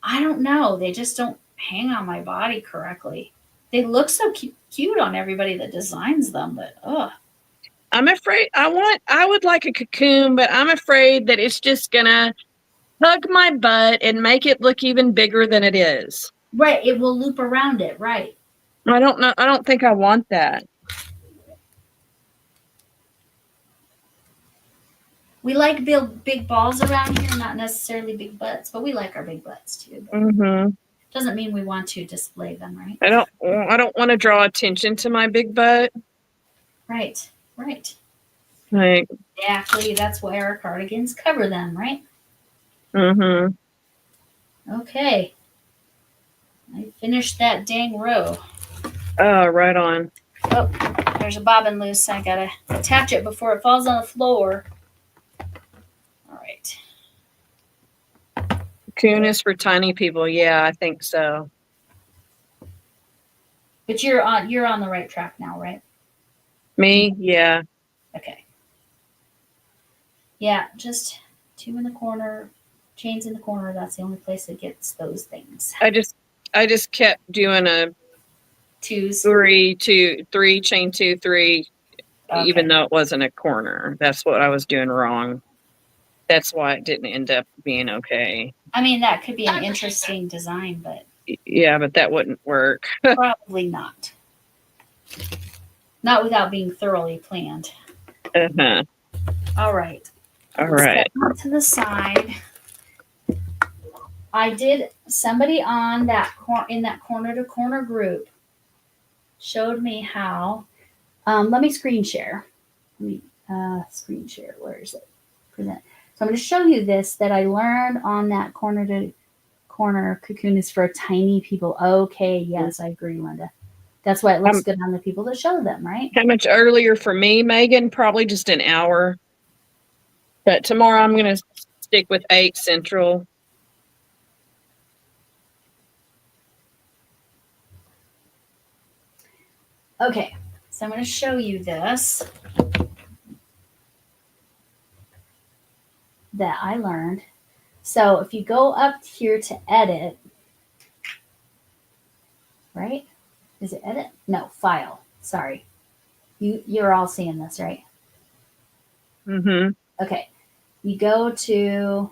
[SPEAKER 1] I don't know. They just don't hang on my body correctly. They look so cute on everybody that designs them, but ugh.
[SPEAKER 2] I'm afraid I would like a cocoon, but I'm afraid that it's just gonna hug my butt and make it look even bigger than it is.
[SPEAKER 1] Right, it will loop around it, right.
[SPEAKER 2] I don't know. I don't think I want that.
[SPEAKER 1] We like big balls around here, not necessarily big butts, but we like our big butts too.
[SPEAKER 2] Mm-hmm.
[SPEAKER 1] Doesn't mean we want to display them, right?
[SPEAKER 2] I don't want to draw attention to my big butt.
[SPEAKER 1] Right, right.
[SPEAKER 2] Like,
[SPEAKER 1] Exactly. That's why our cardigans cover them, right?
[SPEAKER 2] mm-hmm.
[SPEAKER 1] Okay. I finished that dang row.
[SPEAKER 2] Oh, right on.
[SPEAKER 1] Oh, there's a bobbin loose. I gotta attach it before it falls on the floor. All right.
[SPEAKER 2] Cocoon is for tiny people. Yeah, I think so.
[SPEAKER 1] But you're on the right track now, right?
[SPEAKER 2] Me? Yeah.
[SPEAKER 1] Okay. Yeah, just 2 in the corner, chains in the corner. That's the only place that gets those things.
[SPEAKER 2] I just kept doing a
[SPEAKER 1] 2s.
[SPEAKER 2] 3 chain 2 3,
[SPEAKER 1] Okay.
[SPEAKER 2] even though it wasn't a corner. That's what I was doing wrong. That's why it didn't end up being okay.
[SPEAKER 1] I mean, that could be an interesting design, but
[SPEAKER 2] Yeah, but that wouldn't work.
[SPEAKER 1] probably not. Not without being thoroughly planned.
[SPEAKER 2] Uh-huh.
[SPEAKER 1] All right.
[SPEAKER 2] All right.
[SPEAKER 1] Set that to the side. I did. Somebody on that in that corner to corner group showed me how. Let me screen share. Let me screen share. Where is it? Present. So I'm going to show you this that I learned on that corner to corner cocoon is for tiny people. Okay, yes, I agree, Linda. That's why it looks good on the people that show them, right?
[SPEAKER 2] How much earlier for me, Megan? Probably just an hour. But tomorrow I'm going to stick with 8 Central.
[SPEAKER 1] Okay, so I'm going to show you this that I learned. So if you go up here to edit, right? Is it edit? No, file. Sorry. You're all seeing this, right?
[SPEAKER 2] Mm-hmm.
[SPEAKER 1] Okay. You go to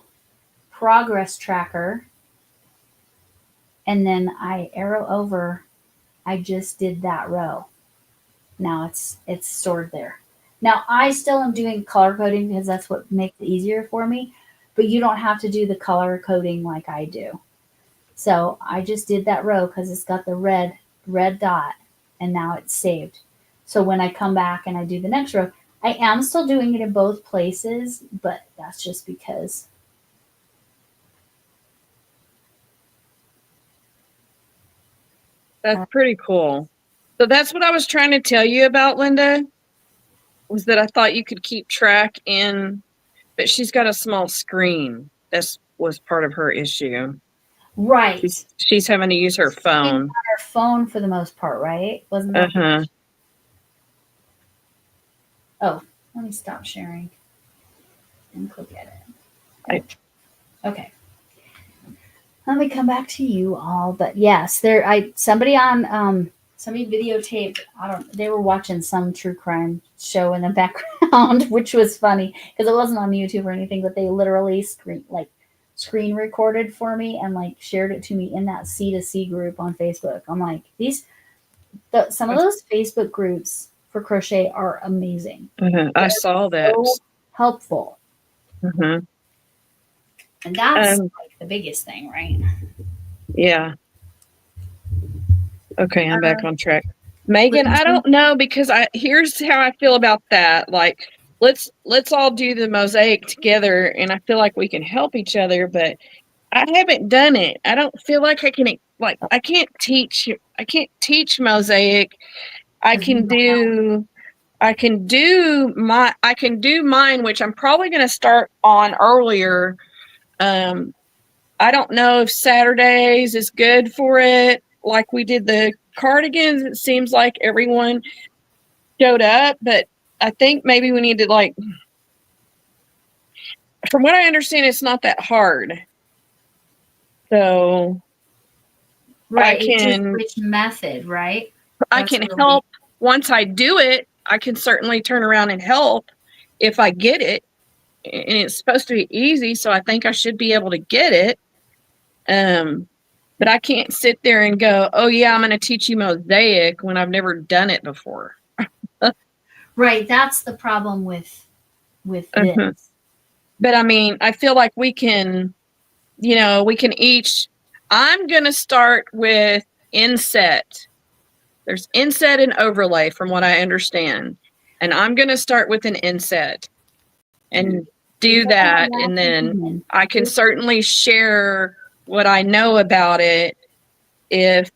[SPEAKER 1] progress tracker and then I arrow over. I just did that row. Now it's stored there. Now I still am doing color coding because that's what makes it easier for me, but you don't have to do the color coding like I do. So I just did that row because it's got the red dot and now it's saved. So when I come back and I do the next row, I am still doing it in both places, but that's just because.
[SPEAKER 2] That's pretty cool. So that's what I was trying to tell you about, Linda, was that I thought you could keep track but she's got a small screen. That was part of her issue.
[SPEAKER 1] Right.
[SPEAKER 2] She's having to use her phone.
[SPEAKER 1] On her phone for the most part, right? Wasn't that?
[SPEAKER 2] Uh-huh.
[SPEAKER 1] Oh, let me stop sharing and click edit. Okay. Let me come back to you all, but yes, somebody videotaped. They were watching some true crime show in the background, which was funny because it wasn't on YouTube or anything, but they literally screen recorded for me and like shared it to me in that C2C group on Facebook. I'm like, some of those Facebook groups for crochet are amazing.
[SPEAKER 2] Uh-huh. I saw that.
[SPEAKER 1] So helpful.
[SPEAKER 2] Uh-huh.
[SPEAKER 1] And that's like the biggest thing, right?
[SPEAKER 2] Yeah. Okay, I'm back on track. Megan, I don't know because here's how I feel about that. Like, let's all do the mosaic together, and I feel like we can help each other, but I haven't done it. I don't feel like I can't teach mosaic. I can do mine, which I'm probably going to start on earlier. I don't know if Saturdays is good for it. Like we did the cardigans, it seems like everyone showed up, but I think maybe we need to from what I understand, it's not that hard. So
[SPEAKER 1] right,
[SPEAKER 2] I can
[SPEAKER 1] which method, right?
[SPEAKER 2] I can help once I do it. I can certainly turn around and help if I get it. And it's supposed to be easy, so I think I should be able to get it. But I can't sit there and go, oh yeah, I'm going to teach you mosaic when I've never done it before.
[SPEAKER 1] Right. That's the problem with this.
[SPEAKER 2] But I mean, I feel like we can each, I'm going to start with inset. There's inset and overlay from what I understand. And I'm going to start with an inset and do that. And then I can certainly share what I know about it if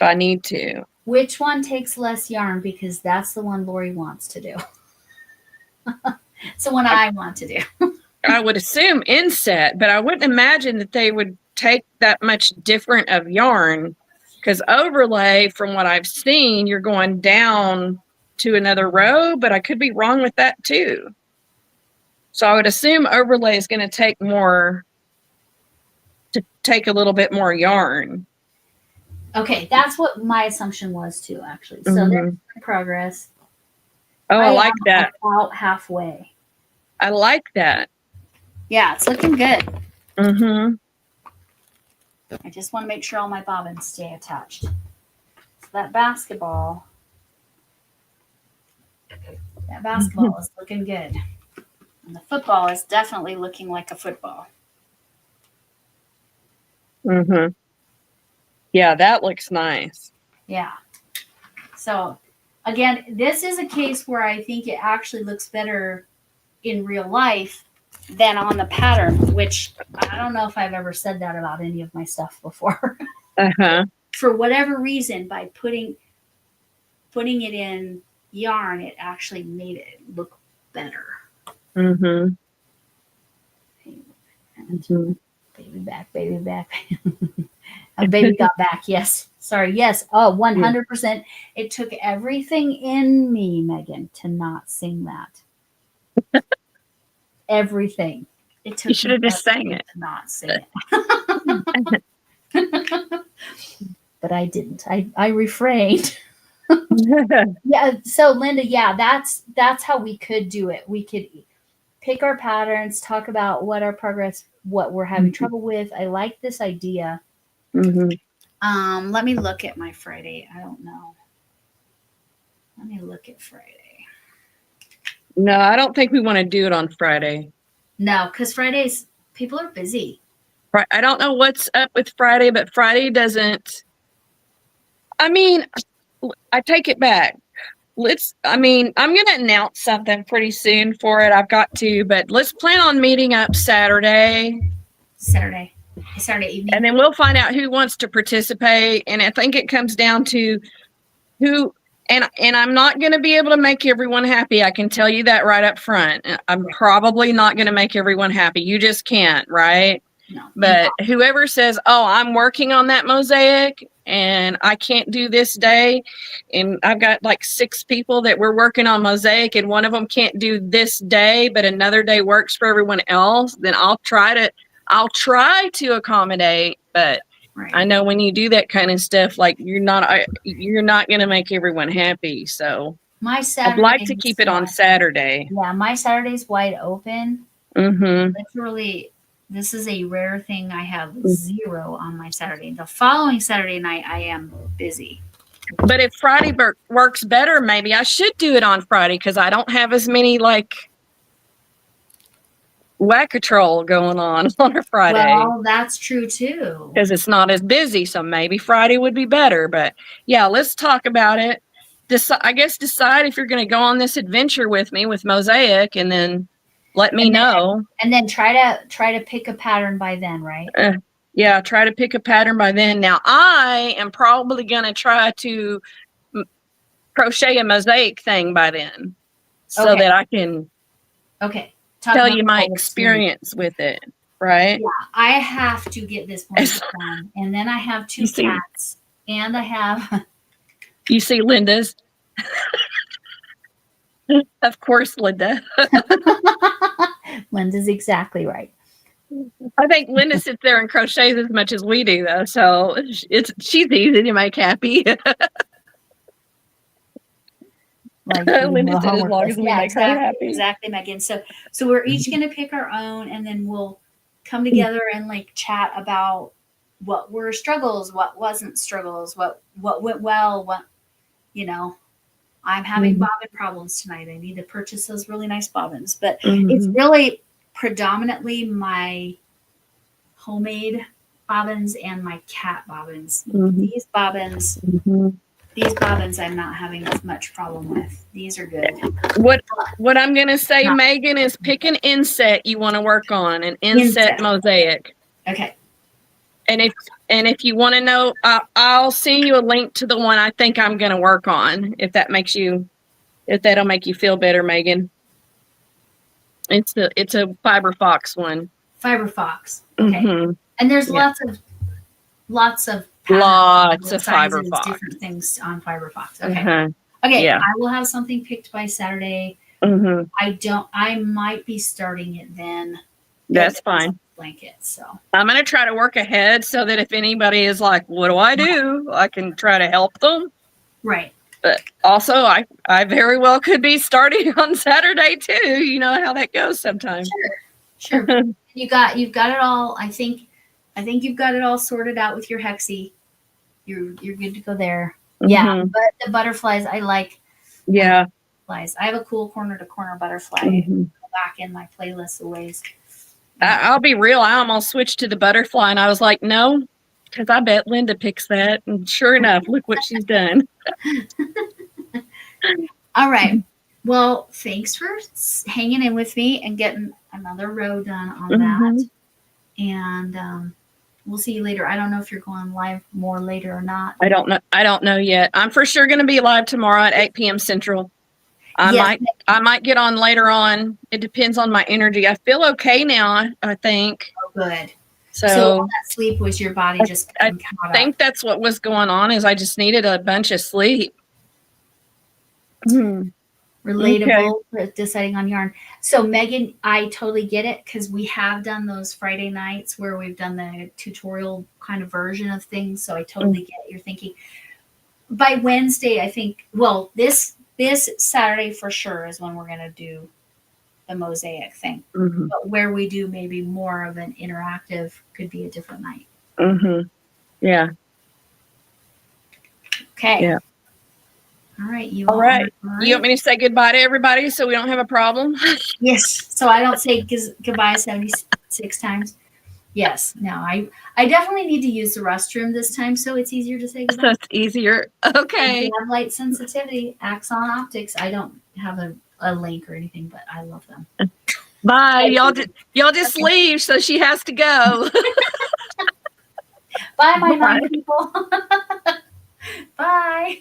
[SPEAKER 2] I need to.
[SPEAKER 1] Which one takes less yarn? Because that's the one Lori wants to do. It's the one I want to do.
[SPEAKER 2] I would assume inset, but I wouldn't imagine that they would take that much different of yarn, because overlay, from what I've seen, you're going down to another row, but I could be wrong with that too. So I would assume overlay is going to take a little bit more yarn.
[SPEAKER 1] Okay, that's what my assumption was too, actually. So there's progress.
[SPEAKER 2] Oh, I like that.
[SPEAKER 1] About halfway.
[SPEAKER 2] I like that.
[SPEAKER 1] Yeah, it's looking good.
[SPEAKER 2] Mm-hmm.
[SPEAKER 1] I just want to make sure all my bobbins stay attached. So that basketball is looking good. And the football is definitely looking like a football.
[SPEAKER 2] Mm-hmm. Yeah, that looks nice.
[SPEAKER 1] Yeah. So again, this is a case where I think it actually looks better in real life than on the pattern, which I don't know if I've ever said that about any of my stuff before.
[SPEAKER 2] Uh-huh.
[SPEAKER 1] For whatever reason, by putting it in yarn, it actually made it look better.
[SPEAKER 2] Mm-hmm.
[SPEAKER 1] And
[SPEAKER 2] Mm-hmm.
[SPEAKER 1] baby back. A baby got back. Yes. Sorry. Yes. Oh, 100%. It took everything in me, Megan, to not sing that. Everything. It took
[SPEAKER 2] You should have just sang
[SPEAKER 1] everything
[SPEAKER 2] it.
[SPEAKER 1] to not sing it. But I didn't. I refrained. Yeah. So Linda, yeah, that's how we could do it. We could pick our patterns, talk about what our progress, what we're having trouble with. I like this idea.
[SPEAKER 2] Mm-hmm.
[SPEAKER 1] Let me look at my Friday. I don't know. Let me look at Friday.
[SPEAKER 2] No, I don't think we want to do it on Friday.
[SPEAKER 1] No, because Fridays people are busy.
[SPEAKER 2] Right. I don't know what's up with Friday, but Friday doesn't. I mean, I take it back. I'm going to announce something pretty soon for it. I've got to, but let's plan on meeting up Saturday.
[SPEAKER 1] Saturday evening.
[SPEAKER 2] And then we'll find out who wants to participate. And I think it comes down to who, and I'm not going to be able to make everyone happy. I can tell you that right up front. I'm probably not going to make everyone happy. You just can't, right?
[SPEAKER 1] No.
[SPEAKER 2] But whoever says, oh, I'm working on that mosaic and I can't do this day, and I've got like 6 people that we're working on mosaic and one of them can't do this day, but another day works for everyone else, then I'll try to accommodate. But
[SPEAKER 1] Right.
[SPEAKER 2] I know when you do that kind of stuff, like you're not going to make everyone happy. So
[SPEAKER 1] My Saturday.
[SPEAKER 2] I'd like to keep it on Saturday.
[SPEAKER 1] Yeah, my Saturday's wide open.
[SPEAKER 2] Mm-hmm.
[SPEAKER 1] Literally, this is a rare thing. I have 0 on my Saturday. The following Saturday night, I am busy.
[SPEAKER 2] But if Friday works better, maybe I should do it on Friday because I don't have as many like whack-a-troll going on a Friday.
[SPEAKER 1] Well, that's true too.
[SPEAKER 2] Because it's not as busy, so maybe Friday would be better. But yeah, let's talk about it. I guess decide if you're going to go on this adventure with me with mosaic, and then let me know.
[SPEAKER 1] And then try to pick a pattern by then, right?
[SPEAKER 2] Yeah, try to pick a pattern by then. Now, I am probably going to try to crochet a mosaic thing by then, so that I can tell you my experience with it. Right?
[SPEAKER 1] Yeah, I have to get this blanket done, and then I have 2 cats, and I have.
[SPEAKER 2] You see Linda's. Of course, Linda.
[SPEAKER 1] Linda's exactly right.
[SPEAKER 2] I think Linda sits there and crochets as much as we do, though. So she's easy to make happy.
[SPEAKER 1] Like
[SPEAKER 2] Linda said, as long as we make her happy.
[SPEAKER 1] Exactly, Megan. So we're each going to pick our own, and then we'll come together and like chat about what were struggles, what wasn't struggles, what went well, what, I'm having bobbin problems tonight. I need to purchase those really nice bobbins, but it's really predominantly my homemade bobbins and my cat bobbins. These bobbins I'm not having as much problem with. These are good.
[SPEAKER 2] What I'm going to say, Megan, is pick an inset you want to work on, an inset mosaic.
[SPEAKER 1] Okay.
[SPEAKER 2] And if you want to know, I'll send you a link to the one I think I'm going to work on. If that'll make you feel better, Megan. It's a Fiber Fox one.
[SPEAKER 1] Fiber Fox. Okay. And there's lots of
[SPEAKER 2] Fiber Fox,
[SPEAKER 1] different things on Fiber Fox. Okay. Okay. Yeah. I will have something picked by Saturday. I might be starting it then.
[SPEAKER 2] That's fine.
[SPEAKER 1] Blanket. So
[SPEAKER 2] I'm going to try to work ahead so that if anybody is like, what do? I can try to help them.
[SPEAKER 1] Right.
[SPEAKER 2] But also I very well could be starting on Saturday too. You know how that goes sometimes.
[SPEAKER 1] Sure. You've got it all. I think you've got it all sorted out with your hexie. You're good to go there. Yeah. But the butterflies I like.
[SPEAKER 2] Yeah.
[SPEAKER 1] Butterflies. I have a cool corner to corner butterfly back in my playlist of ways.
[SPEAKER 2] I'll be real. I almost switched to the butterfly, and I was like, no, because I bet Linda picks that. And sure enough, look what she's done.
[SPEAKER 1] All right. Well, thanks for hanging in with me and getting another row done on that. And we'll see you later. I don't know if you're going live more later or not.
[SPEAKER 2] I don't know yet. I'm for sure going to be live tomorrow at 8 p.m. Central. I might get on later on. It depends on my energy. I feel okay now, I think.
[SPEAKER 1] Oh, good.
[SPEAKER 2] So
[SPEAKER 1] all that sleep was your body just
[SPEAKER 2] I
[SPEAKER 1] getting caught
[SPEAKER 2] think
[SPEAKER 1] up.
[SPEAKER 2] that's what was going on, is I just needed a bunch of sleep.
[SPEAKER 1] Relatable, deciding on yarn. So Megan, I totally get it, because we have done those Friday nights where we've done the tutorial kind of version of things. So I totally get it. You're thinking by Wednesday, I think, well, this Saturday for sure is when we're going to do the mosaic thing. But where we do maybe more of an interactive could be a different night.
[SPEAKER 2] Yeah.
[SPEAKER 1] Okay.
[SPEAKER 2] Yeah.
[SPEAKER 1] All right.
[SPEAKER 2] All right. You want me to say goodbye to everybody so we don't have a problem?
[SPEAKER 1] Yes. So I don't say goodbye 76 times. Yes. No, I definitely need to use the restroom this time, so it's easier to say goodbye.
[SPEAKER 2] So it's easier. Okay.
[SPEAKER 1] I have light sensitivity, Axon Optics. I don't have a link or anything, but I love them.
[SPEAKER 2] Bye. Y'all just leave, so she has to go.
[SPEAKER 1] Bye, my nice people. Bye.